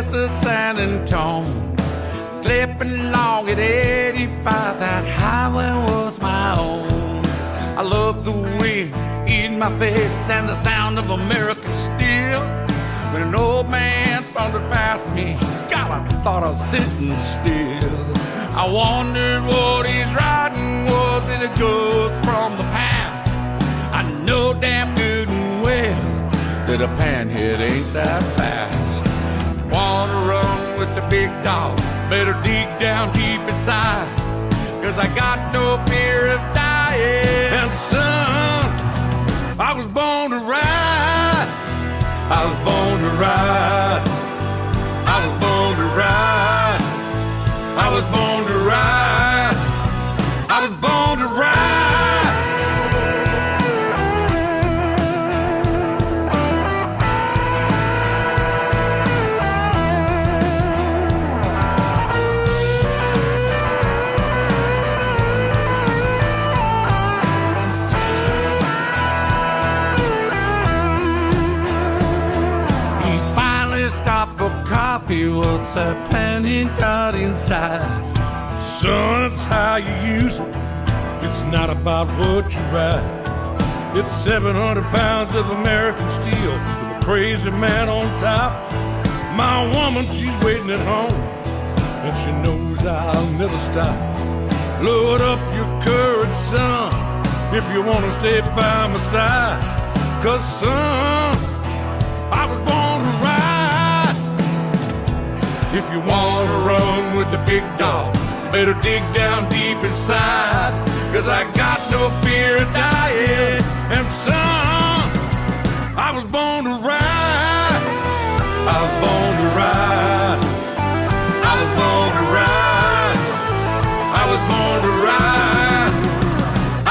west of San Antonio, clipping along at 85. That highway was my own. I love the wind in my face and the sound of American steel. When an old man thundered past me, God, I thought I was sitting still. I wondered what his riding was, and it goes from the pants. I know damn good and well that a panhead ain't that fast. Wanna run with the big dog, better dig down deep inside, 'cause I got no fear of dying. And son, I was born to ride. I was born to ride. I was born to ride. I was born to ride. I was born to ride. He finally stopped for coffee. What's that penny got inside? Son, it's how you use it. It's not about what you ride. It's 700 pounds of American steel with a crazy man on top. My woman, she's waiting at home, and she knows I'll never stop. Load up your courage, son, if you want to stay by my side. 'Cause, son, I was born to ride. If you want to run with the big dog, better dig down deep inside, 'cause I got no fear of dying. And son, I was born to ride. I was born to ride. I was born to ride. I was born to ride.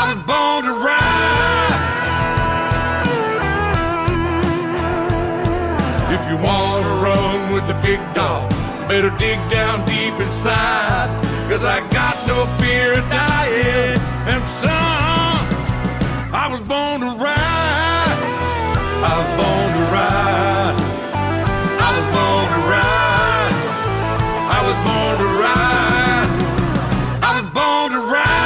I was born to ride. If you want to run with the big dog, better dig down deep inside, 'cause I got no fear of dying. And son, I was born to ride. I was born to ride. I was born to ride. I was born to ride. I was born to ride.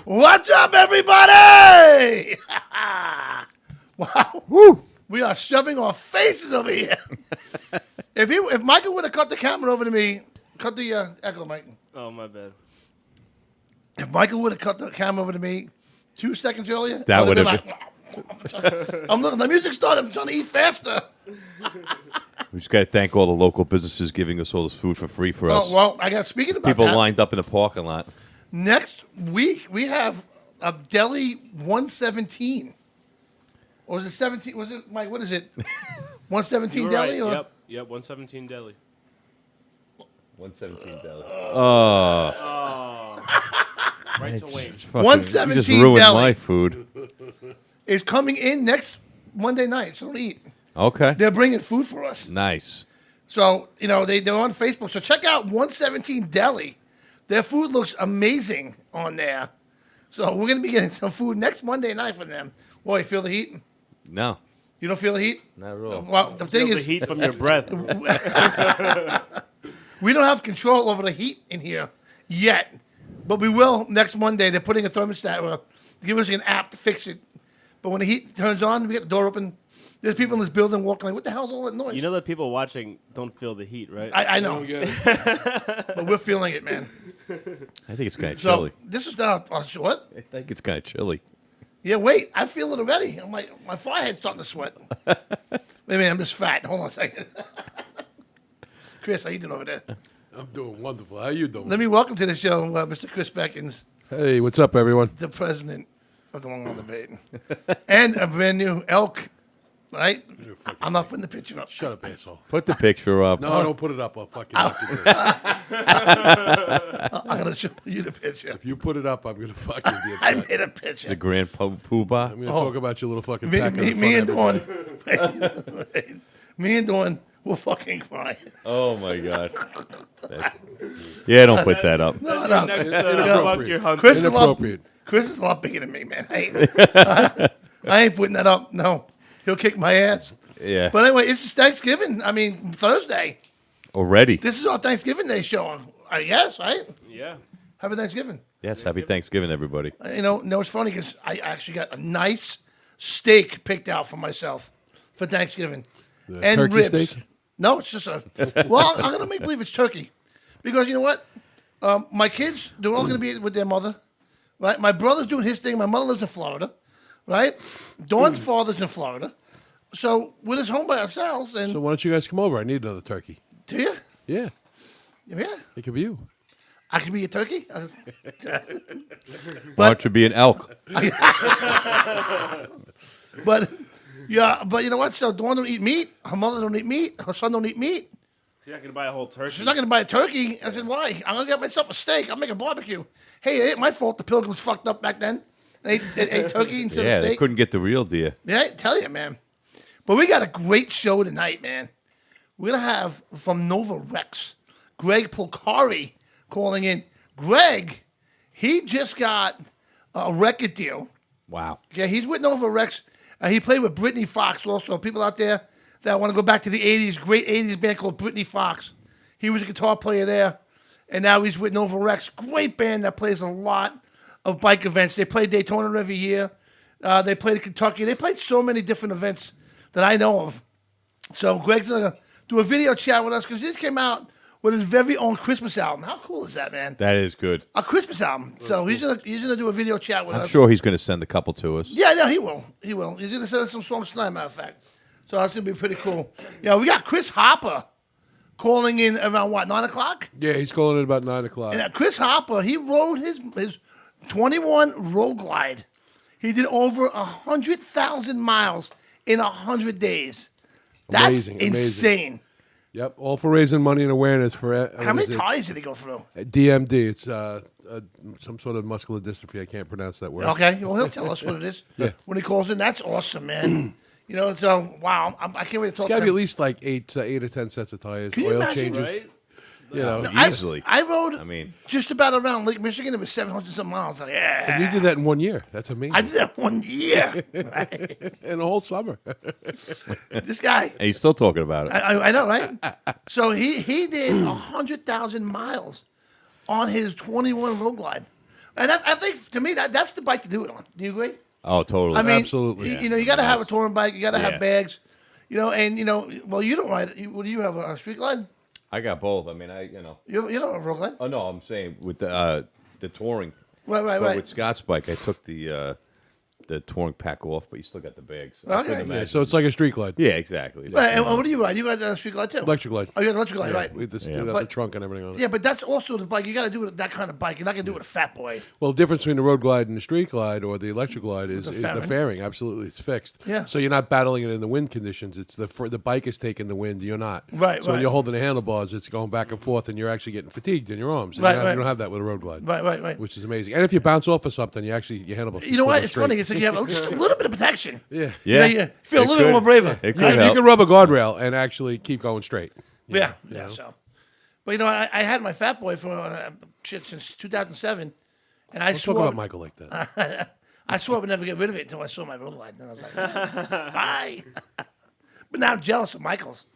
What's up, everybody? Wow. Woo! We are shoving our faces over here. If Michael would have cut the camera over to me, cut the echo, Mike. Oh, my bad. If Michael would have cut the camera over to me 2 seconds earlier, That I would have like, I'm looking. The music started. I'm trying to eat faster. We just got to thank all the local businesses giving us all this food for free for us. Oh, well, I got speaking about People that. lined up in the parking lot. Next week we have a deli 117. Or was it 17? Was it, Mike? What is it? 117 You were deli? right. Or? Yep, 117 deli. 117 deli. Right to wait. Fucking- 117 you just ruined deli. my food. Is coming in next Monday night, so don't eat. Okay. They're bringing food for us. Nice. So, they're on Facebook. So check out 117 Deli. Their food looks amazing on there. So we're going to be getting some food next Monday night from them. Boy, you feel the heat? No, You don't feel the heat? not at all. Well, the thing Feel the is, heat from your breath. we don't have control over the heat in here yet. But we will next Monday. They're putting a thermostat or give us an app to fix it. But when the heat turns on, we get the door open. There's people in this building walking like, what the hell's all that noise? You know that people watching don't feel the heat, right? I know. But we're feeling it, man. I think it's kind of So chilly. this is not what? I think it's kind of chilly. Yeah, wait. I feel it already. I'm like, my forehead's starting to sweat. Wait a minute, I'm just fat. Hold on a second. Chris, how you doing over there? I'm doing wonderful. How you doing? Let me welcome to the show Mr. Chris Beckins, Hey, what's up, everyone? the president of the Long Island Debate. And a brand new elk, right? I'm not putting the picture up. Shut up, asshole. Put the picture up. No, don't put it up. I'll fucking knock you down. I'm going to show you the picture. If you put it up, I'm going to fucking be I upset. made a picture. The Grand Poobah. I'm going to talk about your little fucking Me, pack me, in me and the Dawn, front of everybody. me and Dawn will fucking cry. Oh my God. Yeah, don't put that up. No. Next, fuck your hunter. Chris is a lot, Inappropriate. Chris is a lot bigger than me, man. I ain't putting that up. No, he'll kick my ass. Yeah. But anyway, it's just Thanksgiving. I mean, Thursday. Already. This is our Thanksgiving Day show. I guess, right? Yeah. Happy Thanksgiving. Yes. Happy Thanksgiving, everybody. No, it's funny because I actually got a nice steak picked out for myself for Thanksgiving. And turkey ribs. steak? No, it's just a. Well, I'm going to make believe it's turkey. Because you know what? My kids, they're all going to be with their mother. Right? My brother's doing his thing. My mother lives in Florida. Right? Dawn's father's in Florida. So we're just home by ourselves. And So why don't you guys come over? I need another turkey. do you? Yeah, Yeah. it could be you. I could be a turkey. Why don't you be an elk? But yeah, but you know what? So Dawn don't eat meat. Her mother don't eat meat. Her son don't eat meat. You're not gonna buy a whole turkey. She's not going to buy a turkey. I said, why? I'm going to get myself a steak. I'll make a barbecue. Hey, it ain't my fault the Pilgrims fucked up back then. They ate turkey instead Yeah, of they steak. couldn't get the real deal. Yeah, I tell you, man. But we got a great show tonight, man. We're going to have from Nova Rex, Greg Polcari calling in. Greg, he just got a record deal. Wow. Yeah, he's with Nova Rex. He played with Brittany Fox also. People out there that want to go back to the 80s, great 80s band called Brittany Fox. He was a guitar player there, and now he's with Nova Rex. Great band that plays a lot of bike events. They play Daytona every year. They played Kentucky. They played so many different events that I know of. So Greg's going to do a video chat with us because he just came out with his very own Christmas album. How cool is that, man? That is good. A Christmas album. So he's gonna do a video chat with us. I'm sure he's going to send a couple to us. Yeah, no, he will. He will. He's going to send us some songs tonight, matter of fact. So that's going to be pretty cool. Yeah, we got Chris Hopper calling in around, 9 o'clock? Yeah, he's calling it about 9 o'clock. And Chris Hopper, he rode his 21 Road Glide. He did over 100,000 miles in 100 days. That's Amazing, amazing. insane. Yep, all for raising money and awareness for. How many tires did he go through? DMD. It's some sort of muscular dystrophy. I can't pronounce that word. Okay, well, he'll tell us what it is Yeah. when he calls in. That's awesome, man. So, wow, I can't wait to talk It's got to to him. be at least like 8 or 10 sets of tires, Can you oil imagine, changes. right? You know, Easily. I rode I mean- just about around Lake Michigan. It was 700 some miles. Like, yeah. and you did that in 1 year. That's amazing. I did that 1 year. Right? in a whole summer. This guy, And he's still talking about it. I know, right? So he did 100,000 miles on his 21 Road Glide. And I think, to me, that's the bike to do it on. Do you agree? Oh, totally. I mean, Absolutely. You got to have a touring bike. You got to Yeah. have bags. And, well, you don't ride it. What do you have, a street glide? I got both. I mean, You don't have a Road Glide? Oh, no, I'm saying with the touring. Right, But with Scott's bike, I took the touring pack off, but you still got the bags. I Okay. couldn't Yeah, imagine. so it's like a street glide. Yeah, exactly. Right, and what do you ride? You got a street glide too? Electric glide. Oh, you got an electric glide, right? We got Yeah. the But- trunk and everything on it. Yeah, but that's also the bike. You got to do it that kind of bike. You're not going to do it with a fat boy. Well, the difference between the road glide and the street glide or the electric glide is the the fairing. fairing. Absolutely, it's fixed. Yeah. So you're not battling it in the wind conditions. It's the bike is taking the wind. You're not. Right, So when right. you're holding the handlebars, it's going back and forth, and you're actually getting fatigued in your arms. And Right, you right. don't have that with a road glide. Right. Which is amazing. And if you bounce off of something, your handlebars. You know what? go It's straight. funny. It's like you have just a little bit of protection. Yeah. Yeah. You feel a It little bit could. more braver. It could You help. can rub a guardrail and actually keep going straight. Yeah. know? So, but I had my fat boy for since 2007, and I Don't talk swore about Michael like that. I swore I would never get rid of it until I saw my Road Glide. And I was like, bye. But now I'm jealous of Michael's.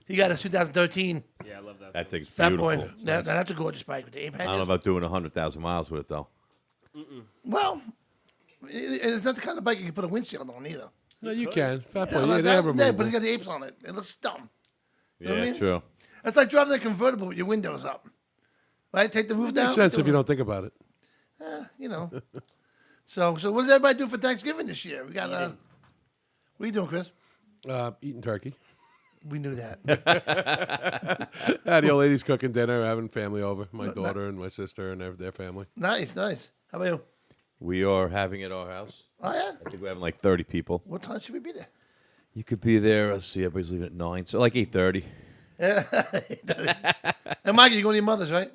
He got his 2013. Yeah, I love that. That thing's Fat beautiful. Boy. That's a gorgeous bike with the ape I don't know hangers. about doing 100,000 miles with it though. Well, it's not the kind of bike you can put a windshield on either. No, you can. Fat Yeah, boy. Yeah, they have but it's removable. got the apes on it. It looks dumb. Yeah, know what I mean? true. It's like driving a convertible with your windows up. Right? Take the roof down. Makes sense if you don't think about it. You know. So what does everybody do for Thanksgiving this year? We got what are you doing, Chris? Eating turkey. We knew that. The old lady's cooking dinner, having family over. My daughter and my sister and their family. Nice. How about you? We are having it at our house. Oh yeah. I think we're having like 30 people. What time should we be there? You could be there. Let's see, everybody's leaving at 9, so like 8:30. And Mikey, you going to your mother's, right?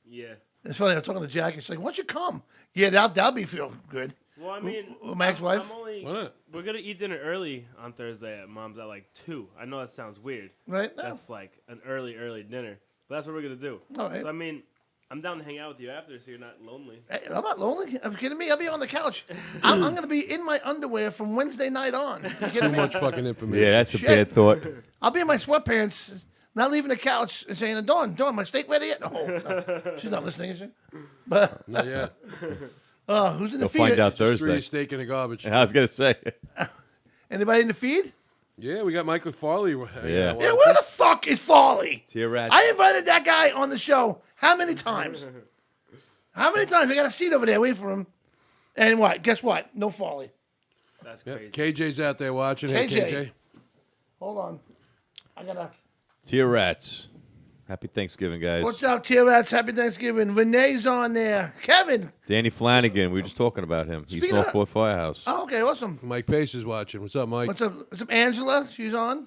Yeah. It's funny. I was talking to Jackie. She's like, "Why don't you come?" Yeah, that'll be feel good. Well, I mean, My ex-wife? Why not? We're gonna eat dinner early on Thursday at Mom's at like 2. I know that sounds weird. Right? No. That's like an early dinner, but that's what we're gonna do. All right. So I mean, I'm down to hang out with you after, so you're not lonely. Hey, I'm not lonely. Are you kidding me? I'll be on the couch. I'm going to be in my underwear from Wednesday night on. You kidding Too me? much fucking information. Yeah, that's a Shit. bad thought. I'll be in my sweatpants, not leaving the couch and saying, Dawn, my steak ready yet? No. She's not listening, is she? But Not yet. who's in the You'll feed? find out Threw your Thursday. steak in the garbage. I was gonna say. Anybody in the feed? Yeah, we got Michael Farley. Yeah. Yeah, where the fuck is Farley? Tear rats. I invited that guy on the show. How many times? How many times? We got a seat over there waiting for him. And what? Guess what? No Farley. That's Yeah, crazy. KJ's out there watching. Hey, KJ. KJ. Hold on. I got to. Tear rats. Happy Thanksgiving, guys. What's up, Tear Rats? Happy Thanksgiving. Renee's on there. Kevin. Danny Flanagan. We were just talking about him. He's Speaking of- Northport Firehouse. Oh, okay, awesome. Mike Pace is watching. What's up, Mike? What's up? Angela? She's on.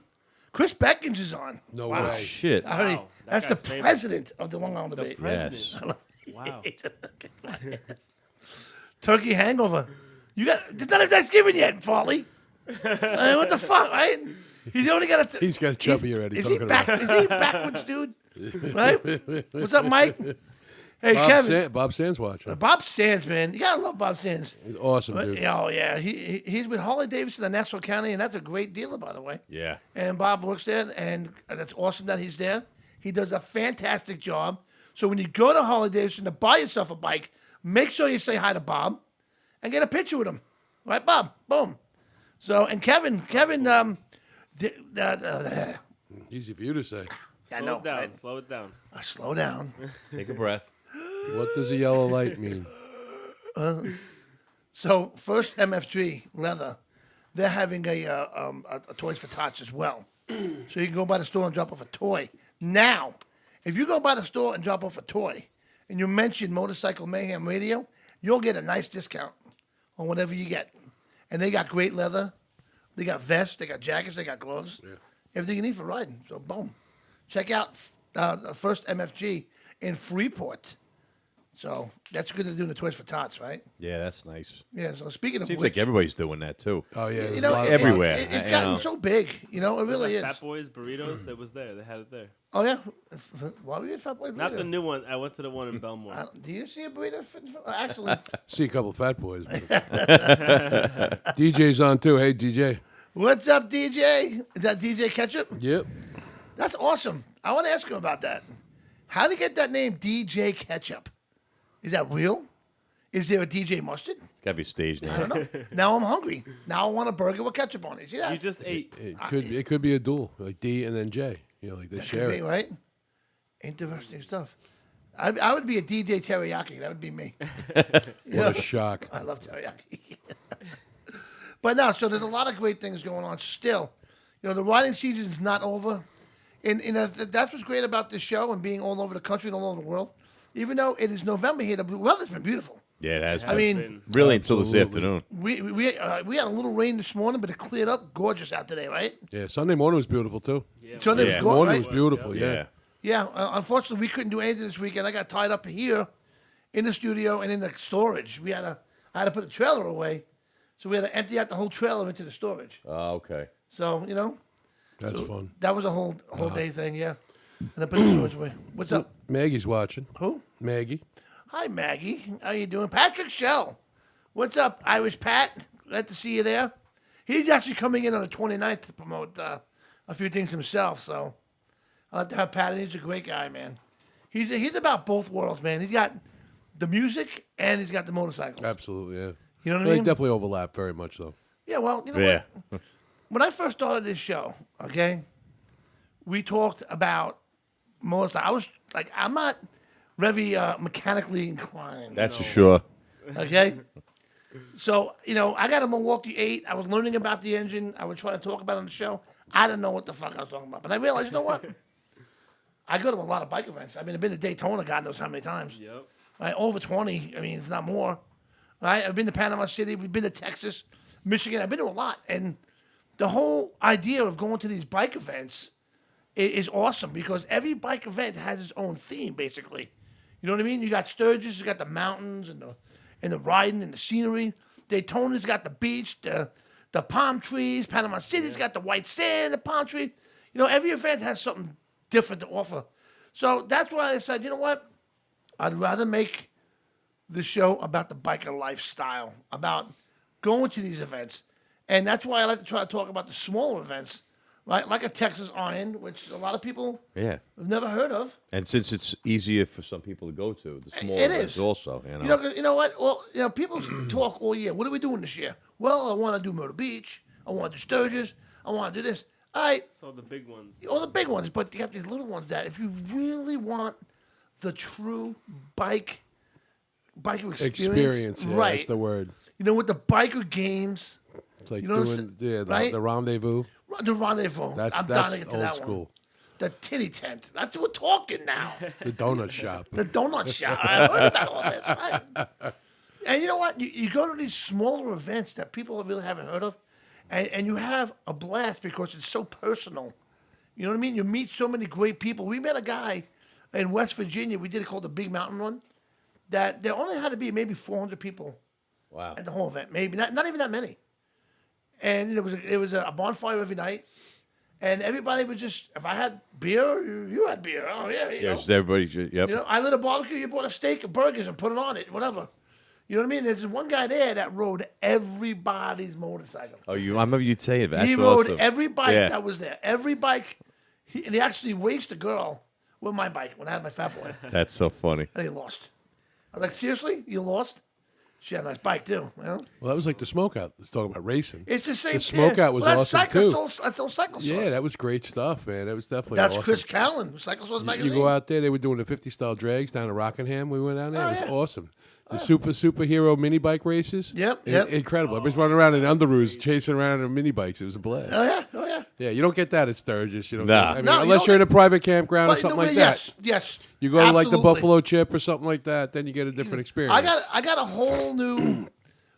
Chris Beckins is on. No Wow. way. Shit. I already, Wow, that that's the guy's famous. president of the Long Island The debate. president. Yes. Wow. Turkey hangover. You got it's not a Thanksgiving yet, Farley. What the fuck, right? He's only got a. He's got a chubby already. Is he talking back? about- Is he backwards, dude? Right? What's up, Mike? Hey, Kevin. Bob Sands watching. Bob Sands, man. You gotta love Bob Sands. He's awesome, But, dude. oh yeah, he's with Harley Davidson in Nassau County, and that's a great dealer, by the way. Yeah. And Bob works there, and that's awesome that he's there. He does a fantastic job. So when you go to Harley Davidson to buy yourself a bike, make sure you say hi to Bob, and get a picture with him, right, Bob? Boom. So and Kevin, Easy for you to say. I Slow know. it down. Right? Slow it down. Slow down. Take a breath. What does a yellow light mean? So first MFG leather, they're having a Toys for Tots as well. So you can go by the store and drop off a toy. Now, if you go by the store and drop off a toy, and you mention Motorcycle Mayhem Radio, you'll get a nice discount on whatever you get. And they got great leather. They got vests. They got jackets. They got gloves. Everything you need for riding. So boom, check out the first MFG in Freeport. So that's good to do in the Toys for Tots, right? Yeah, that's nice. Yeah. So speaking of Seems which, like everybody's doing that too. Oh, yeah. you know, there's a lot of everywhere. It's I gotten know. so big. You know, it really is. Fat Boys burritos. It was there. They had it there. Oh yeah. Why were you at Fat Boy Burrito? Not the new one. I went to the one in Belmore. Do you see a burrito? Actually, See a couple of fat boys. but- DJ's on too. Hey, DJ. what's up, DJ? Is that DJ Ketchup? Yep. That's awesome. I want to ask him about that. How did you get that name, DJ Ketchup? Is that real? Is there a DJ Mustard? It's got to be staged now. I don't know. Now I'm hungry. Now I want a burger with ketchup on it. See that? You just ate. It could be a duel, like D and then J. You know, like they That share could be, it. right? Interesting stuff. I would be a DJ teriyaki. That would be me. What a shock. I love teriyaki. But no, so there's a lot of great things going on still. You know, the riding season is not over. And that's what's great about this show and being all over the country and all over the world. Even though it is November here, the weather's been beautiful. Yeah, it has. I been. mean, really until this Absolutely. afternoon. we had a little rain this morning, but it cleared up. Gorgeous out today, right? Yeah, Sunday morning was beautiful too. Sunday Yeah. was Morning gorgeous, was right? beautiful. Yeah. Yeah. Yeah, unfortunately, we couldn't do anything this weekend. I got tied up here in the studio and in the storage. I had to put the trailer away, so we had to empty out the whole trailer into the storage. Oh, okay. So you know, That's fun. that was a whole day thing. Yeah, and then put the storage away. What's up? Maggie's watching. Who? Maggie. Hi, Maggie. How you doing? Patrick Shell. What's up, Irish Pat? Glad to see you there. He's actually coming in on the 29th to promote a few things himself. So I like to have Patton. He's a great guy, man. He's about both worlds, man. He's got the music and he's got the motorcycles. Absolutely, yeah. You know what I They mean? definitely overlap very much, though. Yeah, well, you know Yeah. what? When I first started this show, okay, we talked about motorcycles. I was like, I'm not very mechanically inclined. That's for sure. Okay? So, I got a Milwaukee 8. I was learning about the engine. I would try to talk about it on the show. I didn't know what the fuck I was talking about. But I realized, you know what? I go to a lot of bike events. I mean, I've been to Daytona, God knows how many times. Yep. Right? Over 20, I mean, if not more. Right? I've been to Panama City. We've been to Texas, Michigan. I've been to a lot. And the whole idea of going to these bike events is awesome because every bike event has its own theme, basically. You know what I mean? You got Sturgis, you got the mountains and the riding and the scenery. Daytona's got the beach, the palm trees. Panama City's got the white sand, the palm tree. Every event has something different to offer. So that's why I said, you know what? I'd rather make the show about the biker lifestyle, about going to these events. And that's why I like to try to talk about the smaller events, right? Like a Texas Iron, which a lot of people Yeah. have never heard of. And since it's easier for some people to go to, the smaller It events is. also. You know? You know what? Well, people talk all year. What are we doing this year? Well, I want to do Myrtle Beach. I want to do Sturgis. I want to do this. All right, So the big ones. all the big ones, but you got these little ones that if you really want the true biker experience, Yeah, right? that's the word. With the biker games, It's like You know what doing I'm right? the rendezvous. the rendezvous. That's I'm dying to get to old that school. one. The titty tent. That's what we're talking now. The donut shop. The donut shop. I heard about all this. Right? And you know what? You go to these smaller events that people really haven't heard of, and you have a blast because it's so personal. You know what I mean? You meet so many great people. We met a guy in West Virginia. We did it called the Big Mountain Run. That there only had to be maybe 400 people Wow. at the whole event. Maybe not even that many. And it was a bonfire every night. And everybody was just, if I had beer, you had beer. Oh, yeah. Yes, everybody. Yep. I lit a barbecue, you bought a steak and burgers and put it on it, whatever. You know what I mean? There's one guy there that rode everybody's motorcycle. Oh, I remember you'd say it. That's He rode awesome. every bike Yeah. that was there. Every bike. And he actually raced a girl with my bike when I had my Fat Boy. That's so funny. And he lost. I was like, seriously? You lost? She had a nice bike, too. Well, that was like the smokeout. It's talking about racing. It's the same The smokeout was that's awesome, too. That's old Cycle Source. Yeah, that was great stuff, man. That was definitely That's awesome. Chris Callan, Cycle Source magazine. You go out there, they were doing the 50 style drags down to Rockingham. We went down there. Oh, it was yeah. awesome. The superhero mini bike races. Yep, I- yep. Incredible. Everybody's running around in underoos, chasing around in mini bikes. It was a blast. Oh, yeah. Oh, yeah. Yeah, you don't get that at Sturgis. You don't Nah. get, I mean, No, you unless don't you're in a get- private campground or But, something no, like yes, that. yes. You go to like the Absolutely. Buffalo Chip or something like that, then you get a different experience. I got a whole new.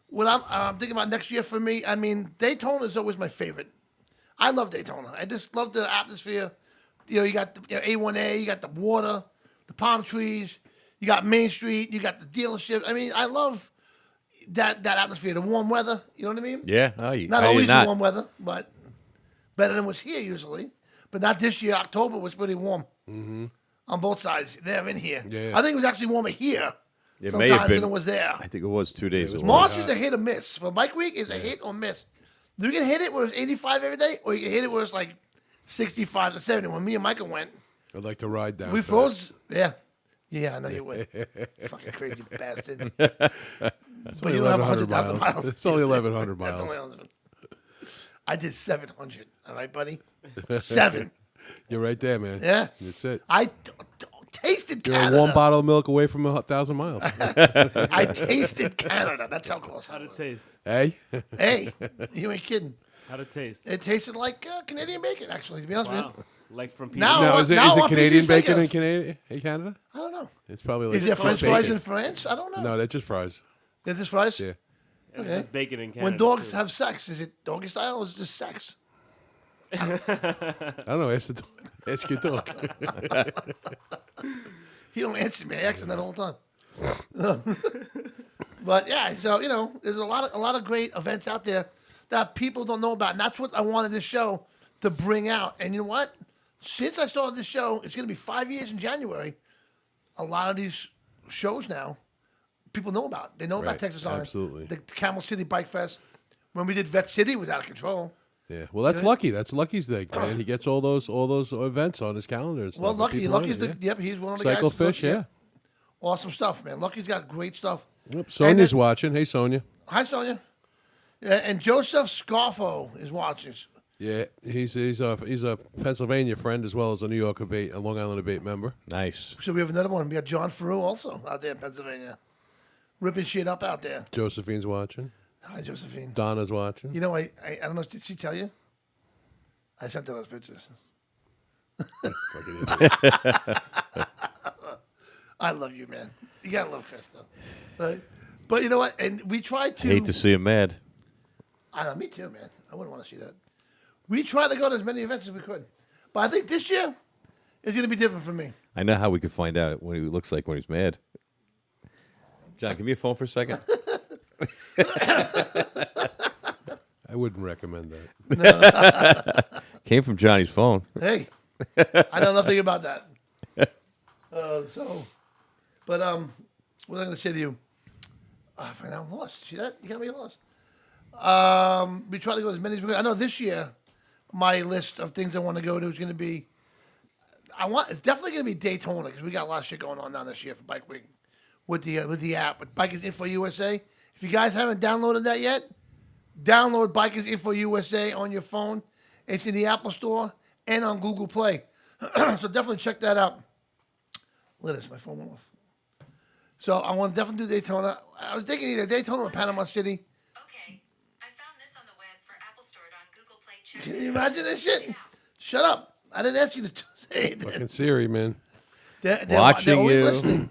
What I'm thinking about next year for me. I mean, Daytona is always my favorite. I love Daytona. I just love the atmosphere. You got the A1A, you got the water, the palm trees, you got Main Street, you got the dealership. I mean, I love that atmosphere, the warm weather. You know what I mean? Yeah. Not I always did not. the warm weather, but better than what's here usually. But not this year. October was pretty warm on both sides. There and here. Yeah. I think it was actually warmer here. It sometimes may have than been. it was there. I think it was 2 days ago. March is a hit or miss. For bike week, is a hit or miss. You can hit it where it's 85 every day, or you can hit it where it's like 65 to 70. When me and Micah went, I'd like to ride down. we fast. froze. Yeah. Yeah, I know you would. Fucking crazy bastard. It's But only you don't have 1,100 100,000 miles. It's only 1,100 That's miles. only 100. I did 700. All right, buddy? 7. You're right there, man. Yeah. That's it. I tasted You're Canada. a warm bottle of milk away from 1,000 miles. I tasted Canada. That's how close I How'd it was. taste? Hey? Hey, you ain't kidding. How'd it taste? It tasted like Canadian bacon, actually, to be honest with Wow. you. Like from people. Now- Now, is it now on Canadian PG bacon Steakhouse. in Canada? I don't know. It's probably like Is there French bacon. fries in France? I don't know. No, they're just fries. They're just fries? Yeah. And Okay. it's just bacon in Canada. When dogs too. have sex, is it doggy style or is it just sex? I don't know. Ask your dog. He don't answer me. I ask him that all the time. But yeah, so there's a lot of great events out there that people don't know about, and that's what I wanted this show to bring out. And you know what? Since I started this show, it's going to be 5 years in January. A lot of these shows now, people know about. They know about Right, Texas Iron. absolutely. The Camel City Bike Fest. When we did Vet City, it was out of control. Yeah. Well, that's Lucky. That's Lucky's thing, man. He gets all those events on his calendar and stuff. Well, and Lucky, people Lucky's in it, yep, he's one of the guys. Cycle Fish, yeah. Awesome stuff, man. Lucky's got great stuff. Yep. Sonia's then- watching. Hey, Sonia. Hi, Sonia. Yeah, and Joseph Scarfo is watching. Yeah, he's a Pennsylvania friend as well as a New York debate, a Long Island debate member. Nice. So we have another one. We got John Farrew also out there in Pennsylvania, ripping shit up out there. Josephine's watching. Hi, Josephine. Donna's watching. You know, I don't know. Did she tell you? I sent her those pictures. Fucking idiot. I love you, man. You gotta love Krista, right? But you know what? And we tried to. I hate to see him mad. I know, me too, man. I wouldn't want to see that. We tried to go to as many events as we could, but I think this year is going to be different for me. I know how we could find out what he looks like when he's mad. John, give me a phone for a second. I wouldn't recommend that. Came from Johnny's phone. Hey, I know nothing about that. But what was I going to say to you? I find out I'm lost. See that? You got me lost. We try to go to as many as we could. I know this year, my list of things I want to go to is going to be. It's definitely going to be Daytona because we got a lot of shit going on down this year for Bike Week with the app. But Bikers Info USA. If you guys haven't downloaded that yet, download Bikers Info USA on your phone. It's in the Apple Store and on Google Play. So definitely check that out. Look at this, my phone went off. So I want to definitely do Daytona. I was thinking either Daytona or Panama City. Okay, I found this on the web for Apple Store on Google Play. Check Can it you out. imagine this shit? Yeah. Shut up. I didn't ask you to say it. Fucking Siri, man. They're Watching always you. listening.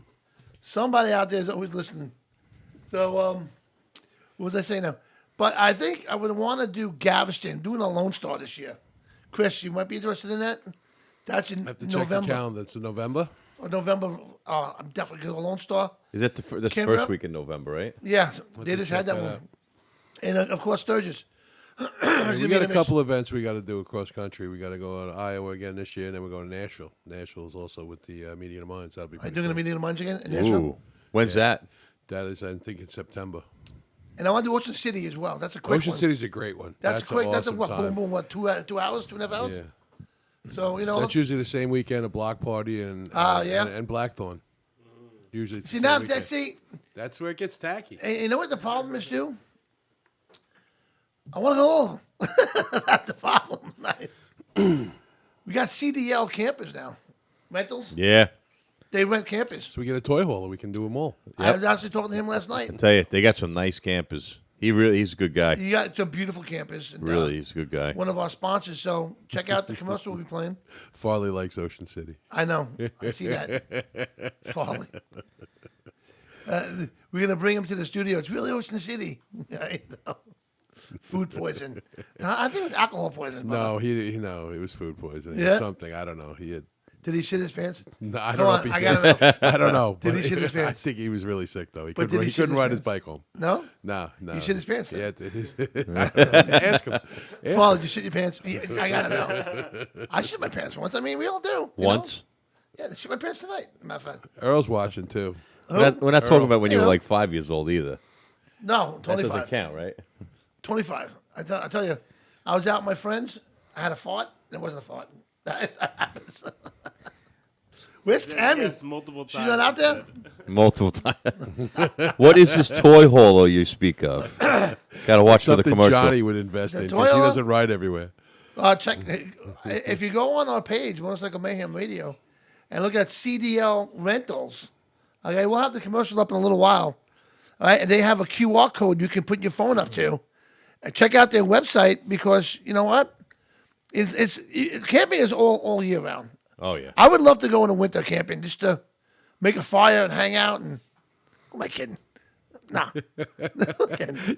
Somebody out there is always listening. So, what was I saying now? But I think I would want to do Galveston, doing a Lone Star this year. Chris, you might be interested in that. That's in I have to check the November. calendar. It's in November. Or November. I'm definitely going to Lone Star. Is that this Can't first remember. week in November, right? Yeah, they to just check had that that one. out. And of course, Sturgis. We got a couple events we got to do across country. We got to go to Iowa again this year, and then we're going to Nashville. Nashville is also with the Media of Minds. That'll be Are pretty you doing a cool. meeting of minds again in Nashville? Ooh. When's that? That is, I think, in September. And I want to do Ocean City as well. That's a quick Ocean one. City's a great one. That's quick. An That's a awesome what? time. Boom, boom. What? 2 hours? 2.5 hours? Yeah, So that's usually the same weekend. A block party and yeah. and Blackthorn. Usually, it's see the now same weekend. see. That's where it gets tacky. And you know what the problem is, too? I want to go all. That's the problem. We got CDL campers now. Rentals. Yeah. They rent campers. So we get a toy hauler. We can do them all. I was actually talking to him last night. Tell you, they got some nice campers. He's a good guy. You got some beautiful campers. And, Really, he's a good guy. one of our sponsors. So check out the commercial we'll be playing. Farley likes Ocean City. I know. I see that. Farley. We're going to bring him to the studio. It's really Ocean City. I know. Food poison. I think it was alcohol poison. No, it was food poisoning Yeah? or something. I don't know. He had. Did he shit his pants? No, I Come don't know on, if he I did. gotta know. I don't know. Did he but shit his I pants? think he was really sick though. He But couldn't, did he shit couldn't his ride his pants? bike home. No? No. He shit his pants then? Yeah, ask him. Paul, did you shit your pants? I gotta know. I shit my pants once. I mean, we all do. you Once? know? Yeah, I shit my pants tonight. Matter of fact. Earl's watching too. We're not talking about when you were Yeah. like 5 years old either. No, That 25. doesn't count, right? 25. I tell you, I was out with my friends. I had a fart. It wasn't a fart. That happens. Where's Tammy? Yes, multiple times. She's not out there? Multiple times. What is this toy hauler you speak of? Got to watch for the Something commercial. Johnny would invest The in because he toilet? doesn't ride everywhere. Check. If you go on our page, Motorcycle Mayhem Radio, and look at CDL rentals, okay, we'll have the commercial up in a little while. All right, and they have a QR code you can put your phone up to. And check out their website because you know what? Camping is all year round. Oh, yeah. I would love to go into winter camping just to make a fire and hang out and. Who am I kidding? Nah.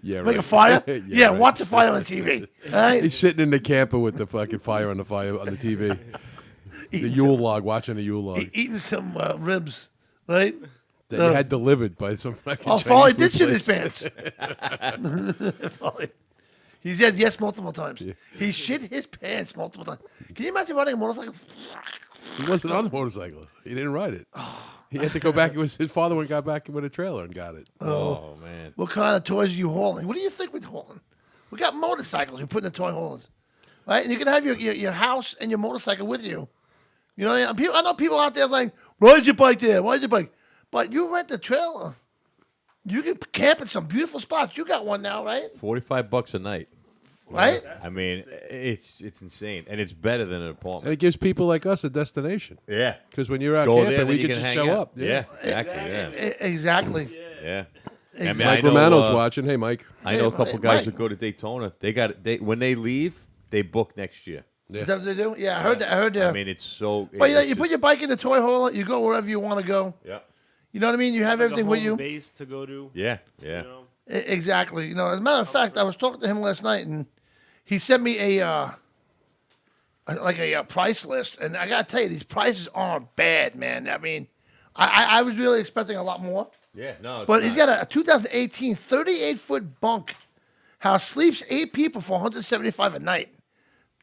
Yeah, Make a right. fire? Yeah, yeah, right. watch the fire on TV. All right? He's sitting in the camper with the fucking fire on the TV. The Eating Yule log, watching the Yule log eating some ribs, right? that you had delivered by some fucking Oh, Chinese Foley food did shit his place. pants. Foley. He said yes multiple times. He shit his pants multiple times. Can you imagine riding a motorcycle? He wasn't on the motorcycle. He didn't ride it. He had to go back. It was his father went got back with a trailer and got it. Oh, man. What kind of toys are you hauling? What do you think we're hauling? We got motorcycles. We put in the toy haulers. right? And you can have your house and your motorcycle with you. You know, I know people out there like, ride your bike there, ride your bike. But you rent the trailer. You can camp in some beautiful spots. You got one now, right? $45 a night. Right? I mean, it's insane, and it's better than an And apartment. it gives people like us a destination. Yeah, Because when you're out go there, camping, then we you can can just hang show out. up. Yeah, exactly. Yeah, Exactly. yeah. I mean, Mike I know, Romano's watching. Hey, Mike. I know a couple Hey, guys Mike. that go to Daytona. When they leave, they book next year. Is that what they do? Yeah, I heard that. I heard that. I mean, it's so. but it's you put your bike in the toy hauler. You go wherever you want to go. Yeah, You know what I mean? You have Like a everything with home you. base to go to. yeah, yeah. You know? Exactly. You know, as a matter of fact, I was talking to him last night, and he sent me a price list, and I gotta tell you, these prices aren't bad, man. I mean, I was really expecting a lot more, Yeah, no. but he's got a 2018 38-foot bunk house, sleeps 8 people for $175 a night.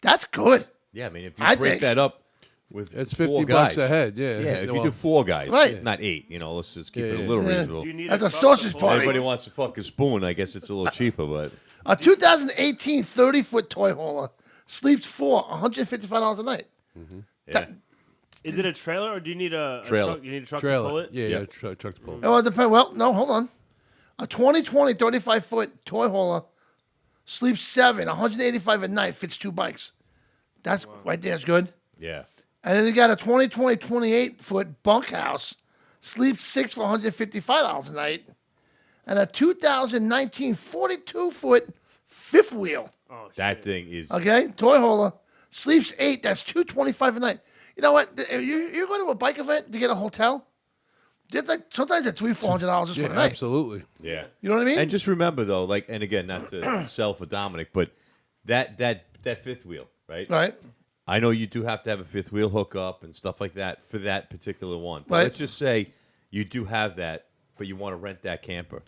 That's good, Yeah, I mean, if you I break think- that up with It's four $50 guys, a head. Yeah. Yeah, if you Well, do 4 guys, Right. not 8. You know, let's just keep Yeah, it a yeah. little Yeah. reasonable. Do you need That's a truck sausage to pull party. it? Everybody wants to fuck a spoon. I guess it's a little cheaper, but a 2018 30-foot toy hauler, sleeps 4, $155 a night. yeah. Is it a trailer or do you need a Trailer. truck? You need a truck to pull trailer. it? Yeah, Yeah. yeah. Truck to pull it. Well, it depends. Well, no, hold on. A 2020 35-foot toy hauler, sleeps 7, $185 a night, fits 2 bikes. That's right there is good. Yeah. And then you got a 2020 28-foot bunkhouse, sleeps 6 for $155 a night, and a 2019 42-foot fifth wheel. Oh, That thing is. Okay, toy hauler, sleeps 8. That's $225 a night. You know what? You go to a bike event to get a hotel. They're like sometimes it's $300-400 just Yeah, for the night. absolutely. Yeah. You know what I mean? And just remember though, like, and again, not to sell for Dominic, but that fifth wheel, right? Right. I know you do have to have a fifth wheel hookup and stuff like that for that particular one. But Right. let's just say you do have that, but you want to rent that camper.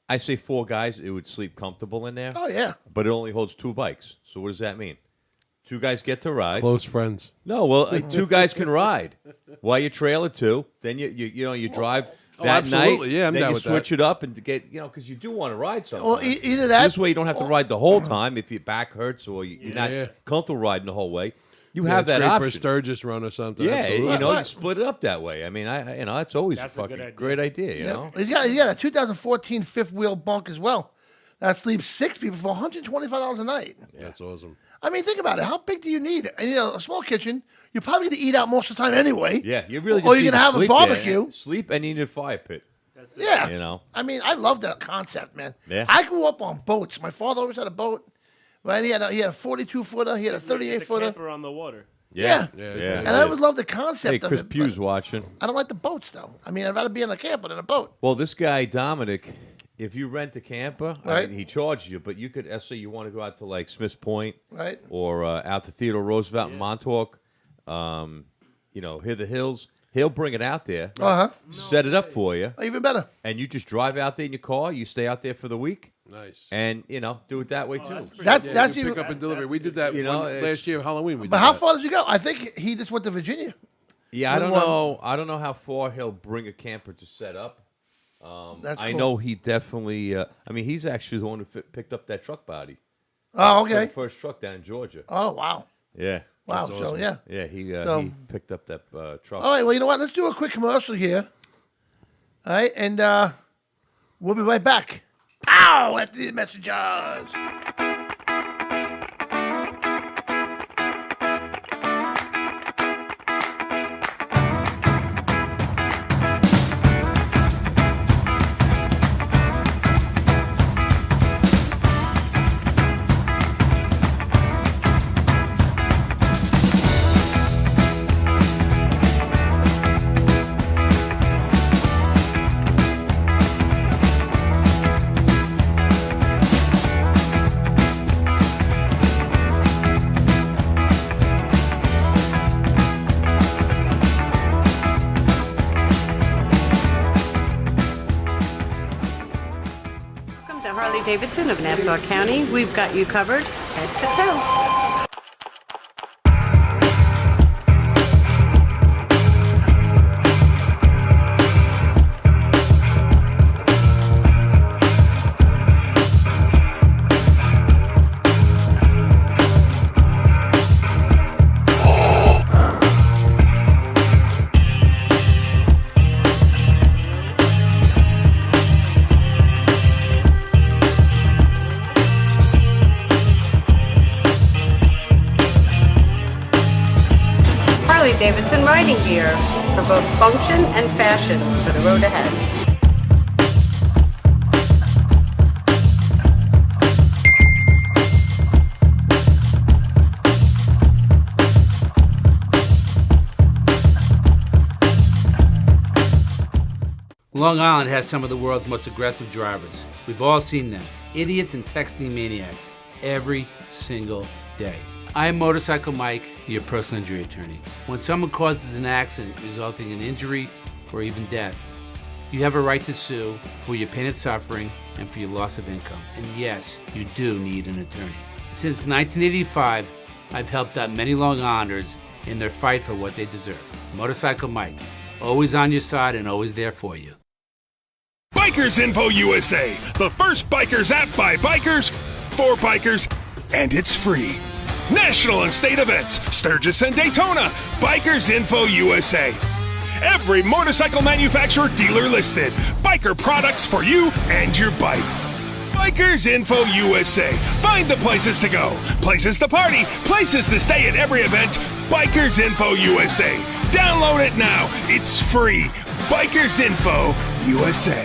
I say 4 guys, it would sleep comfortable in there, Oh yeah. but it only holds 2 bikes. So what does that mean? 2 guys get to ride. Close friends. No, well, 2 guys can ride. While you trailer 2, then you drive that absolutely. night. Yeah, I'm then down you with switch that. it up and to get because you do want to ride something. Well, either that. This way you don't have to ride the whole time if your back hurts or you're not Yeah. comfortable riding the whole way. You Yeah, have it's that great option. for a Sturgis run or something. Yeah, absolutely. you know, Right. you split it up that way. I mean, that's always That's a a good fucking idea. great idea. You know, He's got a 2014 fifth wheel bunk as well. That sleeps 6 people for $125 a night. That's awesome. I mean, think about it. How big do you need? And, a small kitchen. You're probably going to eat out most of the time anyway. yeah, you really. Or just you're need gonna have a sleep there. barbecue. Sleep and you need a fire pit. That's it. Yeah. You know. I mean, I love that concept, man. Yeah. I grew up on boats. My father always had a boat. Right? He had a 42-footer. He had a It's a 38-footer. camper on the water. Yeah. Yeah, Yeah. And I always loved the concept Hey, of Chris it. Pugh's but watching. I don't like the boats, though. I mean, I'd rather be in a camper than a boat. Well, this guy Dominic, if you rent a camper, Right. he charges you, but you could. Let's say you want to go out to like Smiths Point, Right. or out to Theodore Roosevelt in Montauk, hear the hills. He'll bring it out there, Uh-huh. set it up for you, Even better. and you just drive out there in your car. You stay out there for the week, Nice. and do it that way too. that's pretty That's, cool. that's You even. pick up and deliver. We did that You know, one it's- last year, Halloween. We But did how that. far does he go? I think he just went to Virginia. Yeah, I With don't one- know. I don't know how far he'll bring a camper to set up. That's I cool. know he definitely. He's actually the one who picked up that truck body. Oh, The okay. first truck down in Georgia. Oh, wow. Yeah. Wow. That's So, awesome. yeah. Yeah, he So- he picked up that truck. All right. Well, you know what? Let's do a quick commercial here. All right. And we'll be right back. Pow! After these messages. Welcome to Harley-Davidson of Nassau County. We've got you covered head to toe. Harley-Davidson riding gear for both function and fashion for the road ahead. Long Island has some of the world's most aggressive drivers. We've all seen them. Idiots and texting maniacs every single day. I am Motorcycle Mike, your personal injury attorney. When someone causes an accident resulting in injury or even death, you have a right to sue for your pain and suffering and for your loss of income. And yes, you do need an attorney. Since 1985, I've helped out many Long Islanders in their fight for what they deserve. Motorcycle Mike, always on your side and always there for you. Bikers Info USA, the first bikers app by bikers, for bikers, and it's free. National and state events, Sturgis and Daytona, Bikers Info USA. Every motorcycle manufacturer dealer listed. Biker products for you and your bike. Bikers Info USA. Find the places to go, places to party, places to stay at every event. Bikers Info USA. Download it now. It's free. Bikers Info USA.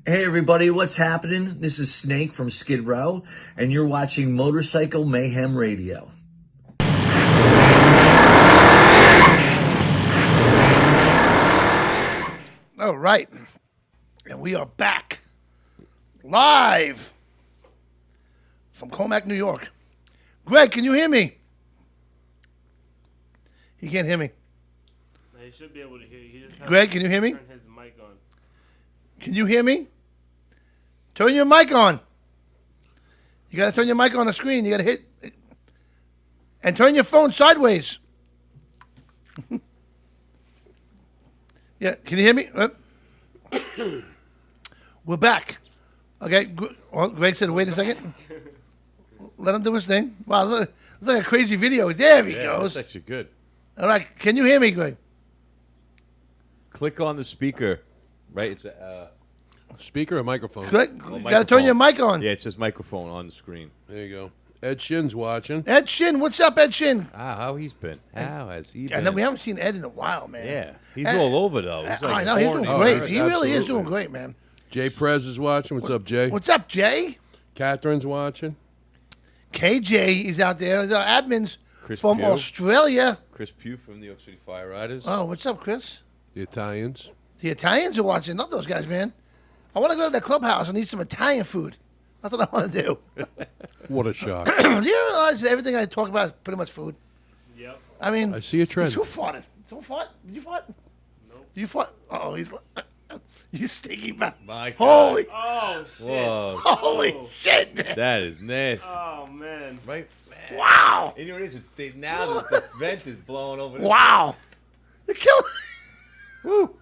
Hey everybody, what's happening? This is Snake from Skid Row, and you're watching Motorcycle Mayhem Radio. All right. And we are back live from Comac, New York. Greg, can you hear me? He can't hear me. No, he should be able to hear you. He just Greg, can you hear me? Turn his mic on. Can you hear me? Turn your mic on. You got to turn your mic on the screen. You got to hit. And turn your phone sideways. Yeah, can you hear me? We're back. Okay, Greg said, wait a second. Let him do his thing. Wow, looks like a crazy video. There he goes. That's actually good. All right, can you hear me, Greg? Click on the speaker, right? It's Speaker or microphone? Click. You got to turn your mic on. Yeah, it says microphone on the screen. There you go. Ed Shin's watching. Ed Shin, what's up, Ed Shin? How he's been? How has he been? I know we haven't seen Ed in a while, man. Yeah, he's all over though. He's like I know, he's doing horny. great. He really is absolutely. doing great, man. Jay Prez is watching. What's up, Jay? What's up, Jay? Catherine's watching. KJ is out there. Our admins Chris from Pugh. Australia. Chris Pugh from New York City Fire Riders. Oh, what's up, Chris? The Italians. The Italians are watching. Love those guys, man. I want to go to the clubhouse and eat some Italian food. That's what I want to do. What a shock. Do you realize that everything I talk about is pretty much food? Yep. I mean, I see a trend. Who farted? Someone fought? Did you fought? Nope. You fought? Oh, he's you stinky man. My God. Holy, Oh shit! Whoa. holy shit, man. That is nasty. Oh man! Right? Man. Wow. And you know what it is? Now the vent is blowing over. Wow. You're killing. Woo.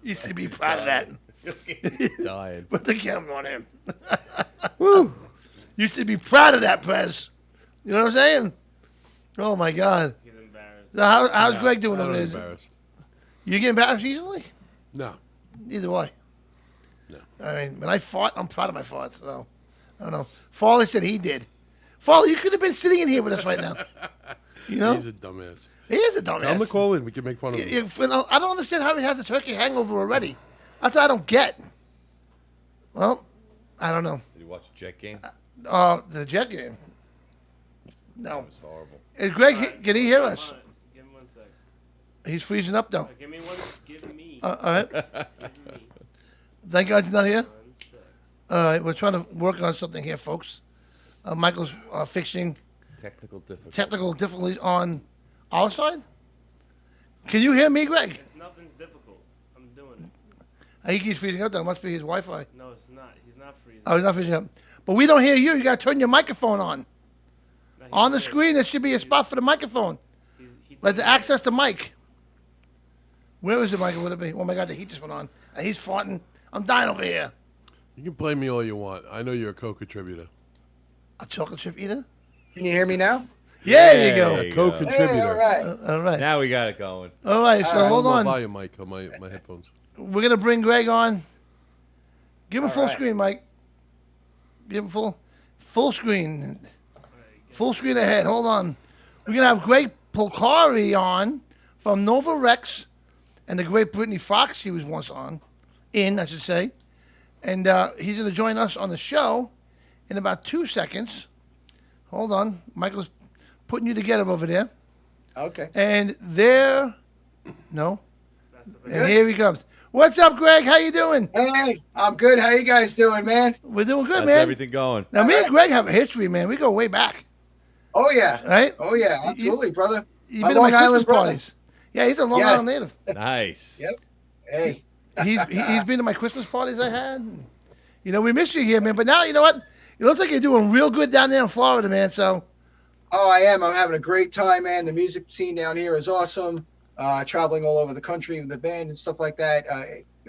You should be proud of that. He's dying. Put the camera on him. Woo. You should be proud of that, Prez. You know what I'm saying? Oh my God. He's embarrassed. So how's Greg doing I'm over not there? embarrassed. You get embarrassed easily? No. Neither do I. No. I mean, when I fought, I'm proud of my farts. So I don't know. Farley said he did. Farley, you could have been sitting in here with us right now. You know? He's a dumbass. He is a dumbass. Tell him to call in. We can make fun of him. I don't understand how he has a turkey hangover already. That's what I don't get. Well, I don't know. Did you watch the Jet game? The Jet game. No. That was horrible. Is Greg, can he hear us? Come on, give him 1 sec. He's freezing up, though. Give me one. Give me. All right. Give me Thank God he's not here. 1 sec. All right, we're trying to work on something here, folks. Michael's fixing technical difficulties on our side. Can you hear me, Greg? Nothing's difficult. I'm doing it. He keeps freezing up, though. It must be his Wi-Fi. No, it's not. He's not freezing. Oh, he's not freezing up. But we don't hear you. You got to turn your microphone on. No, On the did. screen, there should be a spot for the microphone. He Like did. to access the mic. Where is the mic? Would it be? Oh my God, the heat just went on. And he's farting. I'm dying over here. You can blame me all you want. I know you're a co-contributor. A chocolate chip eater? Can you hear me now? Yeah, there you go. There you A go. co-contributor. Hey, all right. All right. Now we got it going. All right, so hold More on. volume mic on my headphones. We're going to bring Greg on. Give him All full right. screen, Mike. Give him full screen. Full screen ahead. Hold on. We're going to have Greg Polcari on from Nova Rex and the great Brittany Fox he was once on. I should say. And he's going to join us on the show in about 2 seconds. Hold on. Michael's putting you together over there. Okay. And there, no. And here he comes. What's up, Greg? How you doing? Hey, I'm good. How you guys doing, man? We're doing good, How's man. everything going? Now, me and Greg have a history, man. We go way back, Oh yeah. right? Oh yeah. Absolutely, brother. You've My been to my Long Island Christmas brother. parties. Yeah, he's a Long Yes. Island native. Nice. Yep. Hey. He's been to my Christmas parties I had. You know, we miss you here, man. But now, you know what? It looks like you're doing real good down there in Florida, man. So, Oh, I am. I'm having a great time, man. The music scene down here is awesome. Traveling all over the country with the band and stuff like that.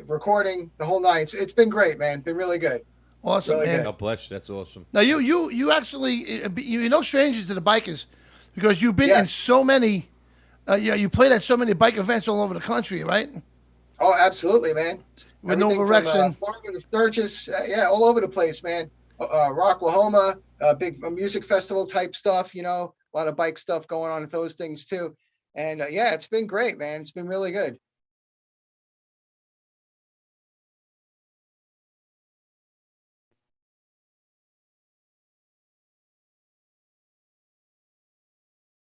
Recording the whole night. It's been great, man. Been really good. awesome, Really man. good. God bless you. That's awesome. Now, you actually, you're no strangers to the bikers because you've been in Yes. so many, you played at so many bike events all over the country, right? Oh, absolutely, man. With Everything Nova from, Rex and- Florida to Sturgis, yeah, all over the place, man. Rocklahoma, big music festival type stuff, you know, a lot of bike stuff going on with those things too. And yeah, it's been great, man. It's been really good.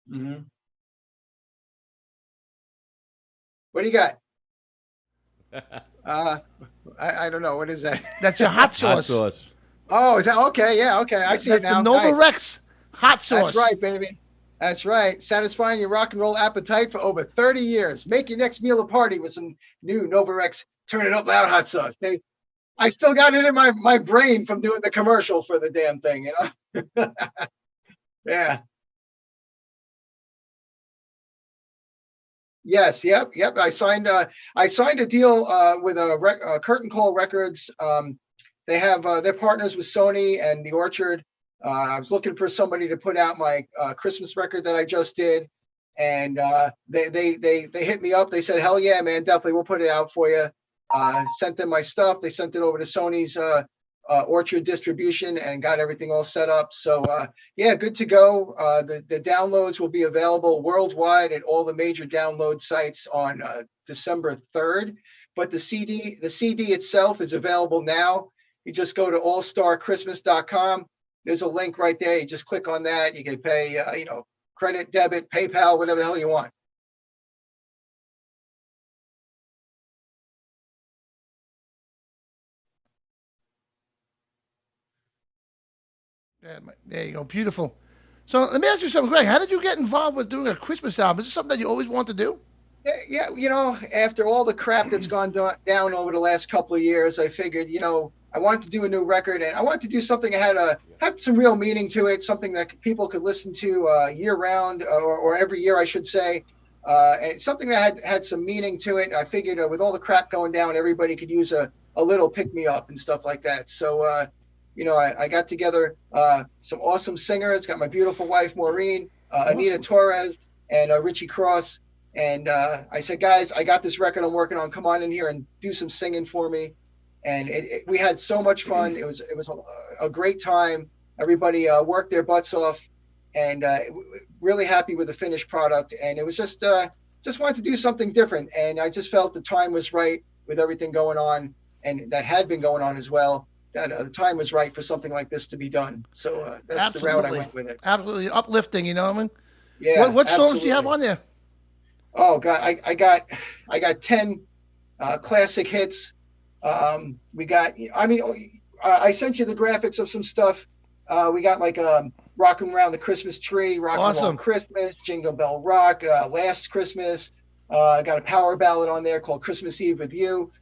hmm What do you got? I don't know. What is that? That's your hot sauce. Hot sauce. Oh, is that okay? Yeah, okay. I see That's it now. the Nova Nice. Rex hot sauce. That's right, baby. That's right. Satisfying your rock and roll appetite for over 30 years. Make your next meal a party with some new Novarex Turn It Up Loud hot sauce. I still got it in my brain from doing the commercial for the damn thing, you know? Yeah. Yes. Yep. I signed a deal with Curtain Call Records. They have they're partners with Sony and The Orchard. I was looking for somebody to put out my Christmas record that I just did, and they hit me up. They said, "Hell yeah, man, definitely, we'll put it out for you." Sent them my stuff. They sent it over to Sony's Orchard distribution and got everything all set up. So yeah, good to go. The downloads will be available worldwide at all the major download sites on December 3rd. But the CD itself is available now. You just go to allstarchristmas.com. There's a link right there. You just click on that. You can pay, credit, debit, PayPal, whatever the hell you want. There you go. Beautiful. So let me ask you something, Greg. How did you get involved with doing a Christmas album? Is this something that you always wanted to do? Yeah, after all the crap that's gone down over the last couple of years, I figured, I wanted to do a new record, and I wanted to do something that had some real meaning to it, something that people could listen to year round, or every year, I should say, and something that had some meaning to it. I figured with all the crap going down, everybody could use a little pick-me-up and stuff like that. So, I got together some awesome singers, got my beautiful wife, Maureen, Anita Torres, and Richie Cross. And I said, guys, I got this record I'm working on. Come on in here and do some singing for me. And we had so much fun. It was a great time. Everybody worked their butts off, and really happy with the finished product. And it was just wanted to do something different. And I just felt the time was right with everything going on, and that had been going on as well. That the time was right for something like this to be done. So that's the route I went with it. Absolutely uplifting. You know what I mean? Yeah. What songs do you have on there? Oh God, I got 10 classic hits. I sent you the graphics of some stuff. We got like Rockin' Around the Christmas Tree, Rockin' Around Christmas, Jingle Bell Rock, Last Christmas. I got a power ballad on there called Christmas Eve with You.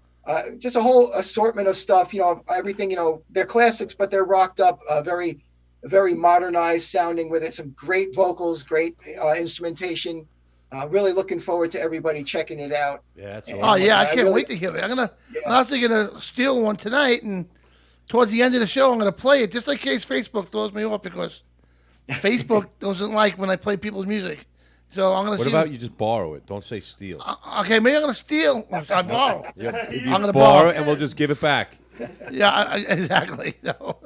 Just a whole assortment of stuff. Everything. They're classics, but they're rocked up, very, very modernized sounding with it. Some great vocals, great instrumentation. Really looking forward to everybody checking it out. Yeah, that's awesome. Oh yeah, I can't wait to hear it. I'm actually gonna steal one tonight, and towards the end of the show, I'm gonna play it just in case Facebook throws me off, because Facebook doesn't like when I play people's music. So I'm gonna. What about you just borrow it? Don't say steal. Okay, maybe I'm gonna steal. I borrow. Yeah, you I'm gonna borrow, and we'll just give it back. Yeah, exactly. No.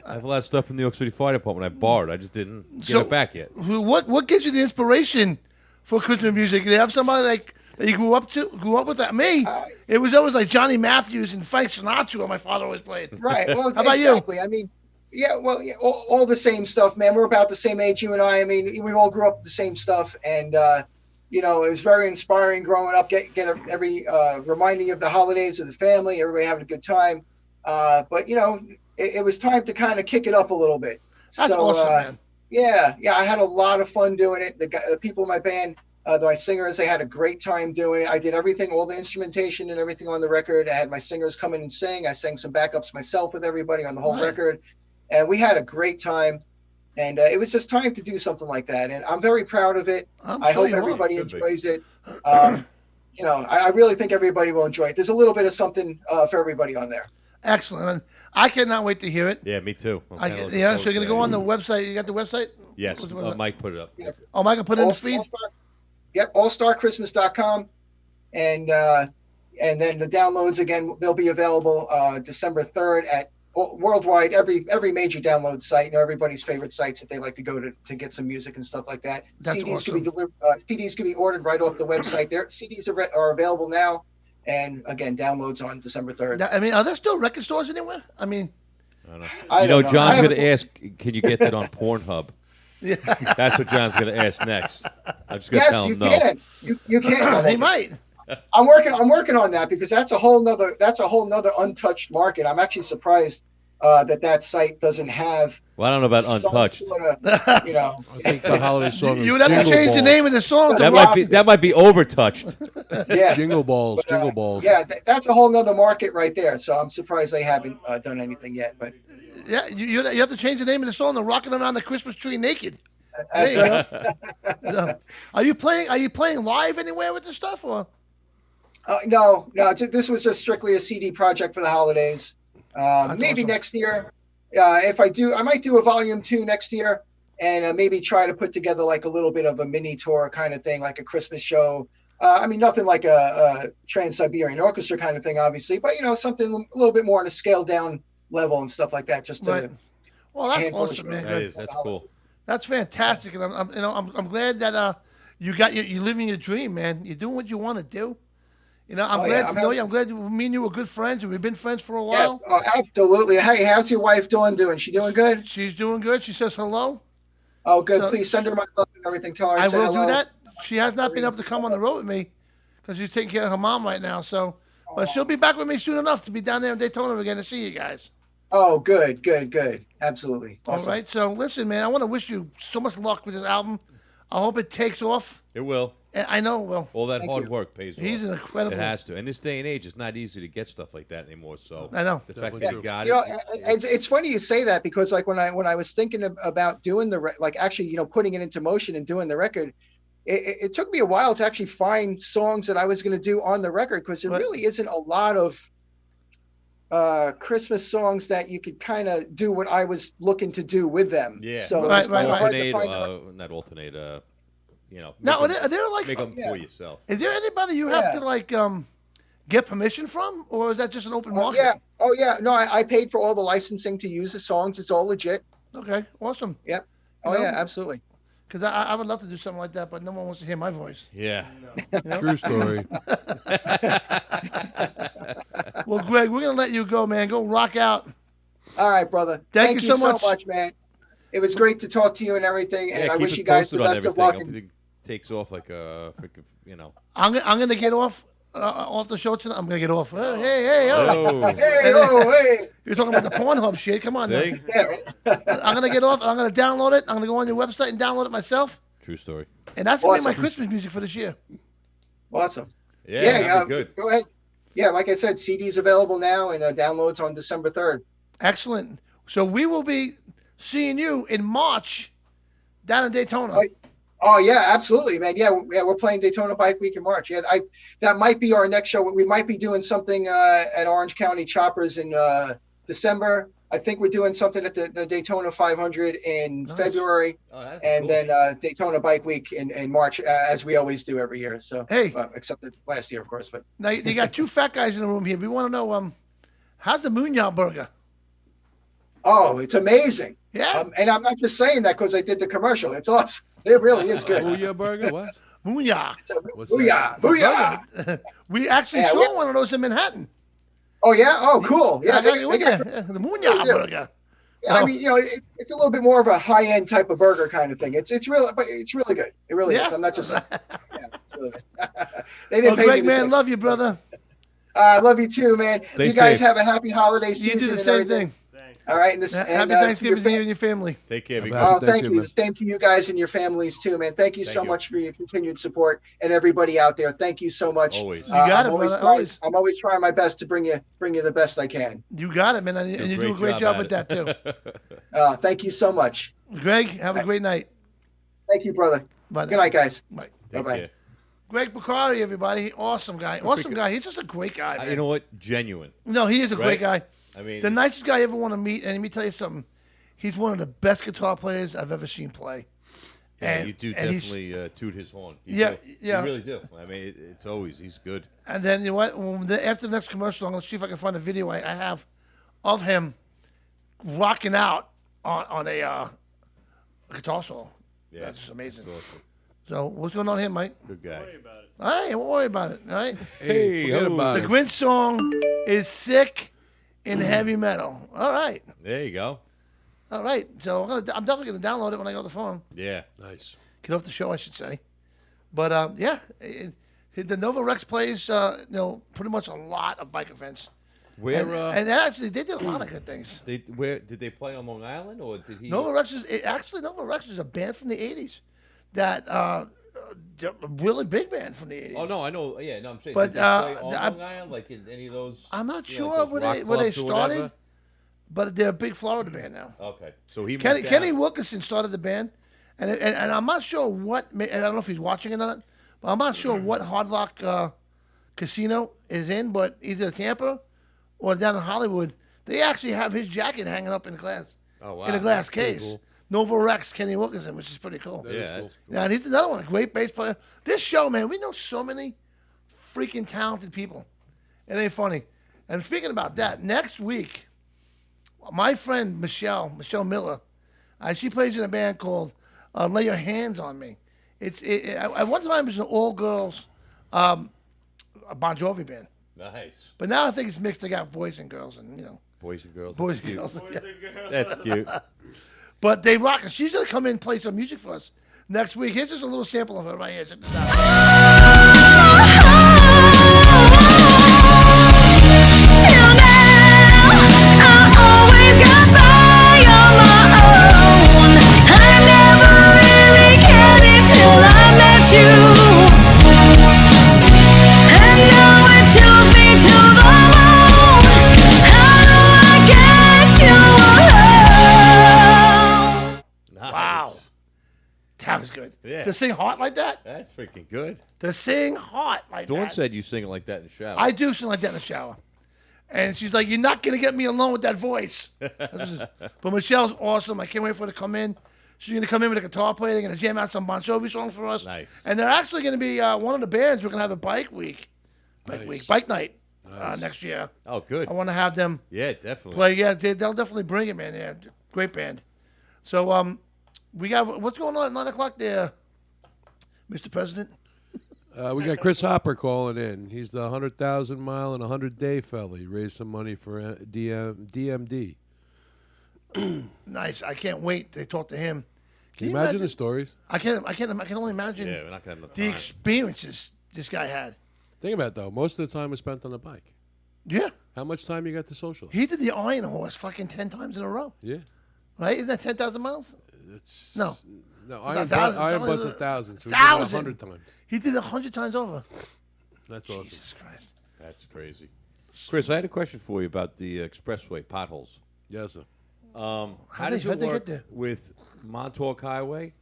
I have a lot of stuff from the New York City Fire Department I borrowed. I just didn't get it back yet. What gives you the inspiration for Christmas music? Do you have somebody that you grew up with? That me, it was always like Johnny Matthews and Frank Sinatra. My father always played. Right. Well, how about exactly. you? I mean, all the same stuff, man. We're about the same age, you and I. I mean, we all grew up with the same stuff, and it was very inspiring growing up. Get every reminding you of the holidays with the family, everybody having a good time. But it was time to kind of kick it up a little bit. That's awesome, man. Yeah, I had a lot of fun doing it. The people in my band, my singers, they had a great time doing it. I did everything, all the instrumentation and everything on the record. I had my singers come in and sing. I sang some backups myself with everybody on the whole record, and we had a great time. And it was just time to do something like that, and I'm very proud of it. I hope everybody enjoys it. I really think everybody will enjoy it. There's a little bit of something for everybody on there. Excellent. I cannot wait to hear it. Yeah, me too. So you're going to go on the website. You got the website? Yes. Mike put it up. Yes. Oh, Mike will put it in the feed? Yep, allstarchristmas.com. And then the downloads, again, they'll be available December 3rd at worldwide, every major download site, everybody's favorite sites that they like to go to get some music and stuff like that. That's CDs awesome. can be delivered. CDs can be ordered right off the website. There, CDs are available now. And again, downloads on December 3rd. I mean, are there still record stores anywhere? I mean, I don't know. John's going to ask, can you get that on Pornhub? Yeah. That's what John's going to ask next. I'm just going to tell him no. Yes, you can. He might. I'm working on that, because that's a whole nother untouched market. I'm actually surprised that site doesn't have. Well, I don't know about untouched. I think the holiday song. You would have to change the name of the song. That might be overtouched. Yeah, Jingle balls. Yeah, that's a whole nother market right there. So I'm surprised they haven't done anything yet. But yeah, you have to change the name of the song. They're rocking around the Christmas tree naked. That's right. So, are you playing live anywhere with this stuff, or? No. This was just strictly a CD project for the holidays. Maybe awesome. Next year, if I do, I might do a volume 2 next year, and maybe try to put together like a little bit of a mini tour kind of thing, like a Christmas show. I mean, nothing like a Trans-Siberian Orchestra kind of thing, obviously, but something a little bit more on a scaled down level and stuff like that. Just to well, that's awesome, man. That's cool. That's fantastic, and I'm glad that you're living your dream, man. You're doing what you want to do. I'm glad to know you. I'm glad me and you were good friends, and we've been friends for a while. Yes, absolutely. Hey, how's your wife doing? She doing good? She's doing good. She says hello. Oh, good. So, please send her my love and everything. Tell her I will hello. do that. She has not been able to come on the road with me because she's taking care of her mom right now. So, but she'll be back with me soon enough to be down there in Daytona again to see you guys. Oh, good, good, good. Absolutely. Awesome. All right. So listen, man, I want to wish you so much luck with this album. I hope it takes off. It will. And I know it will. All that Thank hard you. work pays off. He's an incredible. It has to. In this day and age, it's not easy to get stuff like that anymore. So I know. the fact Definitely that you true. got You know, it. it's funny you say that because like when I was thinking about doing like actually putting it into motion and doing the record, it took me a while to actually find songs that I was going to do on the record because there really isn't a lot of Christmas songs that you could kind of do what I was looking to do with them. Yeah. So Right, it's kind of hard to Alternate, find. not alternate. Now, make are there like? make them yeah. for yourself. Is there anybody you have Yeah. to like get permission from, or is that just an open market? Yeah. Oh yeah. No, I paid for all the licensing to use the songs. It's all legit. Okay. Awesome. Yep. Oh No. yeah, absolutely. Because I would love to do something like that, but no one wants to hear my voice. Yeah. True story. Well, Greg, we're gonna let you go, man. Go rock out. All right, brother. Thank you you so much. man. It was great to talk to you and everything, and Yeah, I keep wish us you guys the posted on best of everything. luck. If it takes off like a freaking, I'm gonna get off the show tonight. I'm gonna get off. Hey, oh. Oh. Hey, oh, hey. You're talking about the Pornhub shit. Come on, now. See? Yeah. I'm gonna get off. I'm gonna download it. I'm gonna go on your website and download it myself. True story. And that's gonna be my Awesome. Christmas music for this year. Awesome. Yeah, Yeah, that'd be good. go ahead. Yeah, like I said, CD's available now and downloads on December 3rd. Excellent. So we will be seeing you in March down in Daytona. Oh yeah, absolutely, man. Yeah, we're playing Daytona Bike Week in March. Yeah, that might be our next show. We might be doing something at Orange County Choppers in December. I think we're doing something at the Daytona 500 in February, and then Daytona Bike Week in March, as we always do every year. So, Hey. except last year, of course. But Now they got two fat guys in the room here. We want to know how's the Munoz burger? oh, it's amazing. Yeah. And I'm not just saying that because I did the commercial. It's awesome. It really is good. Booyah burger? What? Munoz. What's that? Booyah! Booyah! We actually Yeah, saw one of those in Manhattan. Oh yeah. Oh, cool. Yeah. I gotta get with you. The Munoz burger. Yeah, I mean, it's a little bit more of a high-end type of burger kind of thing. It's really, but it's really good. It really is. I'm not just. Yeah, it's really good. They didn't Well, pay Greg, me to man, say. love you, brother. I love you too, man. Stay you guys safe. have a happy holiday You season do the and same everything. thing. All right, and Happy to Thanksgiving your to you and your family. Take care. Be Happy good. Oh, thank Thanksgiving, you. man. Same to you guys and your families too, man. Thank you so Thank you. much for your continued support and everybody out there. Thank you so much. Always. You got I'm it, always brother, trying- always. I'm always trying my best to bring you the best I can. You got it, man. And you do a great job with that, too. Thank you so much. Greg, have a great night. Thank you, brother. Bye now. Good night, guys. Bye. Take Bye-bye. care. Greg Bacardi, everybody. Awesome guy. Awesome guy. He's just a great guy, man. You know what? Genuine. No, he is a great Right? guy. I mean, The nicest guy I ever want to meet. And let me tell you something. He's one of the best guitar players I've ever seen play. yeah, And, you do and he's- definitely toot his horn. You Yeah, do. yeah. You really do. I mean, it's always he's good. And then, you know what? After the next commercial, I'm going to see if I can find a video I have of him rocking out on a guitar solo. Yeah, That's amazing. That's awesome. So, what's going on here, Mike? Good guy. All right, don't worry about it. All right. Hey, forget about The it. Grinch song is sick in heavy metal. All right. There you go. All right. So I'm definitely going to download it when I get on the phone. Yeah. Nice. Get off the show, I should say. But, yeah, the Nova Rex plays, pretty much a lot of bike events. Where And actually, they did a lot of good things. where did they play on Long Island or did he? Nova Rex is a band from the 80s that a really big band from the 80s. Oh no, I know. Yeah, no, I'm saying. But, did they play on I- Long Island, like in any of those? I'm not you know, sure like those where rock they clubs or started, whatever? but they're a big Florida band now. Okay, so he Kenny moved Kenny down. Wilkinson started the band, and I'm not sure what. And I don't know if he's watching or not, but I'm not sure what Hard Rock Casino is in. But either Tampa or down in Hollywood, they actually have his jacket hanging up in glass, Oh wow, in a glass That's pretty case. cool. Nova Rex Kenny Wilkinson, which is pretty cool. That is Yeah, cool. that's cool. Yeah, and he's another one, a great bass player. This show, man, we know so many freaking talented people. It ain't funny. And speaking about that, next week, my friend Michelle Miller, she plays in a band called Lay Your Hands on Me. At one time it was an all-girls Bon Jovi band. Nice. But now I think it's mixed. They got boys and girls and, Boys and girls. boys That's and cute. girls. Yeah. That's cute. But they rock. She's going to come in and play some music for us next week. Here's just a little sample of it right here. Check this out. Till now, I always was good. Yeah. To sing hot like that? That's freaking good. To sing hot like Dawn that. said you sing it like that in the shower. I do sing like that in the shower. And she's like, you're not going to get me alone with that voice. But Michelle's awesome. I can't wait for her to come in. She's going to come in with a guitar player. They're going to jam out some Bon Jovi songs for us. Nice. And they're actually going to be one of the bands. We're going to have a bike night next year. Oh, good. I want to have them Yeah, definitely. play. Yeah, they'll definitely bring it, man. Yeah, great band. So we got, what's going on at 9 o'clock there, Mr. President? We got Chris Hopper calling in. He's the 100,000 mile and 100-day fella. He raised some money for DMD. Nice. I can't wait to talk to him. Can you imagine the stories? I can only imagine Yeah, we're not gonna have the time. experiences this guy had. Think about it, though. Most of the time was spent on the bike. Yeah. How much time you got to socialize? He did the Iron Horse fucking 10 times in a row. Yeah. Right? Isn't that 10,000 miles? It's, No. No, It's Iron not Butt's 1,000. 1,000. So he did it 1,000. 100 times. He did it 100 times over. That's awesome. Jesus Christ. That's crazy. Chris, I had a question for you about the expressway potholes. Yes, sir. How How'd does they it work get there? with Montauk Highway?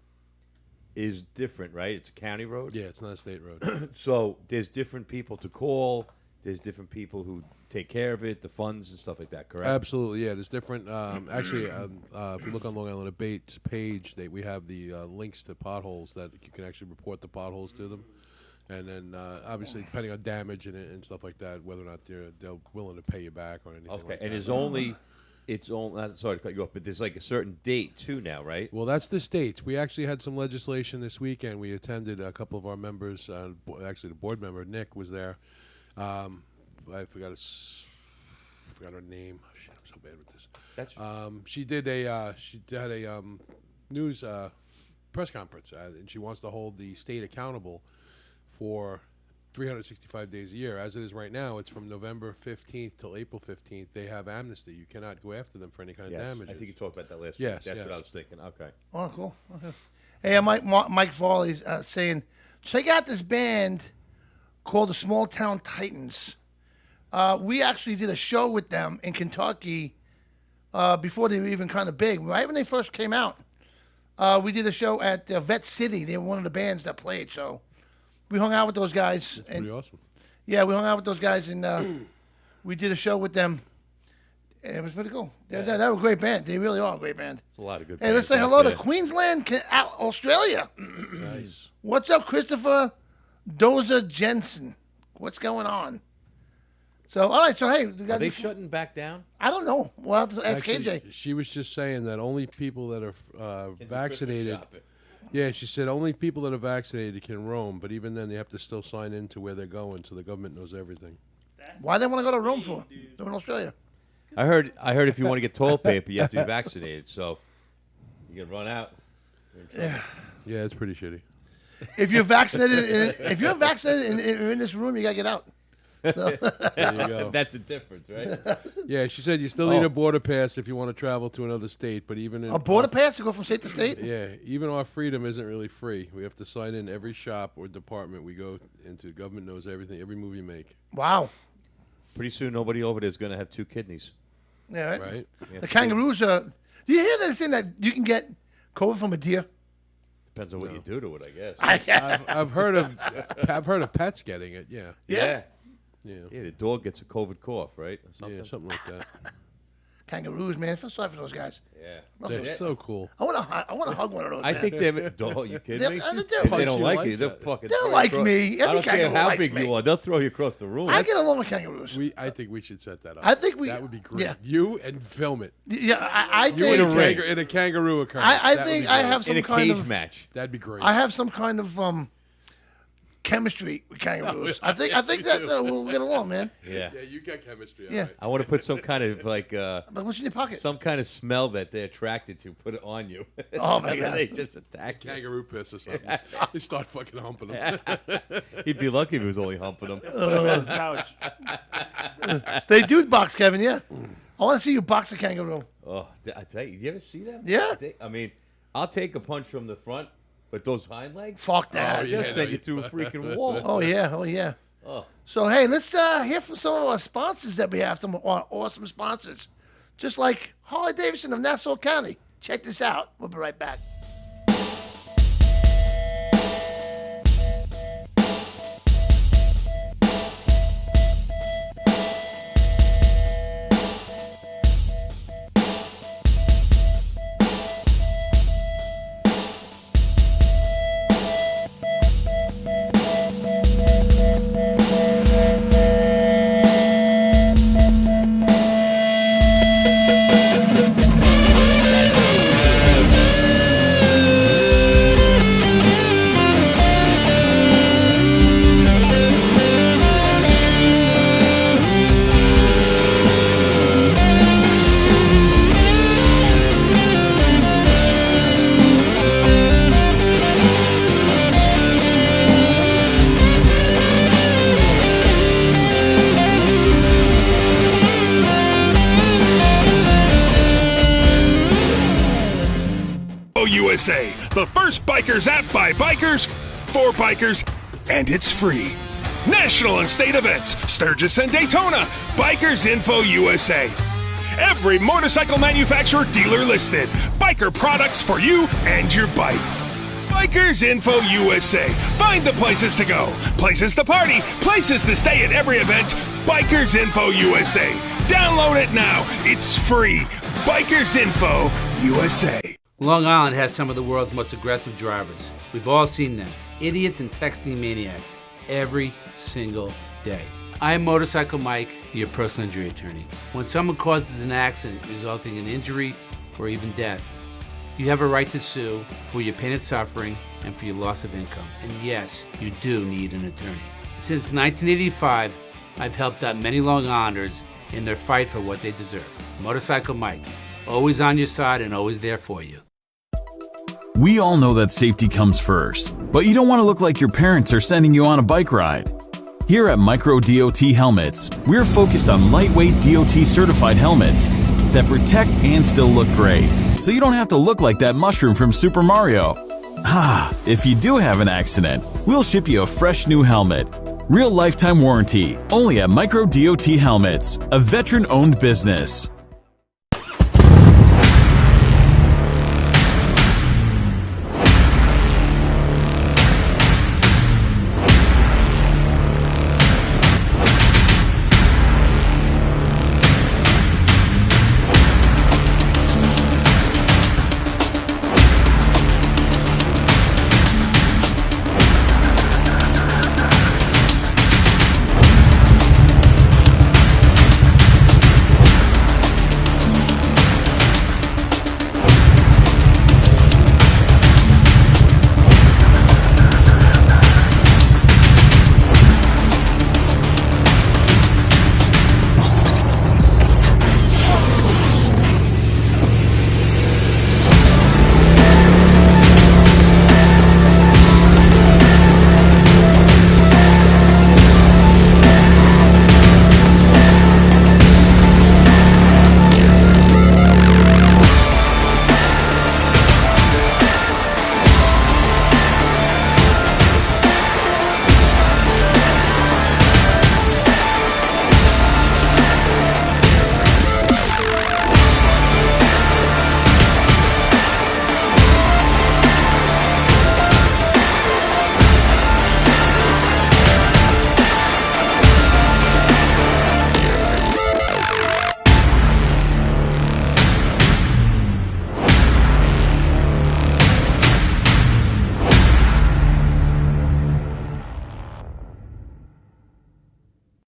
Is different, right? It's a county road. Yeah, it's not a state road. So there's different people to call. There's different people who take care of it, the funds and stuff like that. Correct? Absolutely, yeah. There's different. Actually, if you look on Long Island Debate's page, we have the links to potholes that you can actually report the potholes to them, and then obviously depending on damage and stuff like that, whether or not they're willing to pay you back or anything. Okay, like and that. it's only. Sorry to cut you off, but there's like a certain date too now, right? Well, that's the states. We actually had some legislation this weekend. We attended a couple of our members. Actually, the board member Nick was there. I forgot her name. Oh, shit, I'm so bad with this. She had a news press conference, and she wants to hold the state accountable for 365 days a year. As it is right now, it's from November 15th till April 15th. They have amnesty. You cannot go after them for any kind of damage. I think you talked about that last Yes, week. That's yes. what I was thinking. Okay. Oh, cool. Okay. Hey, Mike Farley's saying, check out this band called the Small Town Titans. We actually did a show with them in Kentucky before they were even kind of big. Right when they first came out, we did a show at Vet City. They were one of the bands that played. So we hung out with those guys. That's pretty awesome. Yeah, we hung out with those guys, and we did a show with them. And it was pretty cool. They're a great band. They really are a great band. It's a lot of good. Hey, let's say hello to Queensland, Australia. Nice. What's up, Christopher Dozer Jensen? What's going on? So, all right. So, hey, we got Are they shutting back down? I don't know. We'll have to ask Actually, KJ. she was just saying that only people that are Christmas vaccinated. shopping. Yeah, she said only people that are vaccinated can roam, but even then they have to still sign in to where they're going, so the government knows everything. Why they want to go to Rome for? They're in Australia. I heard if you want to get toilet paper, you have to be vaccinated. So you can run out. Yeah. Yeah, it's pretty shitty. If you're vaccinated, and you're in this room, you gotta get out. So. There you go. That's the difference, right? Yeah, she said you still need a border pass if you want to travel to another state, but even in A border pass to go from state to state? Yeah, even our freedom isn't really free. We have to sign in every shop or department we go into. Government knows everything, every move you make. Wow. Pretty soon, nobody over there is going to have two kidneys. Yeah, right. Right? The kangaroos are. Do you hear that saying that you can get COVID from a deer? Depends on what you do to it, I guess. I've heard of pets getting it. Yeah. Yeah. Yeah. Yeah, the dog gets a COVID cough, right? Or something. Yeah, something like that. Kangaroos, man. I feel sorry for those guys. Yeah. They're so cool. I want to hug one of those. I man. think they're. Oh, you kidding me? They do. If they don't you like like you, they'll that. fucking. They'll throw you like across- me. Every I don't care kangaroo how likes big me. you are. They'll throw you across the room. I get along with kangaroos. I think we should set that up. I think that would be great. yeah. You and film it. Yeah, I You think. in a kangaroo occurrence. I That would think be I great. have some in a kind cage of match. That'd be great. I have some kind of chemistry with kangaroos. I think that we'll get along, man. Yeah. Yeah, you got chemistry. Yeah. Right. I want to put some kind of like But what's in your pocket? some kind of smell that they're attracted to. Put it on you. Oh, So my that God. They just attack you. Kangaroo piss or something. They start fucking humping them. He'd be lucky if he was only humping them. His pouch. They do box, Kevin. Yeah. I want to see you box a kangaroo. Oh, I tell you, you ever see them? Yeah. I mean, I'll take a punch from the front, but those hind legs, Fuck that. they'll yeah, send no, you through a freaking wall. Oh yeah. Oh yeah. Oh. So hey, let's hear from some of our sponsors that we have. Some awesome sponsors, just like Harley Davidson of Nassau County. Check this out. We'll be right back. USA, the first bikers app by bikers, for bikers, and it's free. National and state events, Sturgis and Daytona, Bikers Info USA. Every motorcycle manufacturer dealer listed. Biker products for you and your bike. Bikers Info USA. Find the places to go, places to party, places to stay at every event. Bikers Info USA. Download it now. It's free. Bikers Info USA. Long Island has some of the world's most aggressive drivers. We've all seen them. Idiots and texting maniacs. Every single day. I'm Motorcycle Mike, your personal injury attorney. When someone causes an accident resulting in injury or even death, you have a right to sue for your pain and suffering and for your loss of income. And yes, you do need an attorney. Since 1985, I've helped out many Long Islanders in their fight for what they deserve. Motorcycle Mike, always on your side and always there for you. We all know that safety comes first, but you don't want to look like your parents are sending you on a bike ride. Here at Micro DOT Helmets, we're focused on lightweight DOT certified helmets that protect and still look great, so you don't have to look like that mushroom from Super Mario. If you do have an accident, we'll ship you a fresh new helmet. Real lifetime warranty, only at Micro DOT Helmets, a veteran-owned business.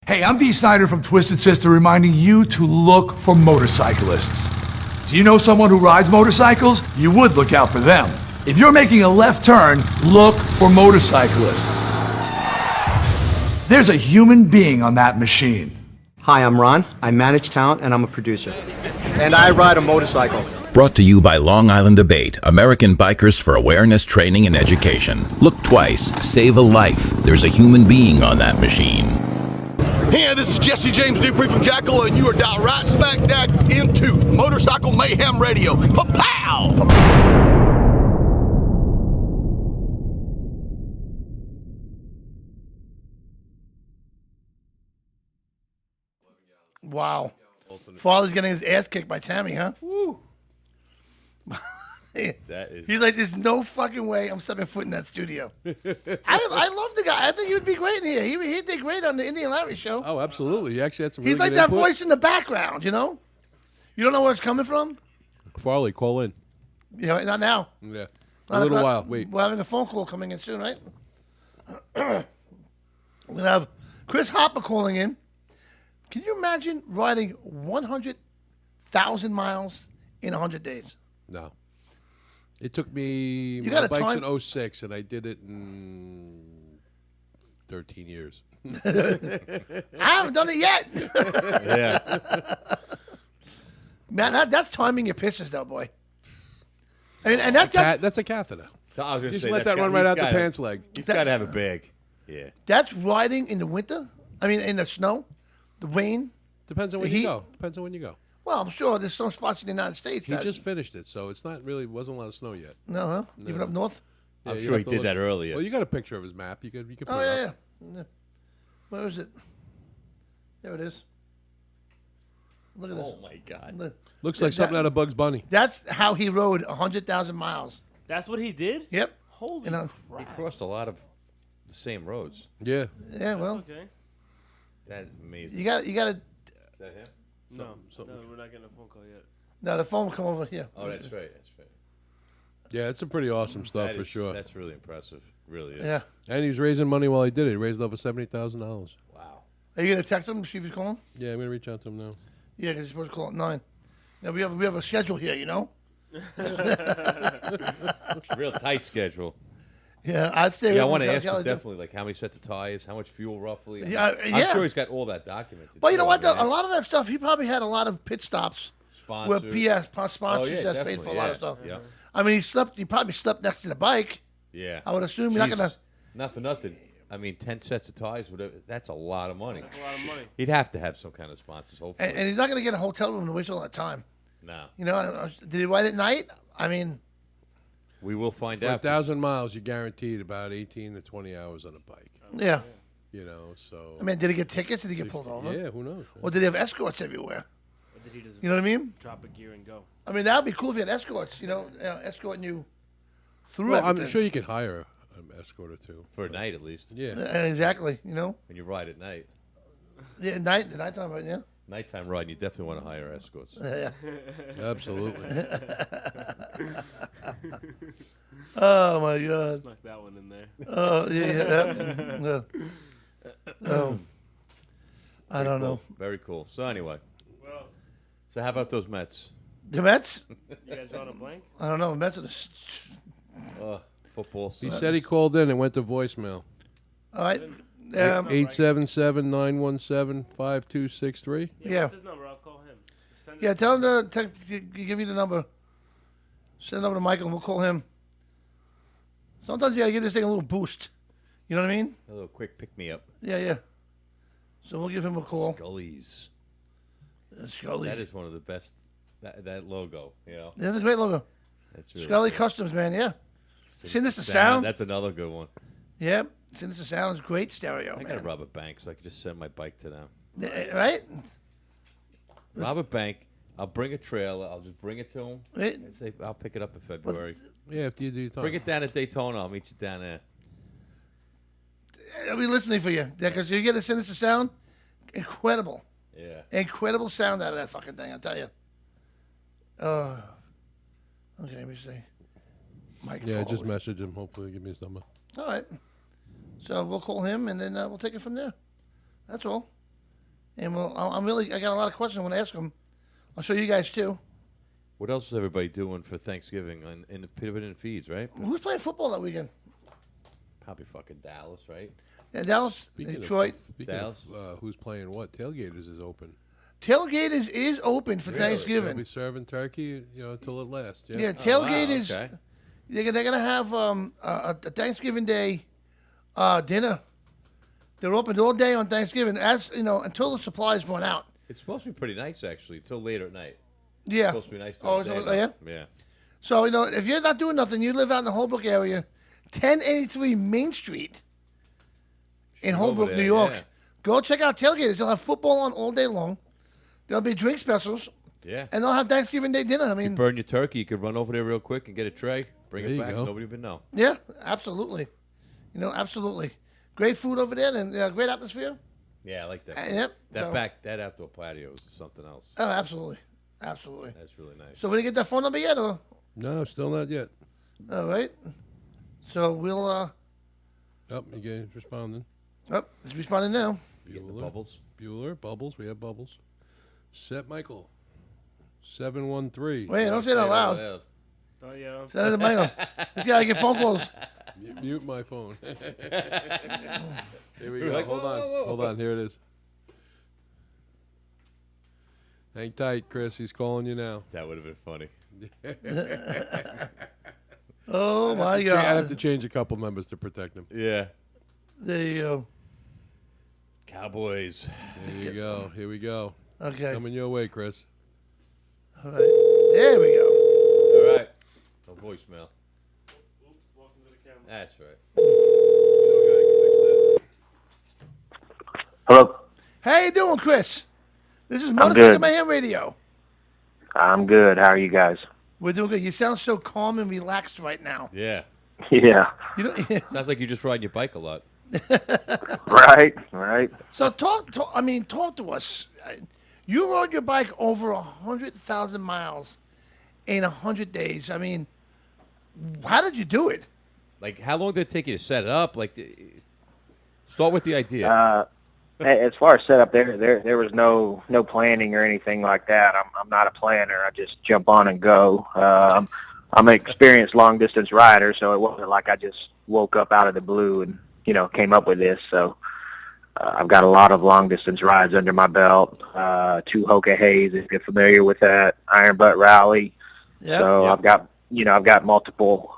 Hey, I'm Dee Snyder from Twisted Sister reminding you to look for motorcyclists. Do you know someone who rides motorcycles? You would look out for them. If you're making a left turn, look for motorcyclists. There's a human being on that machine. Hi, I'm Ron. I manage talent and I'm a producer. And I ride a motorcycle. Brought to you by Long Island Debate, American Bikers for Awareness, Training, and Education. Look twice, save a life. There's a human being on that machine. Hey, this is Jesse James Dupree from Jackal, and you are dialed right smack dab into Motorcycle Mayhem Radio. Pa-pow! Wow. Father's getting his ass kicked by Tammy, huh? Woo. He's like, there's no fucking way I'm stepping foot in that studio. I love the guy. I think he would be great in here. He did great on the Indian Larry show. Oh, absolutely. He actually had some. He's really like good that input. voice in the background, you know? You don't know where it's coming from? Farley, call in. Yeah, not now. Yeah. A little while. Wait. We're having a phone call coming in soon, right? We're going to have Chris Hopper calling in. Can you imagine riding 100,000 miles in 100 days? No. It took me You my got a bike's time- in 06, and I did it in 13 years. I haven't done it yet. Yeah. Man, that's timing your pisses, though, boy. I mean, and that's a catheter. So I was gonna Just say, let that's that run got- right he's out the gotta- pants leg. He's got to have a bag. Yeah. That's riding in the winter. I mean, in the snow, the rain. Depends on when the you heat. go. Depends on when you go. Well, I'm sure there's some spots in the United States. He that, just finished it, so it's not really wasn't a lot of snow yet. No, huh? No. Even up north? I'm you'd sure have he to did that earlier. Well, you got a picture of his map. You could put Oh, it yeah, up. yeah. Where is it? There it is. Look at this. Oh, my God. Look. Looks like something out of Bugs Bunny. That's how he rode 100,000 miles. That's what he did? Yep. Holy You know, He crossed a lot of the same roads. Yeah. Yeah, well, Okay. That's amazing. you got to. Is that him? No, something. no, we're not getting a phone call yet. No, the phone will come over here. Oh, that's right. That's right. Yeah, it's some pretty awesome stuff That for is- sure. That's really impressive. Really is. Yeah. And he was raising money while he did it. He raised over $70,000. Wow. Are you gonna text him? See if he's calling? Yeah, I'm gonna reach out to him now. Yeah, because he's supposed to call at 9. Now we have a schedule here, you know. Real tight schedule. Yeah, I'd stay. Yeah, I with want to him. ask him I'll- definitely, like how many sets of tires, how much fuel roughly. Yeah, I'm yeah. sure he's got all that documented. But you know too. what? I mean, A lot of that stuff, he probably had a lot of pit stops where Sponsors. PS sponsors Oh, yeah, has paid for definitely, a lot of yeah, stuff. yeah. I mean, he probably slept next to the bike. Yeah. I would assume you're not gonna. Jesus. Not for nothing. I mean, 10 sets of tires, whatever. That's a lot of money. That's a lot of money. He'd have to have some kind of sponsors, hopefully. And he's not gonna get a hotel room to waste all that time. No. You know, did he ride at night? I mean, We will find For out. 1,000 miles, you're guaranteed about 18 to 20 hours on a bike. yeah. You know, so. I mean, did he get tickets? Did he get pulled over? Yeah, who knows? Or did he have escorts everywhere? Or did he just You know what I mean? drop a gear and go? I mean, that would be cool if he had escorts. You know, escorting you through Well, everything. I'm sure you could hire an escort or two. For a night, at least. Yeah. Exactly. You know. When you ride at night. Yeah, nighttime, right? Yeah. Nighttime ride, you definitely want to hire escorts. Yeah. Absolutely. Oh my God. Snuck that one in there. Oh yeah. Oh. I don't know. Very cool. So anyway. What else? So how about those Mets? The Mets? You guys drawing a blank? I don't know. The Mets are the. Football. He sucks. said he called in and went to voicemail. All right. 877-917-5263. Yeah. What's his number? I'll call him. Send it Yeah. to Tell him to give me the number. Send it over to Michael and we'll call him. Sometimes you gotta give this thing a little boost. You know what I mean? A little quick pick me up. Yeah, yeah. So we'll give him a call. Scully's. Scully. That is one of the best. That logo, you know. That's a great logo. That's really Scully cool. Customs, man. Yeah. Sinister Sound. That's another good one. Yeah. Sinister Sound is great stereo. I got a Robert Bank, so I can just send my bike to them. Right? Robert Bank. I'll bring a trailer. I'll just bring it to him. Right. And say I'll pick it up in February. Yeah, after you do your time. Bring it down to Daytona. I'll meet you down there. I'll be listening for you. Yeah, because you get a Sinister Sound. Incredible. Yeah. Incredible sound out of that fucking thing, I'll tell you. Okay, let me see. Mike Yeah, just Foley. message him. Hopefully, give me his number. All right. So we'll call him, and then we'll take it from there. That's all. And I got a lot of questions I want to ask him. I'll show you guys too. What else is everybody doing for Thanksgiving in the Pivot and Feeds, right? Who's playing football that weekend? Probably fucking Dallas, right? Yeah, Dallas, Detroit. Speaking Dallas. of who's playing what, Tailgaters is open. Tailgate is open for They'll Thanksgiving. be serving turkey, until it lasts. Yeah. Yeah, tailgate is. They're gonna have a Thanksgiving Day dinner. They're open all day on Thanksgiving, as you know, until the supplies run out. It's supposed to be pretty nice, actually, till later at night. Yeah. It's supposed to be nice. Oh, during the so- day, yeah? though. Yeah. So if you're not doing nothing, you live out in the Holbrook area, 1083 Main Street in Over Holbrook, there, New York. yeah. Go check out Tailgaters. They'll have football on all day long. There'll be drink specials. Yeah. And they'll have Thanksgiving Day dinner. I mean, Burn your turkey. You could run over there real quick and get a tray, bring There it you back. go. Nobody even know. yeah, absolutely. Absolutely. Great food over there and great atmosphere. Yeah, I like that. Yep. That outdoor patio is something else. Oh, absolutely. Absolutely. That's really nice. So, we didn't get that phone number yet? Or? No, still not yet. All right. So, we'll. Oh, you guys responding. Oh, it's responding now. Bubbles. Bueller, Bubbles. We have Bubbles. Set Michael. 713. Wait, don't say that loud. Oh, yeah. Send it to Michael. This guy get phone calls. Mute my phone. Here we You're go. like, Hold whoa, on. whoa, whoa. Hold on. Here it is. Hang tight, Chris. He's calling you now. That would have been funny. Oh, my I'd God. have to change a couple members to protect him. Yeah. There you go. Cowboys. There you go. Here we go. Okay. Coming your way, Chris. All right. There we go. All right. No voicemail. That's right. Hello. How you doing, Chris? This is I'm Motorcycle good. Mayhem Radio. I'm good. How are you guys? We're doing good. You sound so calm and relaxed right now. Yeah. Yeah. You know, Sounds like you're just riding your bike a lot. Right. Right. So talk to us. You rode your bike over 100,000 miles in 100 days. I mean, how did you do it? Like, how long did it take you to set it up? Like, start with the idea. As far as setup, there was no planning or anything like that. I'm not a planner. I just jump on and go. I'm an experienced long distance rider, so it wasn't like I just woke up out of the blue and came up with this. So I've got a lot of long distance rides under my belt. 2 Hoka Hays, if you're familiar with that, Iron Butt Rally. Yep. So I've got multiple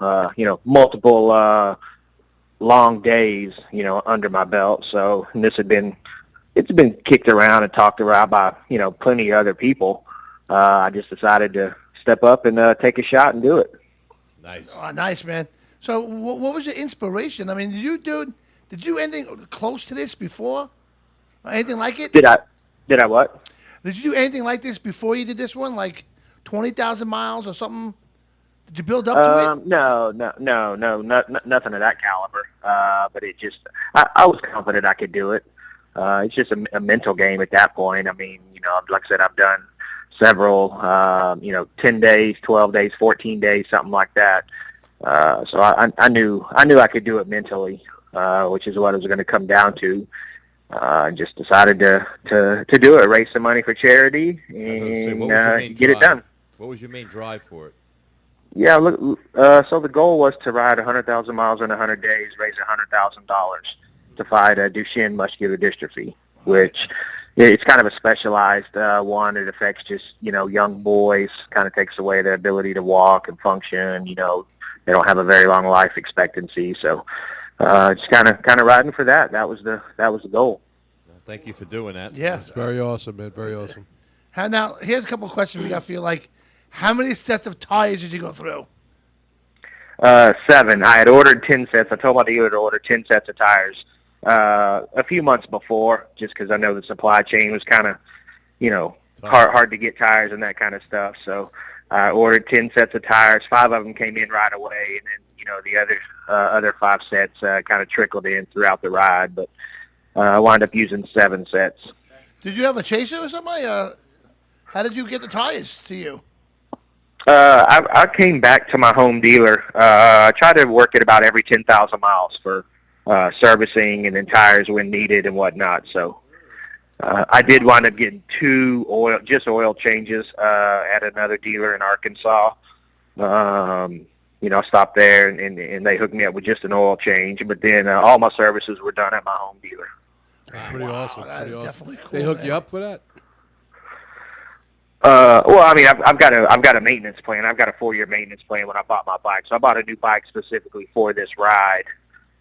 long days, under my belt. So and it's been kicked around and talked around by, plenty of other people. I just decided to step up and take a shot and do it. Nice. Oh, nice, man. So what was your inspiration? I mean, did you do anything close to this before? Or anything like it? Did I what? Did you do anything like this before you did this one? Like 20,000 miles or something? Did you build up to it? No, nothing of that caliber. But it just, I was confident I could do it. It's just a mental game at that point. I mean, like I said, I've done several, 10 days, 12 days, 14 days, something like that. So I knew I could do it mentally, which is what it was going to come down to. Just decided to do it, raise some money for charity, and get it done. What was your main drive for it? Yeah, look. So the goal was to ride 100,000 miles in 100 days, raise $100,000 to fight Duchenne muscular dystrophy, which it's kind of a specialized one. It affects just young boys. Kind of takes away their ability to walk and function. They don't have a very long life expectancy. So just kind of riding for that. That was the goal. Well, thank you for doing that. Yeah, It's very awesome, man. Very awesome. Now, here's a couple of questions we got for you. Like, how many sets of tires did you go through? 7. I had ordered 10 sets. I told my dealer to order 10 sets of tires a few months before, just because I know the supply chain was kind of, hard to get tires and that kind of stuff. So I ordered 10 sets of tires. 5 of them came in right away, and then the other 5 sets kind of trickled in throughout the ride. But I wound up using 7 sets. Did you have a chaser or something? How did you get the tires to you? I came back to my home dealer. I try to work it about every 10,000 miles for servicing and then tires when needed and whatnot. So I did wind up getting 2 oil changes at another dealer in Arkansas. I stopped there and they hooked me up with just an oil change. But then all my services were done at my home dealer. That's pretty awesome. That is Pretty awesome. definitely cool. They hook man. you up for that? Well, I mean, I've got a maintenance plan. I've got a 4-year maintenance plan when I bought my bike. So I bought a new bike specifically for this ride.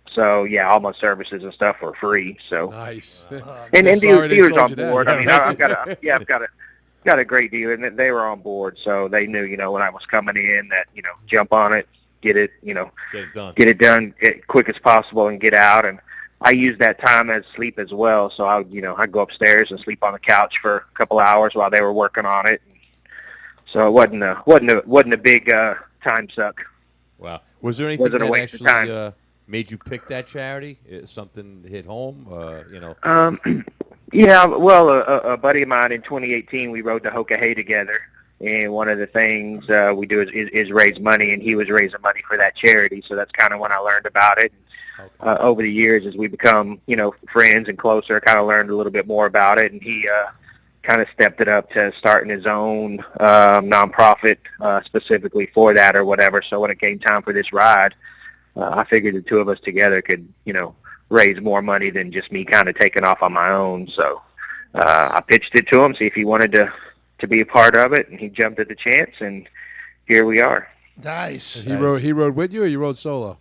So yeah, all my services and stuff are free. So nice. And dealers on that. board. Yeah, I mean, right. I've got a great dealer, and they were on board. So they knew, when I was coming in, that jump on it, get it done as quick as possible, and get out. And I use that time as sleep as well. So I'd go upstairs and sleep on the couch for a couple hours while they were working on it. So it wasn't a big time suck. Wow. Was there anything Wasn't a that waste of time. actually made you pick that charity? Something hit home? Yeah. Well, a buddy of mine in 2018, we rode the Hoka Hay together. And one of the things we do is raise money, and he was raising money for that charity. So that's kind of when I learned about it. Okay. Over the years, as we become, friends and closer, I kind of learned a little bit more about it. And he kind of stepped it up to starting his own nonprofit specifically for that or whatever. So when it came time for this ride, I figured the 2 of us together could, raise more money than just me kind of taking off on my own. So I pitched it to him, see if he wanted to be a part of it, and he jumped at the chance, and here we are. Nice. He rode with you, or you rode solo?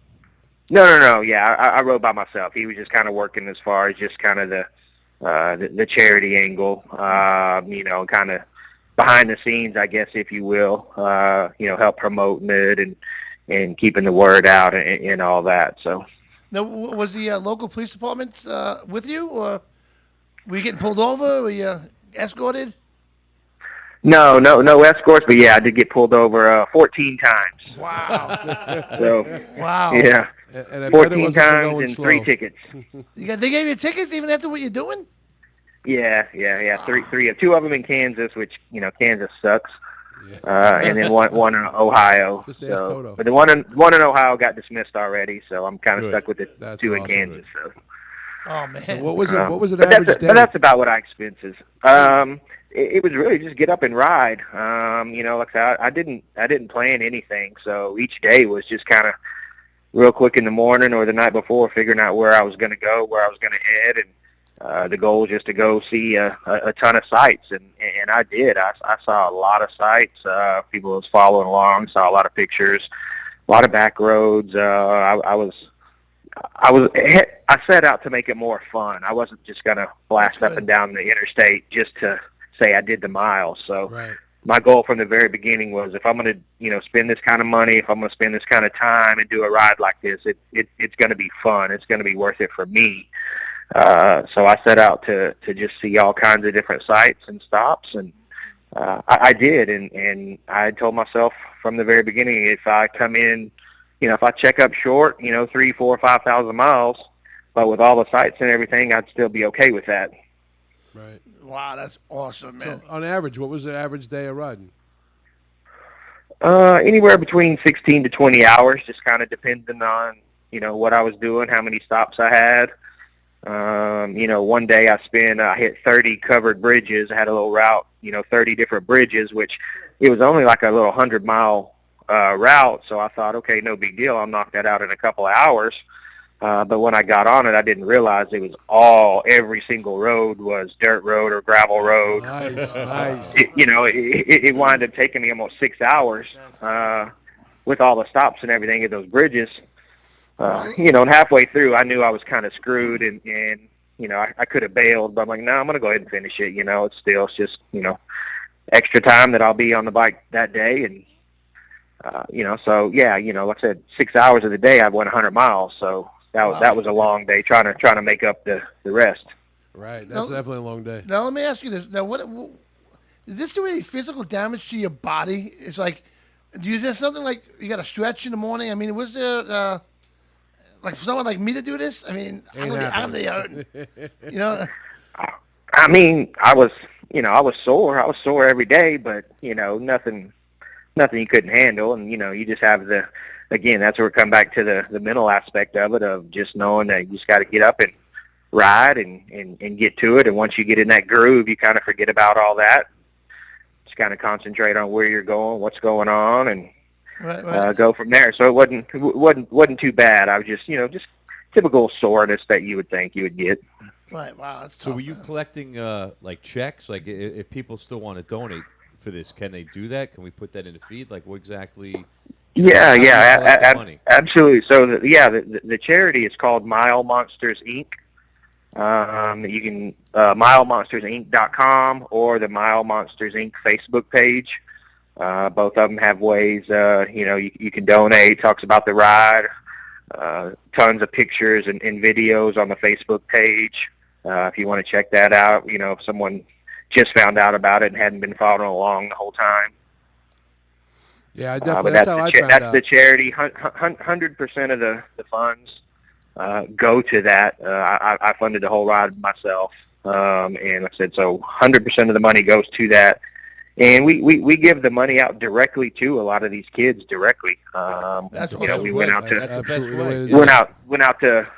No. Yeah, I rode by myself. He was just kind of working as far as just kind of the charity angle, kind of behind the scenes, I guess, if you will, help promoting it and keeping the word out and all that. So. Now, was the local police department with you, or were you getting pulled over? Were you escorted? No escorts, but yeah, I did get pulled over 14 times. Wow. So, wow. Yeah. And I bet it 14 wasn't times going and slow. 3 tickets. They gave you tickets even after what you're doing? Yeah. Three. Two of them in Kansas, which Kansas sucks. And then one in Ohio. Just ask So, Toto. but the one in Ohio got dismissed already, so I'm kind of Good. stuck with the That's two in awesome. Kansas. So. Oh man. So what was it? What was an But average that's, day? but that's about what I expenses. It was really just get up and ride. Like I said, I didn't plan anything, so each day was just kind of real quick in the morning or the night before, figuring out where I was going to go, where I was going to head, and the goal was just to go see a ton of sites, and I did. I saw a lot of sites. People was following along, saw a lot of pictures, a lot of back roads. I set out to make it more fun. I wasn't just going to blast up and down the interstate just to say I did the miles. So my goal from the very beginning was, if I'm going to, spend this kind of money, if I'm going to spend this kind of time and do a ride like this, it's going to be fun. It's going to be worth it for me. So I set out to just see all kinds of different sites and stops, and I did. And I told myself from the very beginning, if I come in, if I check up short, 3, 4, 5,000 miles, but with all the sites and everything, I'd still be okay with that. Right. Wow, that's awesome, man. So on average, what was the average day of riding? Anywhere between 16 to 20 hours, just kind of depending on, what I was doing, how many stops I had. One day I hit 30 covered bridges. I had a little route, 30 different bridges, which it was only like a little 100-mile route. So I thought, okay, no big deal. I'll knock that out in a couple of hours. But when I got on it, I didn't realize it was every single road was dirt road or gravel road. Nice. It wound up taking me almost 6 hours with all the stops and everything at those bridges. And halfway through, I knew I was kind of screwed, and I could have bailed, but I'm like, no, I'm going to go ahead and finish it. It's just, extra time that I'll be on the bike that day. And, so yeah, like I said, 6 hours of the day, I went 100 miles. So that was a long day trying to make up the rest. Right. That's definitely a long day. Now, let me ask you this. Now, did this do any physical damage to your body? It's like, do you do something like you got to stretch in the morning? I mean, was there, like for someone like me to do this? I mean, I'm gonna be hurting. I mean, I was sore. I was sore every day, but nothing you couldn't handle. And you just have again, that's where we come back to the mental aspect of it, of just knowing that you just got to get up and ride and get to it. And once you get in that groove, you kind of forget about all that. Just kind of concentrate on where you're going, what's going on, and go from there. So it wasn't too bad. I was just typical soreness that you would think you would get. Right. Wow. That's tough. So were you collecting like checks? Like if people still want to donate for this, can they do that? Can we put that in the feed? Like what exactly? Absolutely. So the charity is called Mile Monsters Inc. You can milemonstersinc.com or the Mile Monsters Inc. Facebook page. Both of them have ways, you can donate. Talks about the ride, tons of pictures and videos on the Facebook page. If you want to check that out, if someone just found out about it and hadn't been following along the whole time. Yeah, definitely. But that's how I found that's out. the charity. 100% of the funds go to that. I funded the whole ride myself, and like I said, so 100% of the money goes to that. And we give the money out directly to a lot of these kids directly. We went out to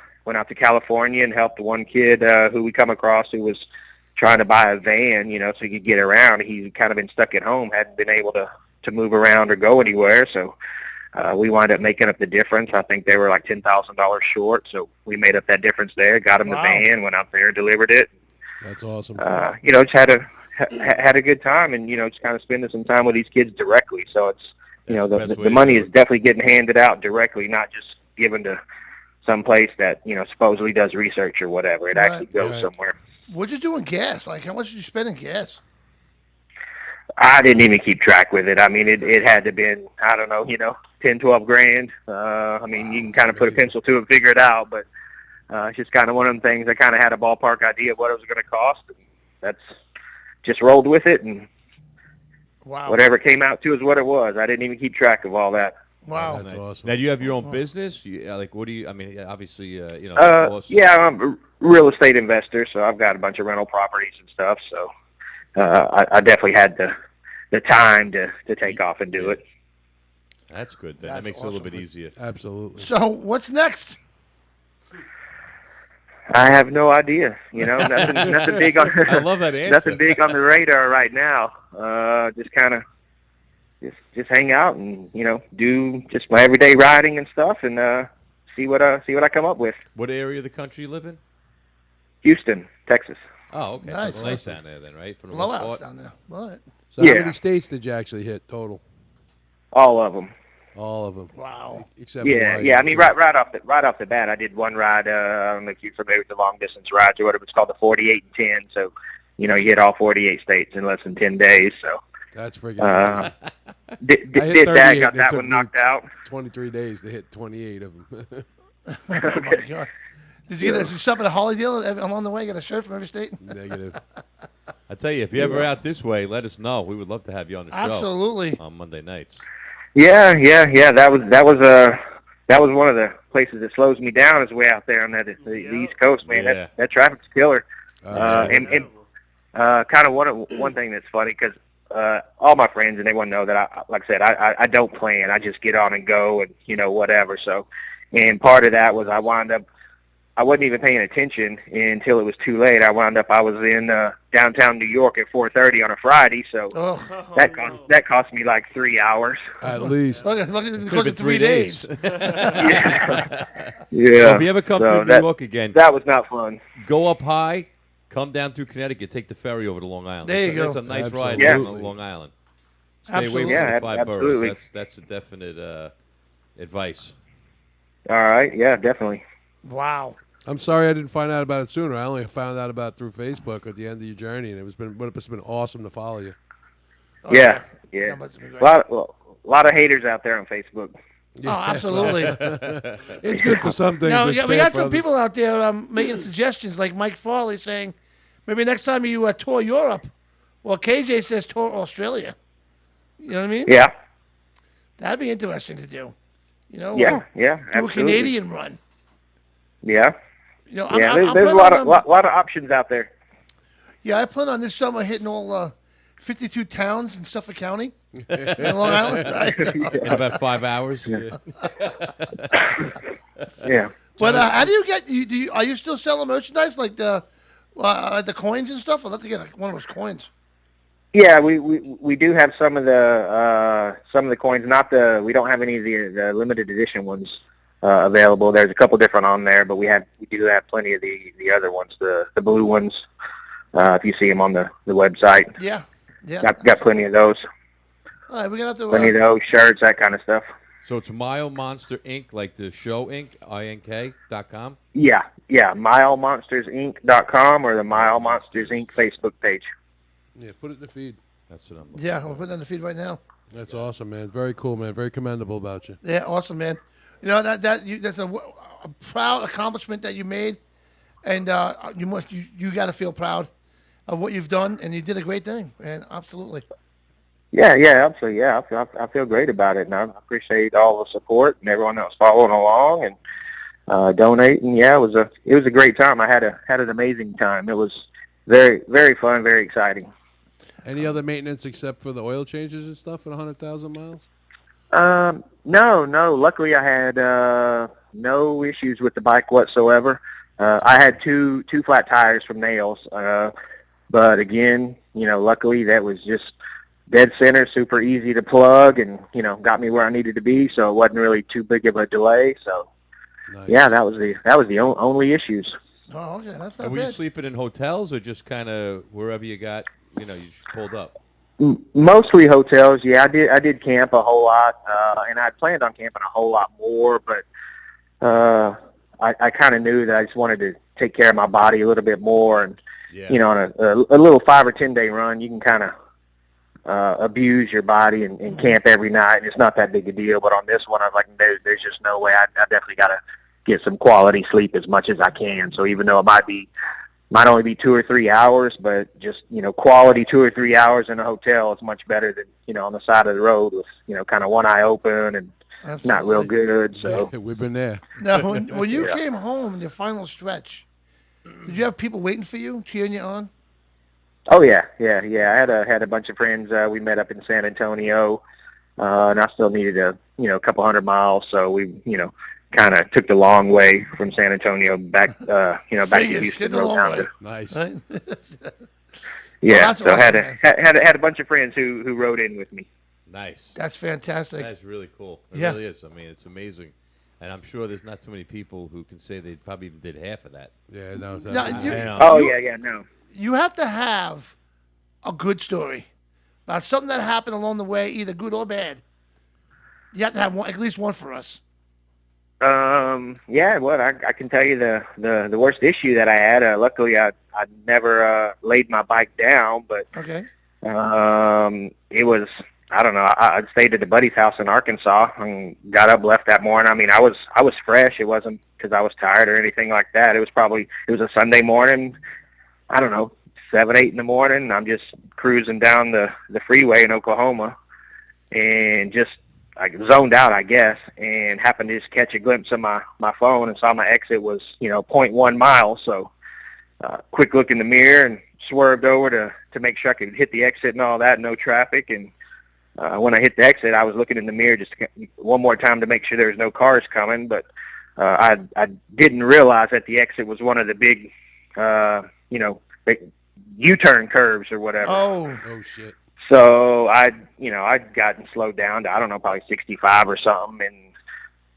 California and helped one kid who we come across who was trying to buy a van, so he could get around. He's kind of been stuck at home, hadn't been able to move around or go anywhere. So we wound up making up the difference. I think they were like $10,000 short, so we made up that difference there. Got him the van, went out there, delivered it. That's awesome. Just had a good time, and just kind of spending some time with these kids directly. So it's the money is definitely getting handed out directly, not just given to some place that supposedly does research or whatever. It actually goes somewhere. What'd you do in gas? Like, how much did you spend in gas? I didn't even keep track with it. I mean, it had to been, I don't know, 10, 12 grand. I mean, you can kind of put a pencil to it and figure it out, but it's just kind of one of them things. I kind of had a ballpark idea of what it was going to cost. And that's just rolled with it, and whatever it came out to is what it was. I didn't even keep track of all that. Wow. That's awesome. Now, do you have your own business? Like, what do you, I mean, obviously, Yeah, I'm a real estate investor, so I've got a bunch of rental properties and stuff, so I definitely had the time to take off and do it. That's good. Then. That makes it a little bit easier. Absolutely. So what's next? I have no idea. Nothing big on. I love that answer. Nothing big on the radar right now. Just kind of just hang out and do just my everyday riding and stuff, and see what I come up with. What area of the country you live in? Houston, Texas. Oh, okay. Nice. So it's nice down there, then, right? For the most Blowouts part. down there. What? So how many states did you actually hit total? All of them. All of them. Wow. Except Yeah. I mean, right off the bat, I did one ride. I don't know if you're familiar with the long distance rides or whatever. It's called the 48 and 10. So, you hit all 48 states in less than 10 days. So that's freaking. did that? Got that one knocked out. 23 days to hit 28 of them. Oh my God. Did you get a shop at a Holly deal along the way? Get a shirt from every state? Negative. I tell you, if you're ever out this way, let us know. We would love to have you on the show. Absolutely. On Monday nights. Yeah. That was one of the places that slows me down is way out there on the East Coast, man. Yeah. That traffic's killer. And kind of one thing that's funny because all my friends and they want to know that I don't plan. I just get on and go and whatever. So, and part of that was I wasn't even paying attention until it was too late. I was in downtown New York at 4:30 on a Friday, so that cost me like 3 hours. At least. Look, it cost you 3 days. Yeah. So if you ever come to New York again, that was not fun. Go up high, come down through Connecticut, take the ferry over to Long Island. There you go. That's a nice ride Yeah. on Long Island. Stay Absolutely. away from Yeah, the 5 absolutely. boroughs. That's a definite advice. All right. Yeah, definitely. Wow. I'm sorry I didn't find out about it sooner. I only found out about it through Facebook at the end of your journey, and it's been awesome to follow you. Oh, Yeah. That must have been great. A lot of haters out there on Facebook. Oh, absolutely. It's good for some things. No, but yeah, we bad got for some others. people out there making suggestions, like Mike Farley saying, maybe next time you tour Europe, well, KJ says tour Australia. You know what I mean? Yeah. That'd be interesting to do. Yeah. do a Absolutely. Canadian run. Yeah. I'm There's a planning lot of options out there. Yeah, I plan on this summer hitting all 52 towns in Suffolk County, in Long Island. In about 5 hours. Yeah. But how do you get? Are you still selling merchandise like the coins and stuff? I'd love to get one of those coins. Yeah, we do have some of the coins. We don't have any of the limited edition ones available. There's a couple different on there, but we do have plenty of the other ones, the blue ones. If you see them on the website. Yeah. Got plenty of those. All right, we're gonna have to. Plenty of those shirts, that kind of stuff. So it's Mile Monster Inc., like the show Inc., INK.com? Yeah, milemonstersinc.com or the Mile Monsters Inc. Facebook page. Yeah, put it in the feed. That's what I'm looking Yeah, we're putting it on the feed right now. That's awesome, man. Very cool, man. Very commendable about you. Yeah, awesome, man. That's a proud accomplishment that you made, and you got to feel proud of what you've done, and you did a great thing, man. Absolutely. Yeah, absolutely. Yeah, I feel great about it, and I appreciate all the support and everyone that was following along and donating. Yeah, it was a great time. I had an amazing time. It was very, very fun, very exciting. Any other maintenance except for the oil changes and stuff at 100,000 miles? No. Luckily, I had no issues with the bike whatsoever. I had two flat tires from nails, but again, luckily that was just dead center, super easy to plug, and got me where I needed to be. So it wasn't really too big of a delay. So Nice. yeah, that was the only issues. Oh, okay, that's not And were you bad. sleeping in hotels or just kind of wherever you got, you just pulled up? Mostly hotels. Yeah, I did camp a whole lot, and I planned on camping a whole lot more, but I kind of knew that I just wanted to take care of my body a little bit more, and on a little 5 or 10 day run, you can kind of abuse your body and camp every night, and it's not that big a deal. But on this one, I was like, there's just no way. I definitely got to get some quality sleep as much as I can. So even though it might only be 2 or 3 hours, but just, quality 2 or 3 hours in a hotel is much better than, on the side of the road with, kind of one eye open and not real good. So Yeah, we've been there. Now, when you Yeah. came home in your final stretch, did you have people waiting for you, cheering you on? Oh yeah. I had a bunch of friends. We met up in San Antonio, and I still needed a couple 100 miles. So we, kind of took the long way from San Antonio back, back to Vegas, Houston. get the rode long down way. to- Nice. Right? Yeah, that's so I awesome, had a bunch of friends who rode in with me. Nice. That's fantastic. That's really cool. It Yeah. really is. I mean, it's amazing. And I'm sure there's not too many people who can say they probably even did half of that. Yeah, no. No. You have to have a good story about something that happened along the way, either good or bad. You have to have one, at least one for us. Yeah, well, I can tell you the worst issue that I had. Luckily, I never laid my bike down, but Okay. it was, I don't know. I stayed at a buddy's house in Arkansas and got up, left that morning. I mean, I was fresh. It wasn't because I was tired or anything like that. It was a Sunday morning. I don't know, 7, 8 in the morning. I'm just cruising down the freeway in Oklahoma, and just I zoned out, I guess, and happened to just catch a glimpse of my phone and saw my exit was 0.1 miles. So quick look in the mirror and swerved over to make sure I could hit the exit and all that, no traffic. And when I hit the exit, I was looking in the mirror just one more time to make sure there was no cars coming. But I didn't realize that the exit was one of the big, big U-turn curves or whatever. Oh shit. So I'd gotten slowed down to, I don't know, probably 65 or something, and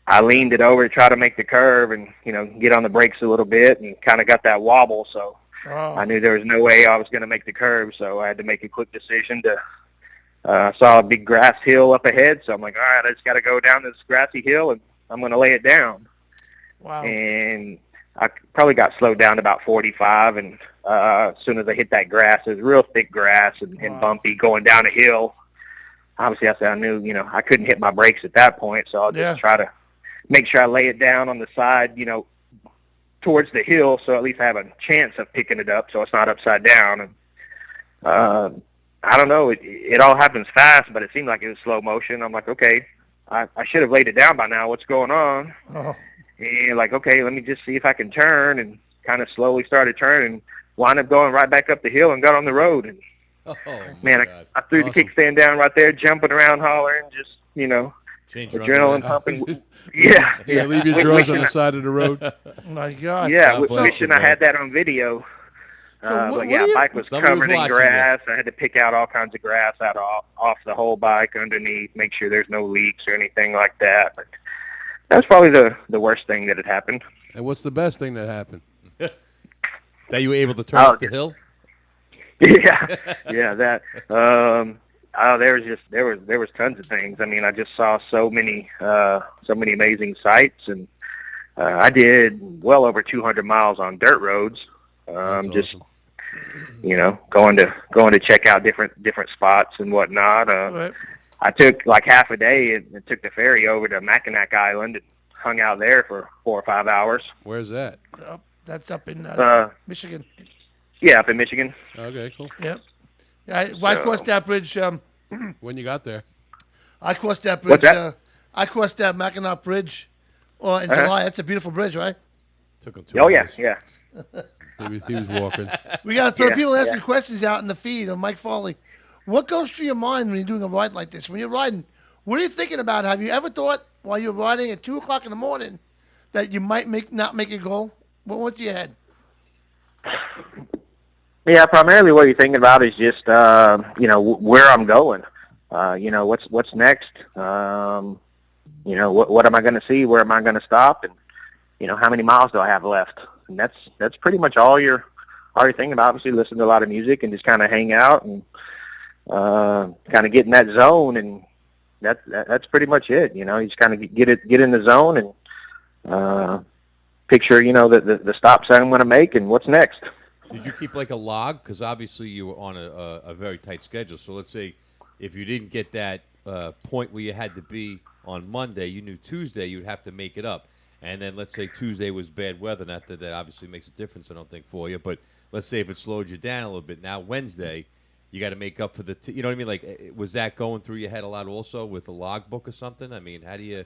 I leaned it over to try to make the curve and, get on the brakes a little bit, and kind of got that wobble. So I knew there was no way I was going to make the curve, so I had to make a quick decision to, saw a big grass hill up ahead, so I'm like, all right, I just got to go down this grassy hill, and I'm going to lay it down. Wow. And I probably got slowed down to about 45, and as soon as I hit that grass, it was real thick grass and bumpy going down a hill. Obviously, I knew, I couldn't hit my brakes at that point, so I'll just try to make sure I lay it down on the side, towards the hill, so at least I have a chance of picking it up so it's not upside down. And I don't know, it all happens fast, but it seemed like it was slow motion. I'm like, okay, I should have laid it down by now. What's going on? Oh. And like, okay, let me just see if I can turn, and kind of slowly started turning, wound up going right back up the hill and got on the road. And man, I threw the kickstand down right there, jumping around, hollering, just, Change your adrenaline underwear. pumping. Yeah. Leave your drawers on the side of the road. My God. Yeah, God bless wishing you, I man. had that on video. But yeah, bike was Somebody was covered in watching grass. I had to pick out all kinds of grass out off the whole bike underneath, make sure there's no leaks or anything like that. But that was probably the worst thing that had happened. And what's the best thing that happened? That you were able to turn up the hill? Yeah, yeah. That. There was tons of things. I mean, I just saw so many amazing sights, and I did well over 200 miles on dirt roads. Just going to check out different spots and whatnot. Right. I took like half a day and took the ferry over to Mackinac Island and hung out there for 4 or 5 hours. Where's that? That's up in Michigan. Yeah, up in Michigan. Okay, cool. Yep. I crossed that bridge. When you got there? I crossed that bridge. What's that? I crossed that Mackinac Bridge in Uh-huh. July. That's a beautiful bridge, right? Took him Oh yeah, yeah. He was walking. We got people asking yeah. questions out in the feed on Mike Foley. What goes through your mind when you're doing a ride like this? When you're riding, what are you thinking about? Have you ever thought while you're riding at 2 o'clock in the morning that you might not make a goal? What's in your head? Yeah, primarily what you're thinking about is just where I'm going. What's next. What am I going to see? Where am I going to stop? And how many miles do I have left? And that's pretty much all you're thinking about. Obviously, listen to a lot of music and just kind of hang out and kind of get in that zone. And that's pretty much it. You just kind of get in the zone and picture the stops that I'm going to make and what's next. Did you keep like a log? Because obviously you were on a very tight schedule. So let's say if you didn't get that point where you had to be on Monday, you knew Tuesday you'd have to make it up. And then let's say Tuesday was bad weather. Not that that obviously makes a difference, I don't think, for you. But let's say if it slowed you down a little bit. Now Wednesday, you got to make up for the. You know what I mean? Like, was that going through your head a lot also with a logbook or something? I mean, how do you,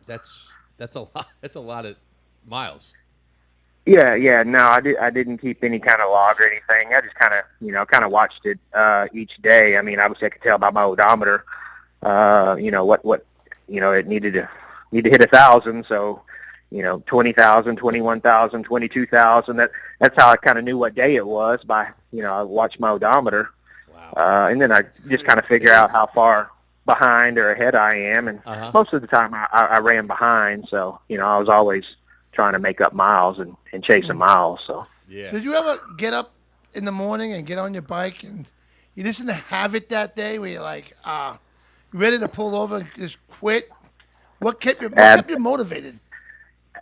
that's a lot. That's a lot of miles. Yeah. No, I didn't keep any kind of log or anything. I just kind of watched it each day. I mean, obviously I could tell by my odometer, what it needed to hit 1,000. So, 20,000, 21,000, 22,000. That's how I kind of knew what day it was by, I watched my odometer. Wow. And then I just kind of figure out how far behind or ahead I am. And most of the time I ran behind. So, I was always trying to make up miles and chasing miles. So yeah. Did you ever get up in the morning and get on your bike and you just didn't have it that day where you're like, ready to pull over and just quit? What kept you motivated?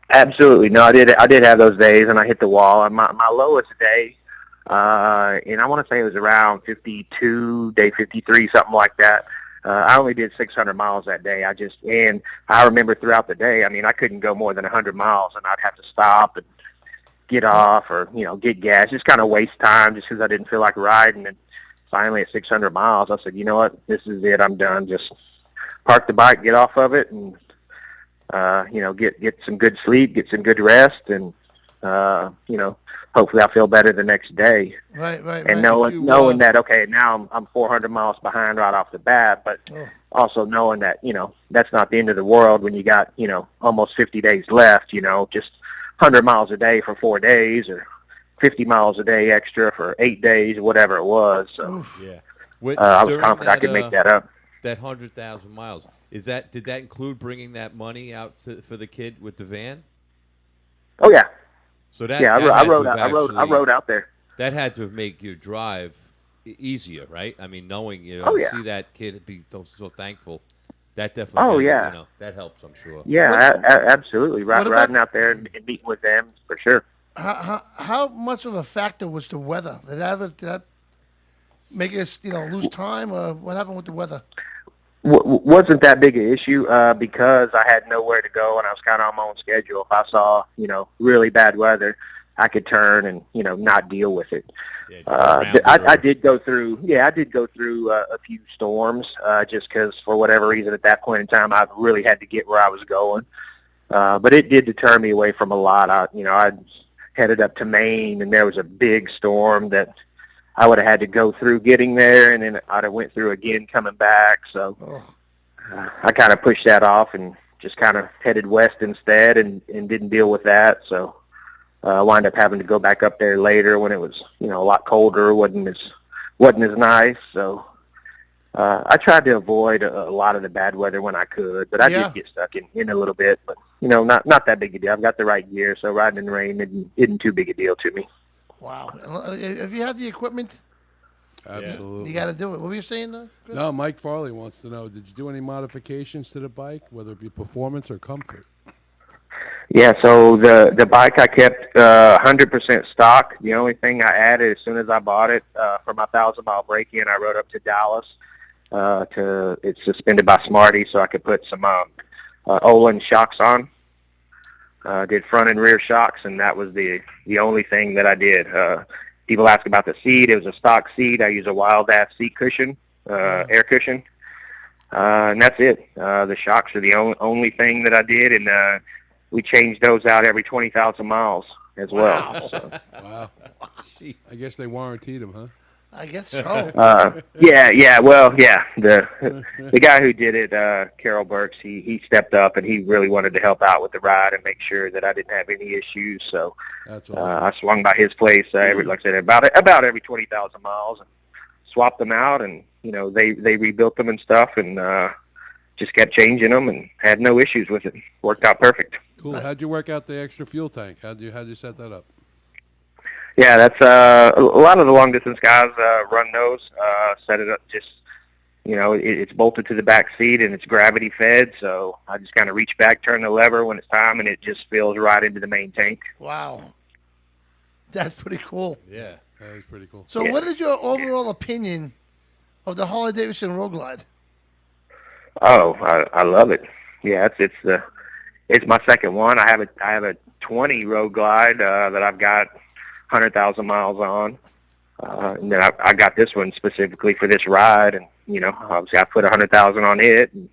Absolutely. No, I did have those days and I hit the wall. My lowest day, and I want to say it was around 52, day 53, something like that. I only did 600 miles that day. And I remember throughout the day, I mean, I couldn't go more than 100 miles, and I'd have to stop and get off or, get gas, just kind of waste time just because I didn't feel like riding. And finally at 600 miles, I said, you know what, this is it. I'm done. Just park the bike, get off of it, and, get some good sleep, get some good rest, and, hopefully I'll feel better the next day. Right. And knowing that, okay, now I'm 400 miles behind right off the bat, but also knowing that, that's not the end of the world when you got, almost 50 days left, just 100 miles a day for 4 days or 50 miles a day extra for 8 days, whatever it was. So yeah. I was confident I could make that up. That 100,000 miles, did that include bringing that money out for the kid with the van? Oh yeah. So that I rode out there. That had to make your drive easier, right? I mean, knowing see that kid be so thankful, that definitely. That helps, I'm sure. Yeah, absolutely. Riding out there and meeting with them for sure. How much of a factor was the weather? Did that make us lose time, or what happened with the weather? Wasn't that big an issue because I had nowhere to go and I was kind of on my own schedule. If I saw, really bad weather, I could turn and, not deal with it. I did go through a few storms just because for whatever reason at that point in time I really had to get where I was going. But it did deter me away from a lot. I headed up to Maine and there was a big storm that I would have had to go through getting there, and then I'd have went through again coming back. So I kind of pushed that off and just kind of headed west instead and didn't deal with that. So I wound up having to go back up there later when it was, a lot colder, wasn't as nice. So I tried to avoid a lot of the bad weather when I could, but I did get stuck in a little bit. But, not that big a deal. I've got the right gear, so riding in the rain isn't too big a deal to me. Wow. If you have the equipment, absolutely, you got to do it. What were you saying, Chris? No, Mike Farley wants to know, did you do any modifications to the bike, whether it be performance or comfort? Yeah, so the bike I kept 100% stock. The only thing I added as soon as I bought it for my 1,000-mile break-in, I rode up to Dallas. It's suspended by Smarty, so I could put some Olin shocks on. Did front and rear shocks, and that was the only thing that I did. People ask about the seat. It was a stock seat. I use a Wild-Ass seat cushion, air cushion, and that's it. The shocks are the only thing that I did, and we changed those out every 20,000 miles as well. So. Wow. I guess they warranted them, huh? I guess so. The guy who did it, Carol Burks, he stepped up and he really wanted to help out with the ride and make sure that I didn't have any issues. So that's awesome. I swung by his place like I said, about every 20,000 miles and swapped them out, and they rebuilt them and stuff, and just kept changing them and had no issues with it. Worked out perfect. Cool. How'd you work out the extra fuel tank? How'd you set that up? Yeah, that's a lot of the long distance guys run those. Set it up just, it's bolted to the back seat and it's gravity fed. So I just kind of reach back, turn the lever when it's time, and it just fills right into the main tank. Wow, that's pretty cool. Yeah, that is pretty cool. So, what is your overall opinion of the Harley Davidson Road Glide? Oh, I love it. Yeah, it's my second one. I have a 20 Road Glide that I've got 100,000 miles on. And then I got this one specifically for this ride, and obviously I put 100,000 on it. And,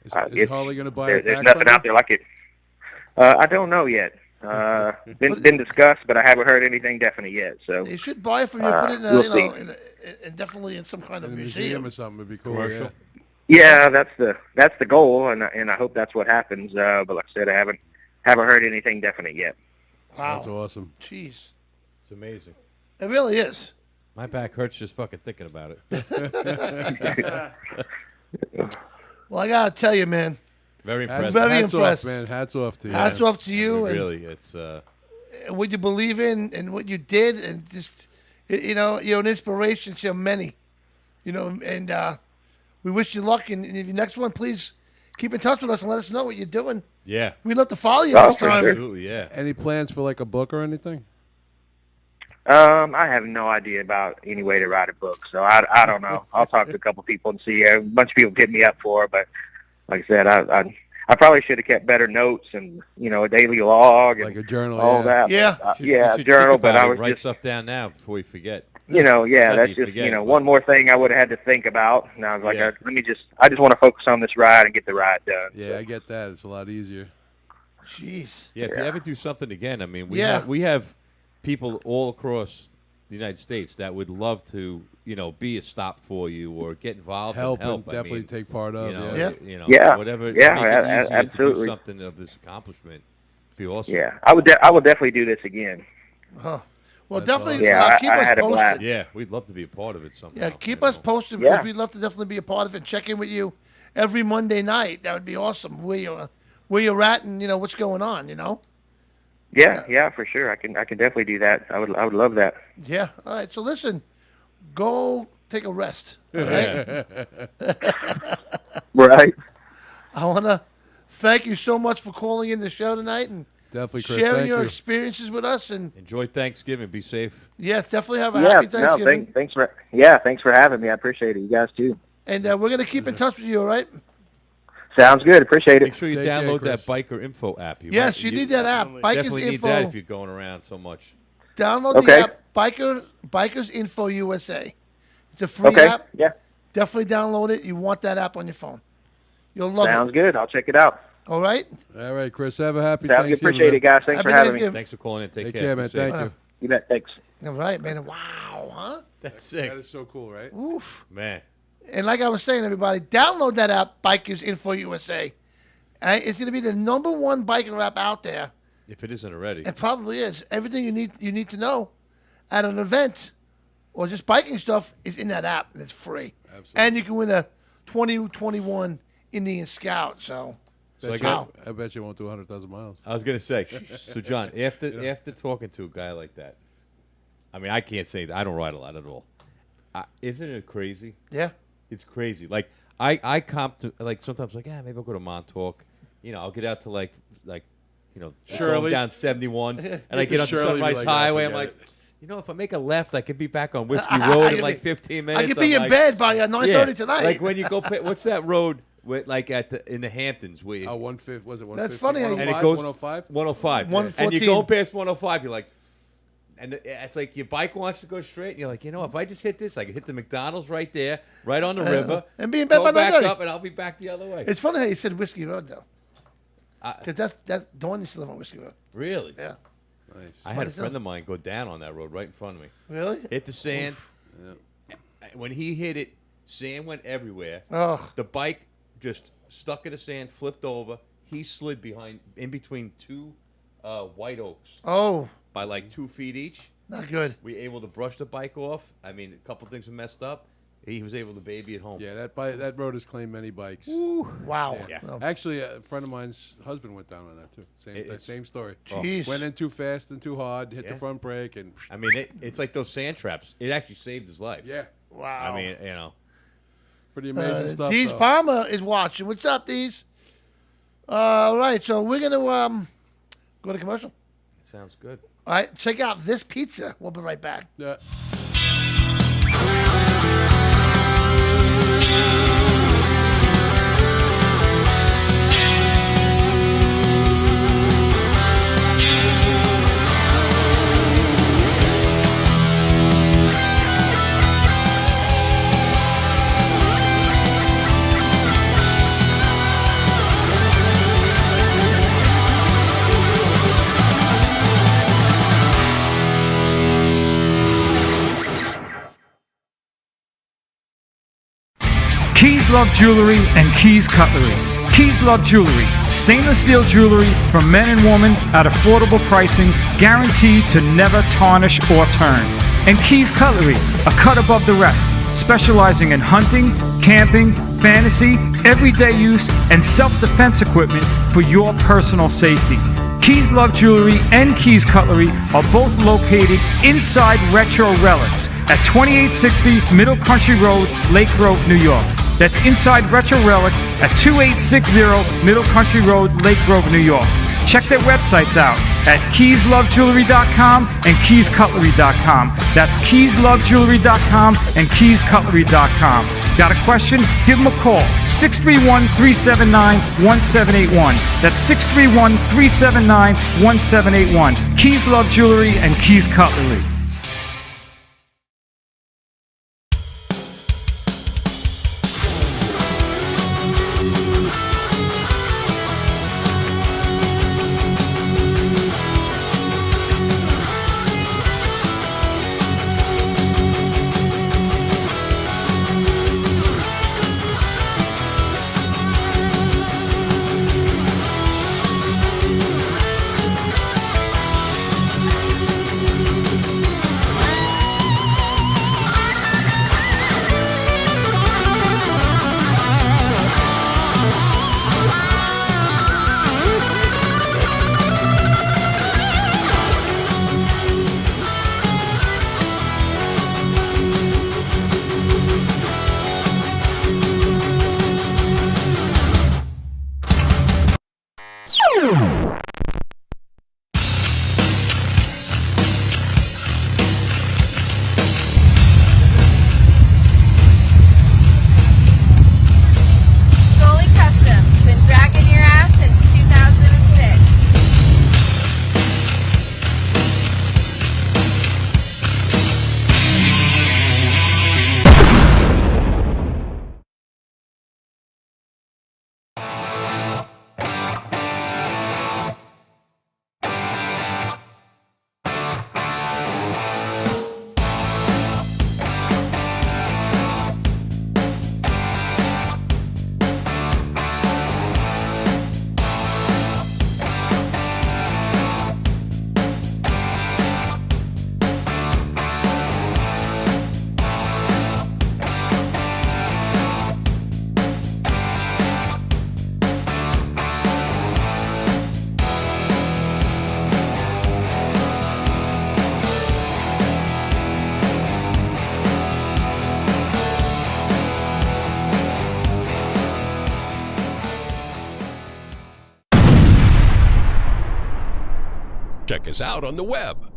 is Harley going to buy it there's back nothing from you? out there like it. I don't know yet. Been discussed, but I haven't heard anything definite yet. So You should buy it from you. Put it in, we'll see. in definitely in some kind of In a museum. or something would be cool. Commercial. Yeah, that's the goal, and I hope that's what happens. But like I said, I haven't heard anything definite yet. Wow. That's awesome. Jeez. It's amazing. It really is. My back hurts just fucking thinking about it. Well, I gotta tell you, man. Very Hats- impressive. Very hats impressed. off, man. Hats off to you. Hats man. off to you. and Really, it's what you believe in and what you did, and just you're an inspiration to many. And we wish you luck. And if your next one, please keep in touch with us and let us know what you're doing. yeah. We'd love to follow you Oh, next for time. sure. Absolutely, yeah. Any plans for like a book or anything? I have no idea about any way to write a book, so I don't know. I'll talk to a couple people and see. A bunch of people hit me up for it, but like I said, I probably should have kept better notes and a daily log and Like a journal, all yeah. that. Yeah. But, You should journal. think But about I it, was write just stuff down now before you forget. that's Not that just you forget, but- one more thing I would have had to think about. And I was like, Yeah. I just want to focus on this ride and get the ride done. Yeah, I get that. It's a lot easier. Jeez. Yeah, if you ever do something again, I mean, Yeah. we have people all across the United States that would love to, be a stop for you or get involved Help and help. and definitely take part of. Yeah. Whatever. Yeah, make it easier absolutely. To do something of this accomplishment. Be awesome. Yeah, I would definitely do this again. Huh. Well, That's definitely awesome. Yeah, keep I us had a posted. blast. Yeah, we'd love to be a part of it somehow. Yeah, keep you us know. posted because Yeah. we'd love to definitely be a part of it. Check in with you every Monday night. That would be awesome. Where you're at and what's going on. Yeah, for sure. I can definitely do that. I would love that. Yeah. All right. So listen, go take a rest. All right. Right. I want to thank you so much for calling in the show tonight and Definitely, Chris. sharing Thank your you. experiences with us. And Enjoy Thanksgiving. Be safe. yes, definitely have a Yeah, happy no, Thanksgiving. thanks for having me. I appreciate it. You guys too. And we're gonna keep in touch with you. All right. Sounds good. Appreciate Make it. sure you Take care, download Chris. that biker info app. Yes, you need that app. Bikers Definitely need Info. that if you're going around so much. Download Okay. the app, Bikers Info USA. It's a free Okay. app. Yeah. Definitely download it. You want that app on your phone. You'll love Sounds it. good. I'll check it out. All right. All right, Chris. Have a happy Sounds good. Thanksgiving. Appreciate man. it, guys. Thanks Happy for having me. Thanksgiving. Thanks for calling in. Take Take care. care, Be man. safe. Thank you. You bet. Thanks. All right, man. Wow, huh? That's sick. That is so cool, right? Oof. Man. And like I was saying, everybody, download that app, Bikers Info USA. It's going to be the #1 biker app out there. If it isn't already. It probably is. Everything you need to know at an event or just biking stuff is in that app, and it's free. Absolutely. And you can win a 2021 Indian Scout. So, So I I bet you won't do 100,000 miles. I was gonna say, so John, after talking to a guy like that, I mean, I can't say that I don't ride a lot at all. Isn't it crazy? yeah. It's crazy. Like I comp to, like sometimes maybe I'll go to Montauk. I'll get out to like Shirley. down 71, and I Get get to onto Shirley, be Sunrise like, Highway. I'm forget like, it. if I make a left, I could be back on Whiskey Road in like 15 minutes. I could be I'm in like- bed by 9:30 Yeah, tonight. Like when you go, what's that road? Like in the Hamptons, where Oh, 150. Was it 150? That's funny how you- and it 105? goes 105? 105, 114. and you go past 105, you're like, and it's like your bike wants to go straight, and you're like, if I just hit this, I can hit the McDonald's right there, right on the river, and be in bed go by back 9:30. up, and I'll be back the other way. It's funny how you said Whiskey Road, though. I- Because that's Dawn used to live on Whiskey Road. Really? Yeah. Nice. I had a Funny friend of mine go down on that road right in front of me. Really? Hit the sand. When he hit it, sand went everywhere. Ugh. The bike just stuck in the sand, flipped over. He slid in between two white oaks Oh, by like 2 feet each. not good. We able to brush the bike off. I mean, a couple things were messed up. He was able to baby it home. Yeah, that road has claimed many bikes. Wow. Yeah. Well, Actually, a friend of mine's husband went down on that too. Same story. Jeez. Went in too fast and too hard, hit the Yeah. front brake, and I mean, it's like those sand traps. It actually saved his life. yeah, wow. I mean, pretty amazing stuff. Deez though. Palmer is watching. What's up, Deez? All right, so we're going to go to commercial. it sounds good. All right, check out this pizza. We'll be right back. Yeah. Love Jewelry, and Keys Cutlery. Keys Love Jewelry, stainless steel jewelry for men and women at affordable pricing, guaranteed to never tarnish or turn. And Keys Cutlery, a cut above the rest, specializing in hunting, camping, fantasy, everyday use, and self-defense equipment for your personal safety. Keys Love Jewelry and Keys Cutlery are both located inside Retro Relics at 2860 Middle Country Road, Lake Grove, New York. That's inside Retro Relics at 2860 Middle Country Road, Lake Grove, New York. Check their websites out at keyslovejewelry.com and keyscutlery.com. That's keyslovejewelry.com and keyscutlery.com. Got a question? Give them a call. 631-379-1781. That's 631-379-1781. Keys Love Jewelry and Keys Cutlery. Check us out on the web.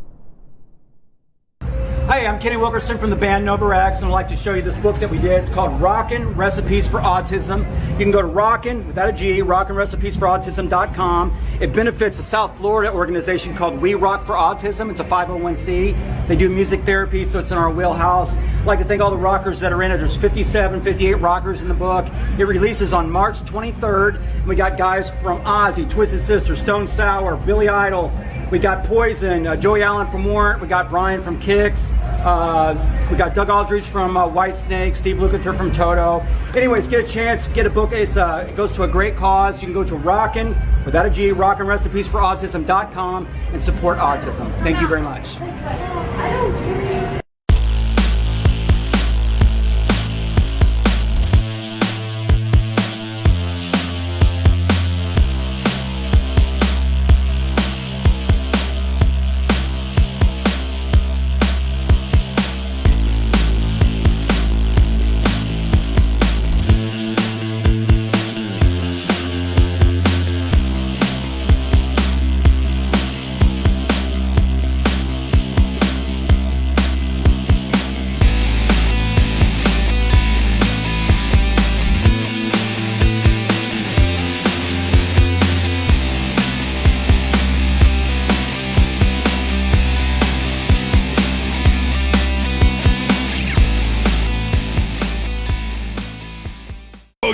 Hi, I'm Kenny Wilkerson from the band Novarax, and I'd like to show you this book that we did. It's called Rockin' Recipes for Autism. You can go to Rockin', without a G, rockinrecipesforautism.com. It benefits a South Florida organization called We Rock for Autism. It's a 501c. They do music therapy, so it's in our wheelhouse. I'd like to thank all the rockers that are in it. There's 57, 58 rockers in the book. It releases on March 23rd. And we got guys from Ozzy, Twisted Sister, Stone Sour, Billy Idol. We got Poison, Joey Allen from Warrant. We got Brian from Kix. We got Doug Aldrich from White Snake, Steve Lukather from Toto. Anyways, get a chance, get a book. It goes to a great cause. You can go to Rockin', without a G, rockinrecipesforautism.com and support autism. Thank you very much.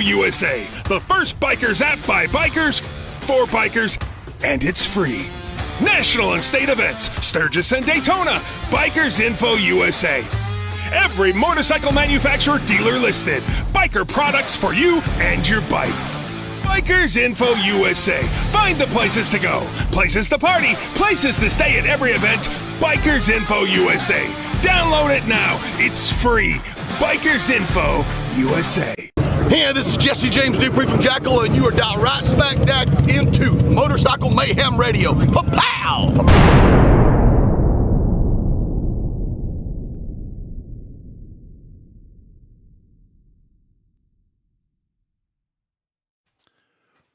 USA, the first bikers app by bikers, for bikers, and it's free. National and state events, Sturgis and Daytona, Bikers Info USA. Every motorcycle manufacturer dealer listed. Biker products for you and your bike. Bikers Info USA. Find the places to go, places to party, places to stay at every event. Bikers Info USA. Download it now. It's free. Bikers Info USA. Hey, this is Jesse James Dupree from Jackal, and you are dialed right smack dab into Motorcycle Mayhem Radio. Pa-pow!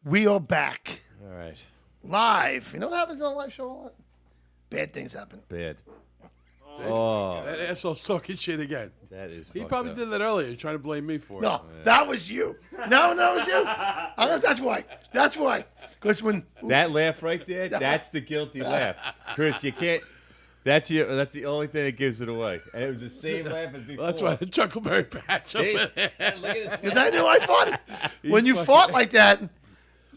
We are back. All right. Live. You know what happens on a live show a lot? Bad things happen. Bad. Oh. That asshole's talking shit again. That is He fucked probably up. did that earlier. He's trying to blame me for it. No, that was you. No, that was you. That's why. That's why. Because when That laugh right there, that's the guilty laugh. Chris, you can't. That's the only thing that gives it away. And it was the same laugh as before. That's why the Chuckleberry patch. See? Look at his Because I knew I fought. When you fought like that,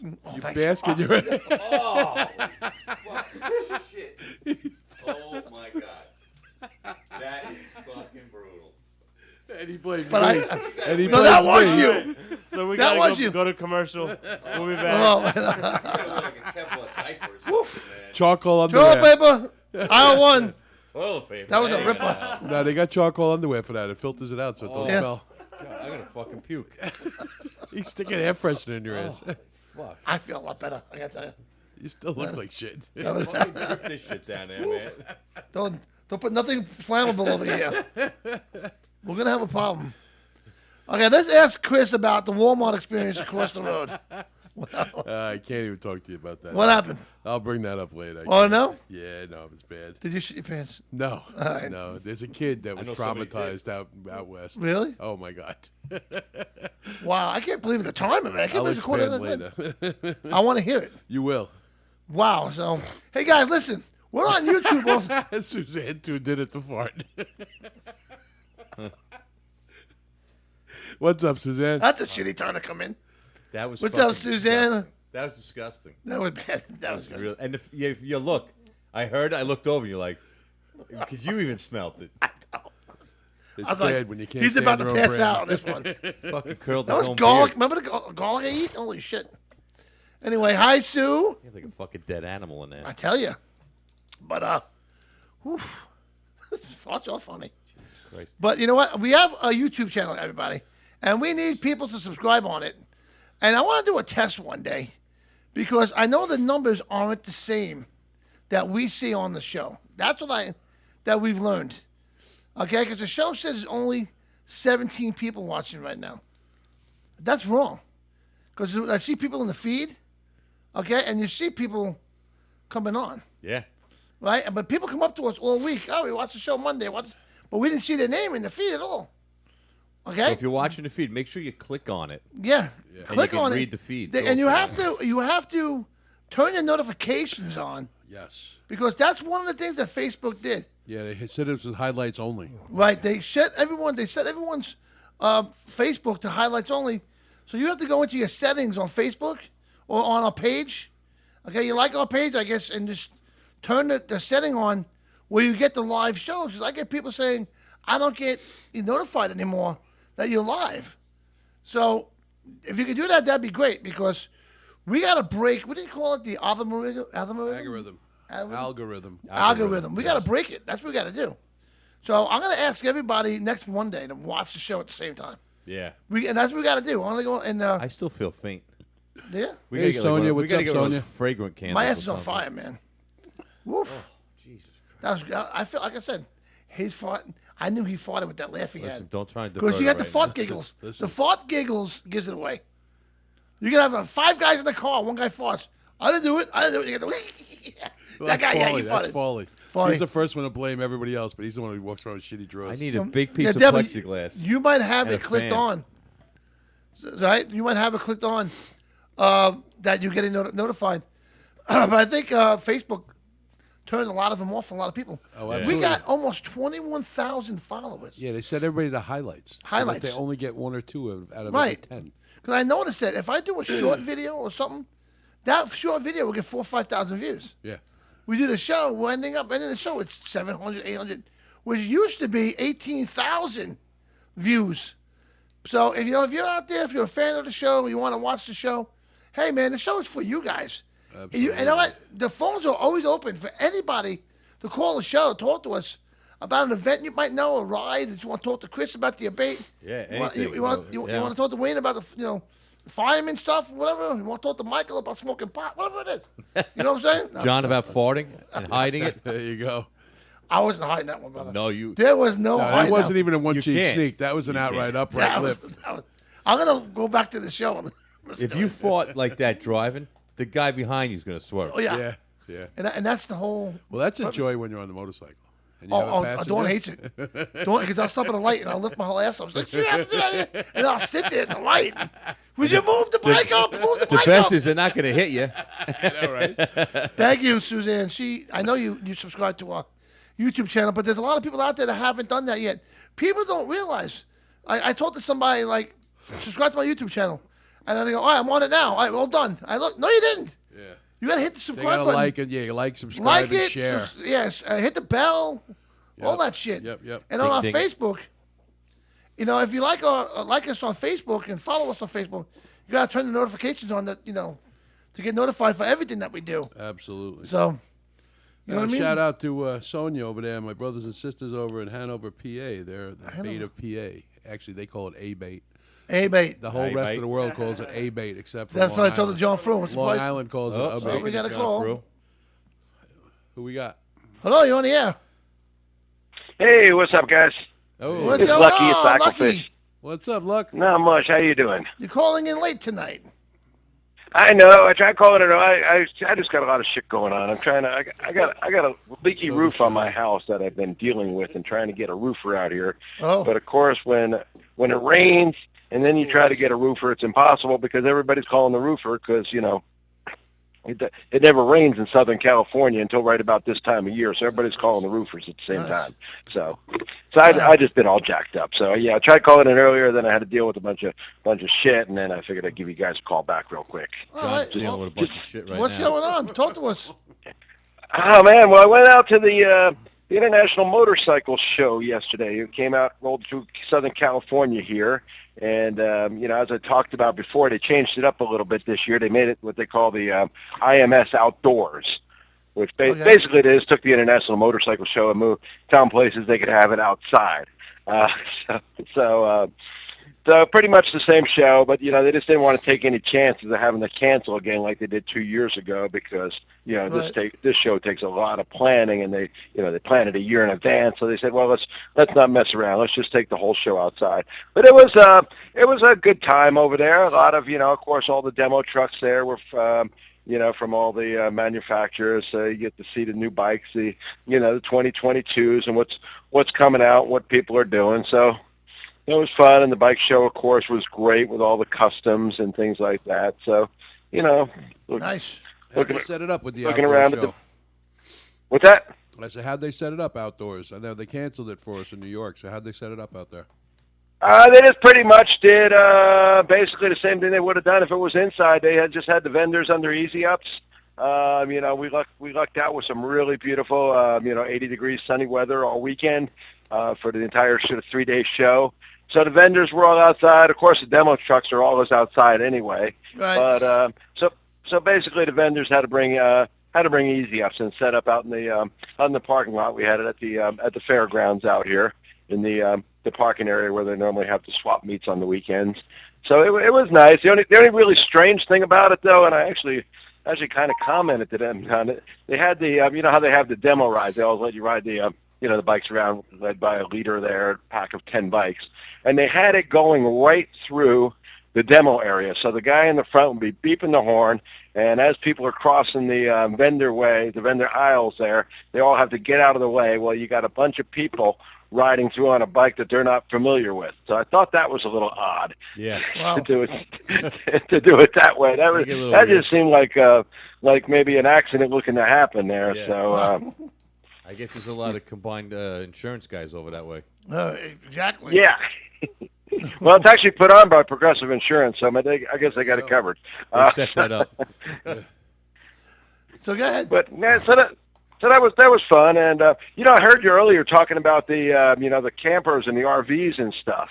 You bask in your Oh, fucking shit. Oh, my God. That is fucking brutal. And he blames But me. I- And he No, that blames was me. you. So we That gotta was go, you. go to commercial. We'll be back. Charcoal underwear. toilet paper, aisle one. Toilet paper. That was a Hang rip-off. on. No, they got charcoal underwear for that. It filters it out so it don't Yeah. smell. God, I'm going to fucking puke. He's sticking air freshener in your ass. Fuck. I feel a lot better. I gotta tell you. You still look like shit. That was- Fucking drip this shit down there, man. Don't put nothing flammable over here. We're gonna have a problem. Okay, let's ask Chris about the Walmart experience across the road. I can't even talk to you about that. What happened? I'll bring that up later. Oh, no? Yeah, no, it's bad. Did you shit your pants? No, All right. no. There's a kid that was know somebody traumatized out west. Really? Oh my God. Wow, I can't believe the time of it. I can't I'll believe you expand later. I want to hear it. You will. Wow. So, hey guys, listen. We're on YouTube also. Suzanne too did it to fart. What's up, Suzanne? That's a shitty time to come in. That was What's fucking up, Suzanne? disgusting. That was disgusting. That was bad. That was good. real. And if you look, I looked over and you're like, because you even smelled it. It's I was bad like, when you can't he's stand about to your own pass brand. out on this one. Fucking curled That his was own garlic. beard. Remember the garlic I eat? Holy shit. Anyway, hi, Sue. You're like a fucking dead animal in there. I tell you. But, oof. Farts are funny. Christ. But you know what? We have a YouTube channel, everybody. And we need people to subscribe on it. And I want to do a test one day because I know the numbers aren't the same that we see on the show. That's what that we've learned. Okay? Because the show says there's only 17 people watching right now. That's wrong. Because I see people in the feed. Okay? And you see people coming on. Yeah. Right? But people come up to us all week. Oh, we watched the show Monday. But we didn't see their name in the feed at all. Okay? So if you're watching the feed, make sure you click on it. Yeah. And Click you can on read it. the feed. And you have to turn your notifications on Yes. because that's one of the things that Facebook did. Yeah, they said it was highlights only. Right? They set everyone's Facebook to highlights only. So you have to go into your settings on Facebook or on our page. Okay, you like our page, I guess, and just turn the setting on where you get the live shows. Because I get people saying, I don't get notified anymore that you're live. So if you could do that, that'd be great because we got to break, what do you call it? The algorithm? Algorithm. We got to break it. That's what we got to do. So I'm going to ask everybody next Monday to watch the show at the same time. Yeah. And that's what we got to do. I'm gonna go and I still feel faint. Yeah. We Hey, gotta get Sonia, we what's gotta up, get one of Sonia? those fragrant candles. my ass or is on something. fire, man. Woof. Oh, Jesus That was. I feel like I said, his fart. I knew he farted with that laugh he Listen, had. don't try and Because divert you it got the right fart now. giggles. Listen. The fart giggles gives it away. You can have 5 guys in the car. One guy farts. I didn't do it. You get the. Well, that guy, that's yeah, Foley. you That's farted. Foley. Foley. He's the first one to blame everybody else, but he's the one who walks around with shitty drawers. I need a big piece Yeah, of Debbie, plexiglass. You might have and it a clicked fan. on. Right? You might have it clicked on that you're getting notified. But I think Facebook turned a lot of them off for a lot of people. Oh, We absolutely. got almost 21,000 followers. Yeah, they set everybody to highlights. Highlights. So that they only get 1 or 2 out of Right. every 10. Because I noticed that if I do a short video or something, that short video will get 4,000 or 5,000 views. Yeah. We do the show, we're ending the show, it's 700, 800. which used to be 18,000 views. So if you're out there, if you're a fan of the show, you want to watch the show, hey man, the show is for you guys. You know what? The phones are always open for anybody to call the show, talk to us about an event you might know, a ride. If you want to talk to Chris about the debate, Yeah, you want to talk to Wayne about the fireman stuff, whatever. You want to talk to Michael about smoking pot, whatever it is. You know what I'm saying? No. John about farting and hiding it. There you go. I wasn't hiding that one, brother. No, you. There was no hiding. That wasn't even a You one-cheek can't. sneak. That was an outright upright lip. I'm gonna go back to the show. And listen If to you it. fought like that driving, the guy behind you is going to swerve. Oh yeah. Yeah. And that's the whole. Well, that's a purpose. joy when you're on the motorcycle. And you have a passenger. Dawn hates it. Because I'll stop at a light and I'll lift my whole ass up. Like, you have to do that. And I'll sit there at the light. Would you move the bike up? Move the The bike best up. is they're not going to hit you. I know, right? Thank you, Suzanne. I know you subscribe to our YouTube channel, but there's a lot of people out there that haven't done that yet. People don't realize. I talked to somebody like, subscribe to my YouTube channel. And then they go, all right, I'm on it now. All right, well done. I look, no, you didn't. Yeah. You got to hit the They subscribe gotta button. like it. Yeah, you like, subscribe, and share. Yes, hit the bell, all Yep. that shit. Yep. And on our Ding, ding. Facebook, if you like us on Facebook and follow us on Facebook, you gotta turn the notifications on that, to get notified for everything that we do. Absolutely. So, you know what I mean? Shout out to Sonia over there, my brothers and sisters over in Hanover, PA. They're the bait of PA. Actually, they call it A-bait. A-bait. The whole rest A-bait. of the world calls it A-bait, except for That's Long what I told Island. the John Fru. What's the Long point? Island calls it Oh, A-bait. we got a John call. Fru. Who we got? Hello, you on the air? Hey, what's up, guys? Oh, What's It's going Lucky at on, Cyclefish. Lucky? What's up, Luck? Not much. How you doing? You're calling in late tonight. I know. I tried calling it. I just got a lot of shit going on. I'm trying to. I got a leaky roof on my house that I've been dealing with and trying to get a roofer out here. Oh. But of course, when it rains and then you try to get a roofer, it's impossible because everybody's calling the roofer because it never rains in Southern California until right about this time of year, so everybody's calling the roofers at the same time. So I just been all jacked up. So yeah, I tried calling in earlier, then I had to deal with a bunch of shit, and then I figured I'd give you guys a call back real quick. All right. John's dealing with a bunch of shit right What's now. going on? Talk to us. Oh man, well I went out to the International Motorcycle Show yesterday. It came out, rolled through Southern California here. And, as I talked about before, they changed it up a little bit this year. They made it what they call the IMS Outdoors, which basically they just took the International Motorcycle Show and moved town places they could have it outside. So pretty much the same show, but, they just didn't want to take any chances of having to cancel again like they did 2 years ago because, this show takes a lot of planning, and they plan it a year in advance. So they said, well, let's not mess around. Let's just take the whole show outside. But it was a good time over there. A lot of, of course, all the demo trucks there were, from all the manufacturers. You get to see the new bikes, the 2022s and what's coming out, what people are doing. So it was fun, and the bike show, of course, was great with all the customs and things like that. So, Nice. How'd they set it up with the looking outdoor around show? at the. What's that? I said, how'd they set it up outdoors? I know they canceled it for us in New York, so how'd they set it up out there? They just pretty much did basically the same thing they would have done if it was inside. They had just had the vendors under easy ups. We lucked out with some really beautiful, 80 degrees sunny weather all weekend for the entire 3-day show. So the vendors were all outside. Of course, the demo trucks are always outside anyway. Right. But so basically, the vendors had to bring easy ups and set up out in the parking lot. We had it at the fairgrounds out here in the parking area where they normally have to swap meets on the weekends. So it was nice. The only really strange thing about it, though, and I actually kind of commented to them on it. They had the how they have the demo rides. They always let you ride the the bikes around, led by a leader there, a pack of 10 bikes, and they had it going right through the demo area. So the guy in the front would be beeping the horn, and as people are crossing the vendor aisles there, they all have to get out of the way. Well, you got a bunch of people riding through on a bike that they're not familiar with. So I thought that was a little odd. Yeah. Wow. to do it that way. That just seemed like maybe an accident looking to happen there. Yeah. So I guess there's a lot of combined insurance guys over that way. Exactly. yeah. Well, it's actually put on by Progressive Insurance, so I guess they got it covered. They set that up. So go ahead. But that was fun. And I heard you earlier talking about the the campers and the RVs and stuff.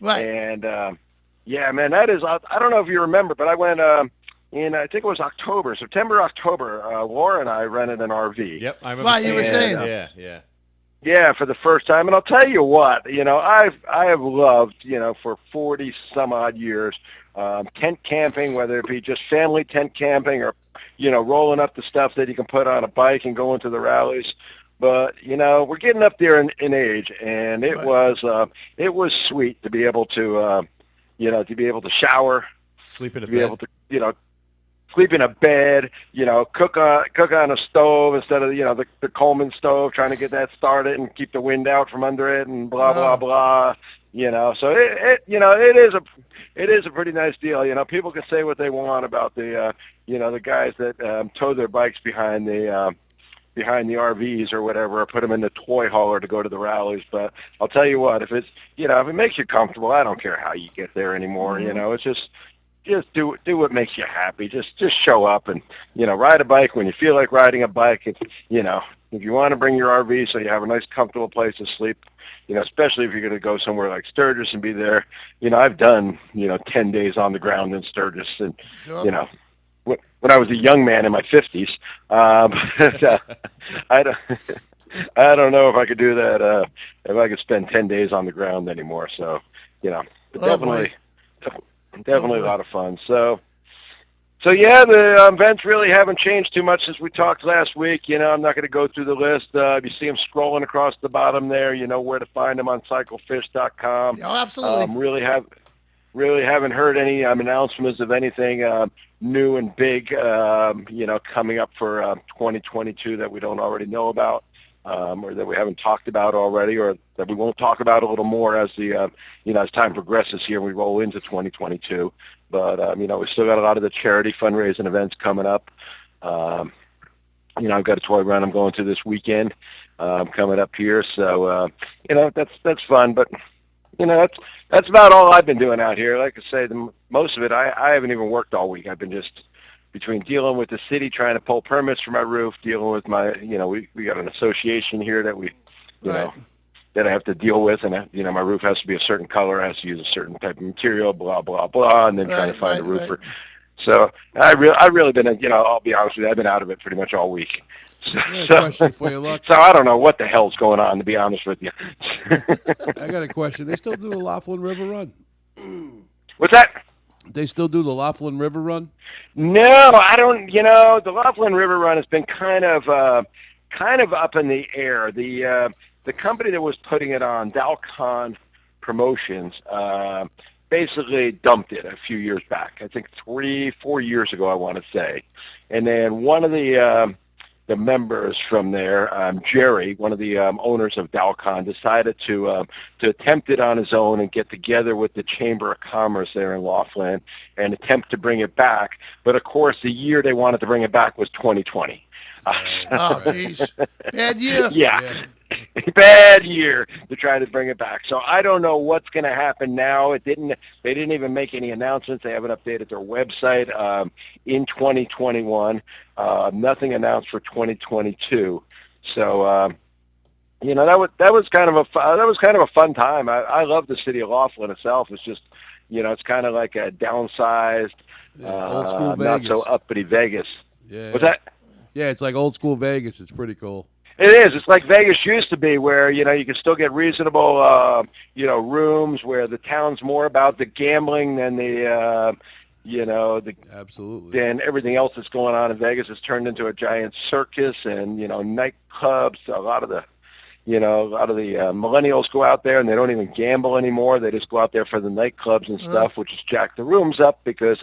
Right. And yeah, man, that is. I don't know if you remember, but I went in I think it was September, October. Laura and I rented an RV. Yep, I remember. Right, you were saying. Yeah. Yeah, for the first time. And I'll tell you what, I have loved, for 40 some odd years, tent camping, whether it be just family tent camping or, rolling up the stuff that you can put on a bike and go into the rallies. But, we're getting up there in age, and it was sweet to be able to, shower, sleep in a to be bed. able to, sleep in a bed, cook on a stove instead of the Coleman stove, trying to get that started and keep the wind out from under it and blah blah blah. So it is a pretty nice deal. People can say what they want about the the guys that tow their bikes behind the RVs or whatever, or put them in the toy hauler to go to the rallies. But I'll tell you what, if it's if it makes you comfortable, I don't care how you get there anymore. It's just do what makes you happy. Just show up and ride a bike when you feel like riding a bike. If if you want to bring your RV so you have a nice comfortable place to sleep, especially if you're going to go somewhere like Sturgis and be there. I've done 10 days on the ground in Sturgis, and Sure. When I was a young man in my 50s, I don't know if I could do that if I could spend 10 days on the ground anymore. So but definitely a lot of fun. So yeah, the events really haven't changed too much since we talked last week. I'm not going to go through the list. You see them scrolling across the bottom there. You know where to find them on cyclefish.com. Oh, absolutely. Really haven't heard any announcements of anything new and big, coming up for 2022 that we don't already know about, or that we haven't talked about already, or that we won't talk about a little more as the as time progresses here and we roll into 2022. But we still got a lot of the charity fundraising events coming up. I've got a toy run I'm going to this weekend coming up here, so that's fun. But that's about all I've been doing out here. Like I say, most of it I haven't even worked all week. I've been just between dealing with the city trying to pull permits for my roof, dealing with my we got an association here that we that I have to deal with, and my roof has to be a certain color, has to use a certain type of material, blah blah blah, and then trying to find a roofer. So I've really been I'll be honest with you, I've been out of it pretty much all week. Question for you, Luck. So I don't know what the hell's going on, to be honest with you. I got a question. They still do the Laughlin River Run? What's that? They still do the Laughlin River Run? No, I don't. The Laughlin River Run has been kind of up in the air. The company that was putting it on, Dalcon Promotions, basically dumped it a few years back. I think 3-4 years ago, I want to say. And then one of the members from there, Jerry, one of the owners of Dalcon, decided to attempt it on his own and get together with the Chamber of Commerce there in Laughlin and attempt to bring it back. But of course, the year they wanted to bring it back was 2020. Oh, jeez. Bad year. Yeah. Bad year to try to bring it back. So I don't know what's going to happen now. They didn't even make any announcements. They haven't updated their website in 2021. Nothing announced for 2022. So that was kind of a fun time. I love the city of Laughlin itself. It's just it's kind of like a downsized, old school not Vegas. so uppity Vegas. Yeah. What's that? Yeah, it's like old school Vegas. It's pretty cool. It is. It's like Vegas used to be, where you can still get reasonable, rooms, where the town's more about the gambling than the, absolutely. Than everything else that's going on in Vegas. It's turned into a giant circus, and nightclubs. A lot of the millennials go out there and they don't even gamble anymore. They just go out there for the nightclubs and stuff, which is jack the rooms up, because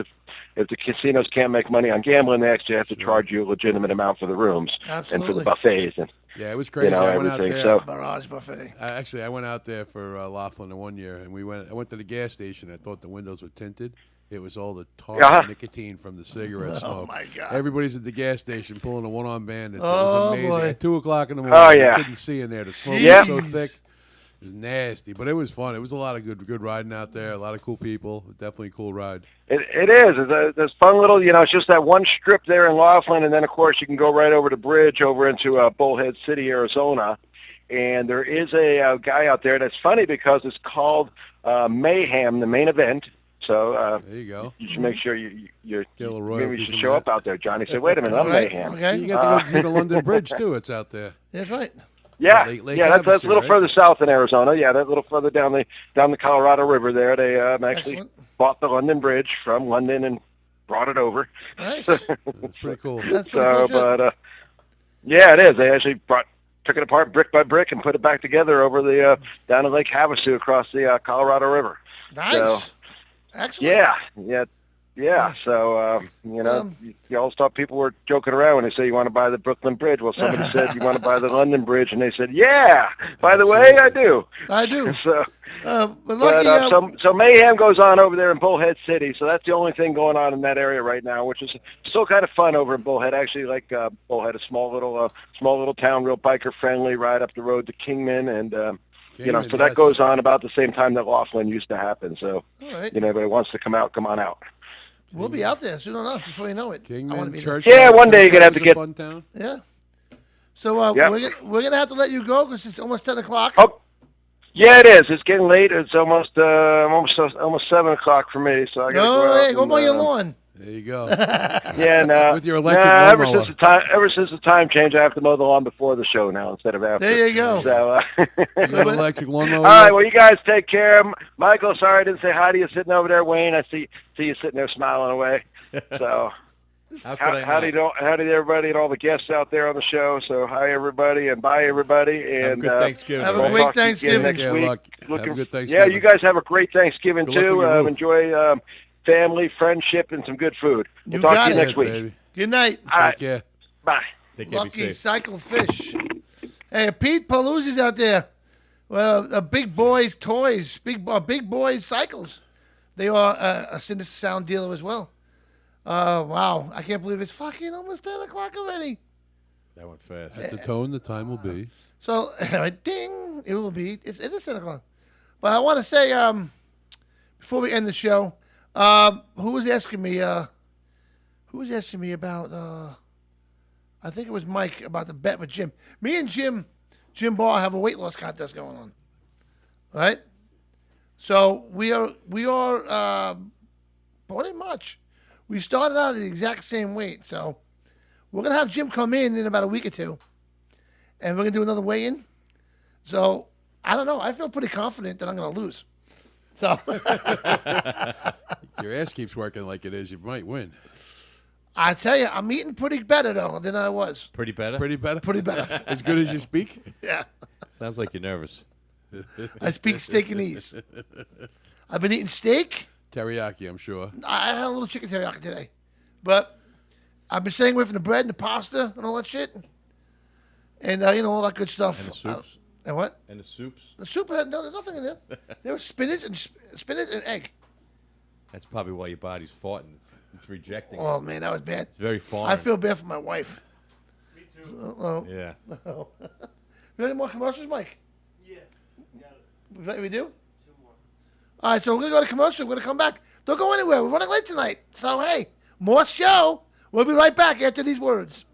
if the casinos can't make money on gambling, they actually have to charge you a legitimate amount for the rooms and for the buffets and it was crazy. I went out everything. there. So Barrage buffet. Actually, I went out there for Laughlin one year, and I went to the gas station. I thought the windows were tinted. It was all the tar nicotine from the cigarette smoke. Oh, my God. Everybody's at the gas station pulling a one-arm bandit. It Oh, was amazing. boy. At 2 o'clock in the morning, Oh, yeah. I couldn't see in there. The smoke Yep. was so thick. It was nasty, but it was fun. It was a lot of good riding out there. A lot of cool people. Definitely a cool ride. It is. It's fun little, it's just that one strip there in Laughlin, and then, of course, you can go right over the bridge over into Bullhead City, Arizona. And there is a guy out there that's funny because it's called Mayhem, the main event. So there you go. You should make sure you maybe you should from show that. up out there, Johnny. Say, wait a minute, I'm Mayhem. Okay. You got to go to the London Bridge, too. It's out there. That's right. Yeah, Lake that's a Havasu, little right? further south in Arizona. Yeah, that little further down the Colorado River there. They actually bought the London Bridge from London and brought it over. Nice. That's pretty cool. That's pretty cool shit. But yeah, it is. They actually took it apart brick by brick and put it back together over the down to Lake Havasu across the Colorado River. Nice. So, Excellent. Yeah. So you always thought people were joking around when they say you want to buy the Brooklyn Bridge. Well, somebody said you want to buy the London Bridge, and they said, yeah. By the way, I do. I do. So. But lucky, So Mayhem goes on over there in Bullhead City. So that's the only thing going on in that area right now, which is still kind of fun over in Bullhead. Actually, like Bullhead, a small little town, real biker friendly, right up the road to Kingman, and so that goes on about the same time that Laughlin used to happen. So All right. anybody wants to come out, come on out. We'll be out there soon enough before you know it. I want to be there. Yeah, one day you're gonna have to get. Fun town. Yeah. So we're gonna have to let you go because it's almost 10 o'clock. Oh, yeah, it is. It's getting late. It's almost 7 o'clock for me. So I gotta go mow your lawn. There you go. Yeah, no. With your electric lawnmower. Ever since the time change, I have to mow the lawn before the show now instead of after. There you go. So, You got an electric lawnmower? all right, well, you guys take care. Michael, sorry I didn't say hi to you sitting over there. Wayne, I see you sitting there smiling away. So, howdy everybody and all the guests out there on the show. So, hi everybody and bye everybody. And Have a good Thanksgiving. Have a we'll great talk to you again Thanksgiving. next Yeah, week. have a good Thanksgiving. Yeah, you guys have a great Thanksgiving Good luck too. with your move. Enjoy family, friendship, and some good food. We'll talk to you next week. Baby. Good night. All right. Take care. Bye. Take care, be Lucky safe. Cycle Fish. Hey, Pete Paluzzi's out there. Well, Big Boys Toys, Big Boys Cycles. They are a Sinister Sound dealer as well. Wow, I can't believe it's fucking almost 10 o'clock already. That went fast. At the tone, the time will be. So, ding, it will be. It is 10 o'clock. But I want to say, before we end the show, who was asking me about, I think it was Mike, about the bet with Jim. Me and Jim Barr have a weight loss contest going on. All right? So we are pretty much, we started out at the exact same weight. So we're going to have Jim come in about a week or two, and we're going to do another weigh-in. So I don't know. I feel pretty confident that I'm going to lose. So Your ass keeps working like it is. You might win. I tell you, I'm eating pretty better, though, than I was. Pretty better? Pretty better? Pretty better. As good as you speak? Yeah. Sounds like you're nervous. I speak steak and ease. I've been eating steak. Teriyaki, I'm sure. I had a little chicken teriyaki today. But I've been staying away from the bread and the pasta and all that shit. And, all that good stuff. And the soups. And what? And the soups. The soup had nothing in there. There was spinach and egg. That's probably why your body's farting. It's rejecting. Oh, man, that was bad. It's very foreign. I feel bad for my wife. Me too. So, Yeah. You got any more commercials, Mike? Yeah. We do? 2 more. All right, so we're going to go to commercial. We're going to come back. Don't go anywhere. We're running late tonight. So, hey, more show. We'll be right back after these words.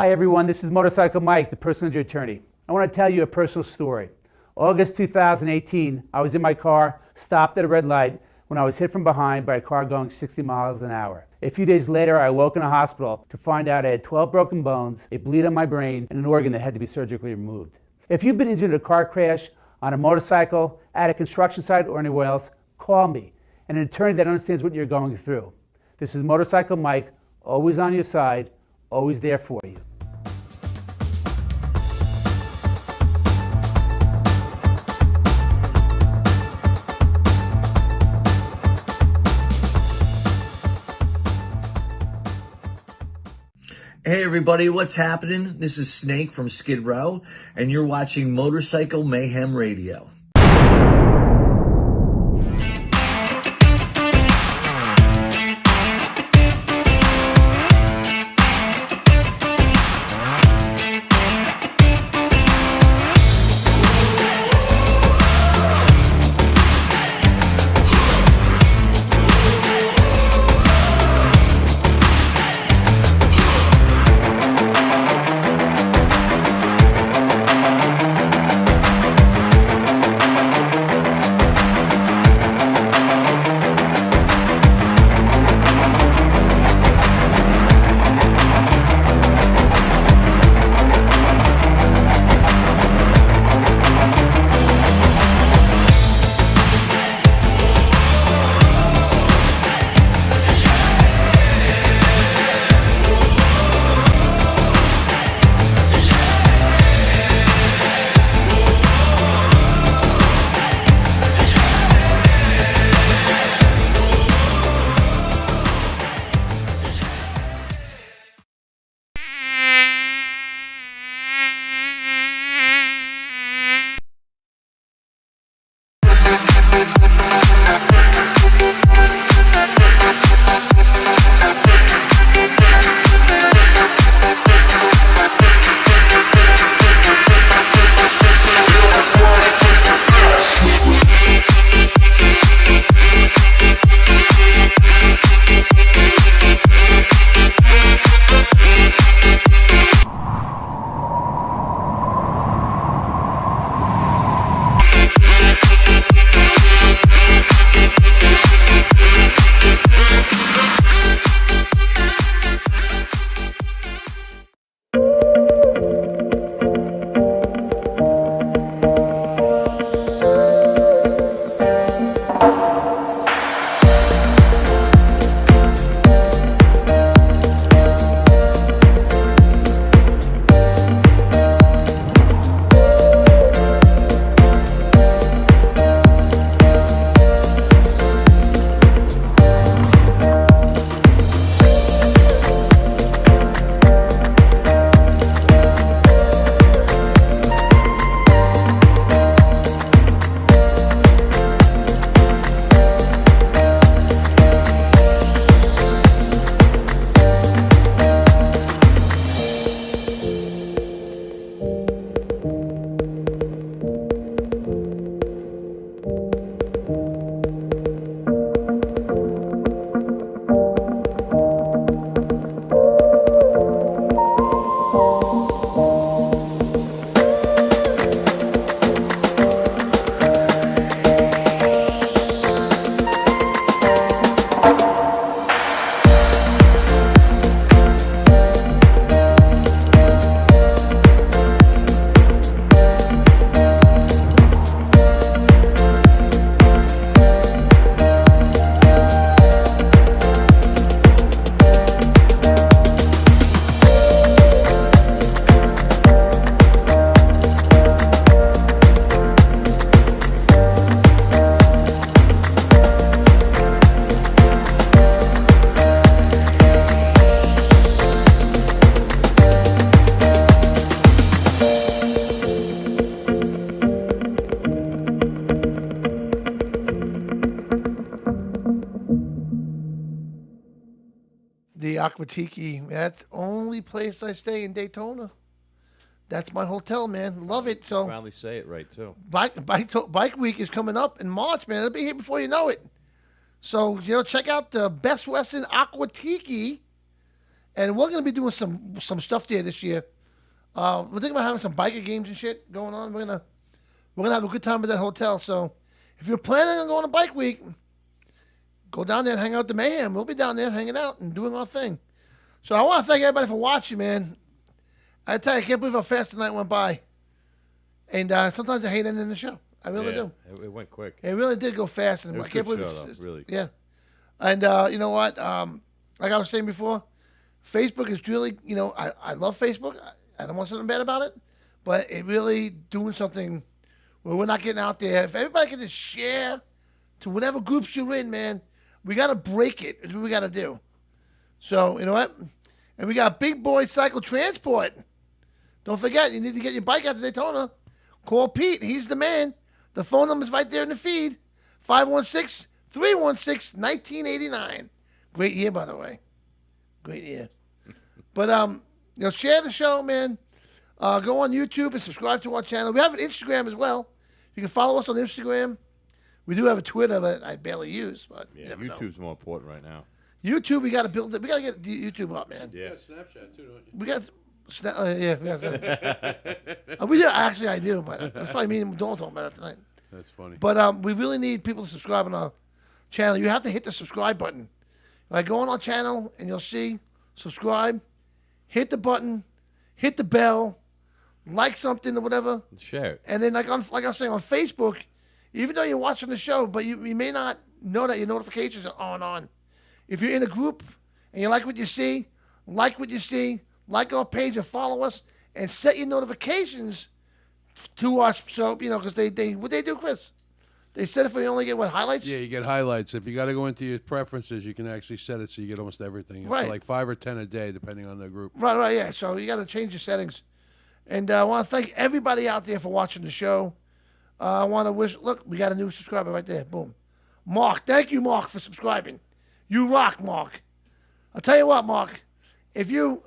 Hi everyone, this is Motorcycle Mike, the personal injury attorney. I want to tell you a personal story. August 2018, I was in my car, stopped at a red light when I was hit from behind by a car going 60 miles an hour. A few days later, I woke in a hospital to find out I had 12 broken bones, a bleed on my brain, and an organ that had to be surgically removed. If you've been injured in a car crash, on a motorcycle, at a construction site, or anywhere else, call me, and an attorney that understands what you're going through. This is Motorcycle Mike, always on your side, always there for you. Hey everybody, what's happening? This is Snake from Skid Row, and you're watching Motorcycle Mayhem Radio. The Aquatiki. That's the only place I stay in Daytona. That's my hotel, man. Love it. So Finally say it right, too. Bike Week is coming up in March, man. It'll be here before you know it. So, check out the Best Western Aquatiki and we're gonna be doing some stuff there this year. We're thinking about having some biker games and shit going on. We're gonna have a good time at that hotel. So if you're planning on going to Bike Week, go down there and hang out at the Mayhem. We'll be down there hanging out and doing our thing. So I want to thank everybody for watching, man. I tell you, I can't believe how fast the night went by. And sometimes I hate ending the show. I really do. It went quick. It really did go fast. And It was I can't a good believe show, it's though, really. Yeah. And you know what? Like I was saying before, Facebook is really, I love Facebook. I don't want something bad about it. But it really doing something where we're not getting out there. If everybody can just share to whatever groups you're in, man, we got to break it. Is what we got to do. So, you know what? And we got Big Boy Cycle Transport. Don't forget, you need to get your bike out to Daytona. Call Pete. He's the man. The phone number's right there in the feed. 516-316-1989. Great year, by the way. Great year. But, share the show, man. Go on YouTube and subscribe to our channel. We have an Instagram as well. You can follow us on Instagram. We do have a Twitter that I barely use, but you never YouTube's know. more important right now. YouTube, we got to build it. We got to get YouTube up, man. Yeah. Snapchat too, don't you? We got yeah, we got Snapchat. We do actually. I do, but that's what I mean. Don't talk about that tonight. That's funny. But we really need people to subscribe on our channel. You have to hit the subscribe button. Like, go on our channel and you'll see subscribe. Hit the button. Hit the bell. Like something or whatever. Share it. And then, like I was saying on Facebook, even though you're watching the show, but you may not know that your notifications are on. If you're in a group and you like what you see, like our page and follow us, and set your notifications to us. So, because what they do, Chris, they set it for you only get highlights? Yeah, you get highlights. If you got to go into your preferences, you can actually set it so you get almost everything. Right. For like 5 or 10 a day, depending on the group. Right, yeah. So you got to change your settings. And I want to thank everybody out there for watching the show. I want to look, we got a new subscriber right there. Boom. Mark, thank you, Mark, for subscribing. You rock, Mark. I'll tell you what, Mark. If you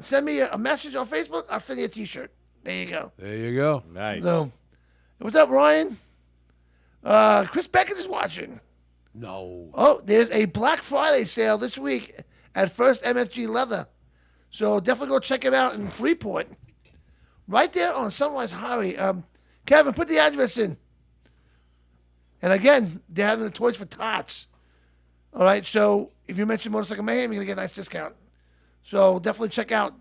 send me a message on Facebook, I'll send you a T-shirt. There you go. There you go. Nice. So, what's up, Ryan? Chris Beckett is watching. No. Oh, there's a Black Friday sale this week at First MFG Leather. So definitely go check it out in Freeport. Right there on Sunrise Highway. Kevin, put the address in. And again, they're having the Toys for Tots. All right, so if you mention Motorcycle Mayhem, you're going to get a nice discount. So definitely check out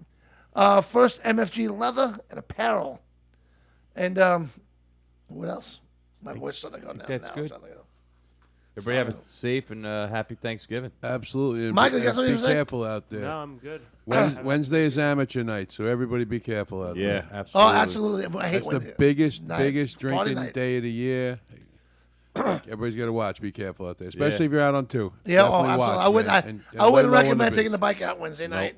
First MFG Leather and Apparel. And what else? My voice started to go down. That's good. Everybody have a safe and happy Thanksgiving. Absolutely. And Michael, you got something be to say? careful out there. No, I'm good. Wednesday is amateur night, so everybody be careful out there. Yeah, absolutely. Oh, absolutely. I hate That's Wednesday. the biggest Party drinking night. day of the year. Everybody's got to watch. Be careful out there, especially if you're out on two. Yeah, Definitely absolutely. watch, I wouldn't. man. I And wouldn't let 'em know when recommend it taking is. the bike out Wednesday night.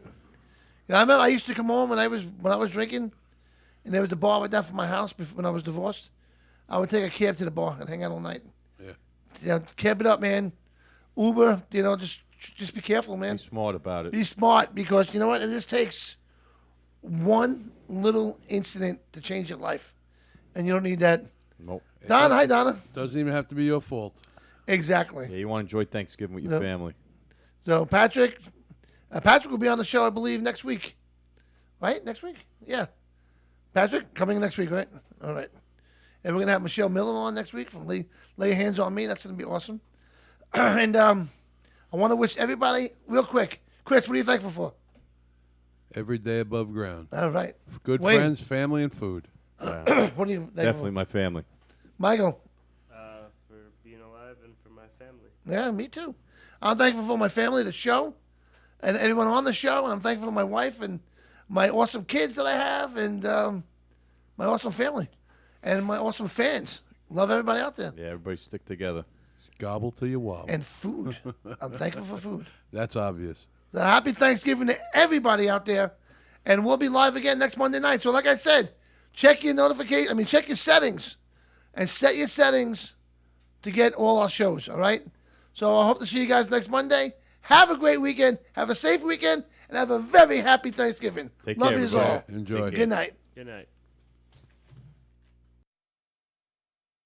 I remember I used to come home when I was drinking, and there was a bar right down from my house when I was divorced. I would take a cab to the bar and hang out all night. Yeah. Cab it up, man. Uber, just be careful, man. Be smart about it. Be smart, because you know what? It just takes one little incident to change your life, and you don't need that. Nope. Donna, hi, Donna. Doesn't even have to be your fault. Exactly. Yeah, you want to enjoy Thanksgiving with your Yep. family. So Patrick will be on the show, I believe, next week. Right? Next week? Yeah. Patrick, coming next week, right? All right. And we're going to have Michelle Miller on next week from Lay Your Hands on Me. That's going to be awesome. And I want to wish everybody, real quick, Chris, what are you thankful for? Every day above ground. All right. Good Wayne. friends, family, and food. What are you thankful Definitely for? my family. Michael? For being alive and for my family. Yeah, me too. I'm thankful for my family, the show, and everyone on the show. And I'm thankful for my wife and my awesome kids that I have, and my awesome family, and my awesome fans. Love everybody out there. Yeah, everybody stick together. Gobble till you wobble. And food. I'm thankful for food. That's obvious. So happy Thanksgiving to everybody out there. And we'll be live again next Monday night. So like I said, check your check your settings and set your settings to get all our shows, all right? So I hope to see you guys next Monday. Have a great weekend. Have a safe weekend. And have a very happy Thanksgiving. Take Love care, you all. Enjoy. Good night. Good night.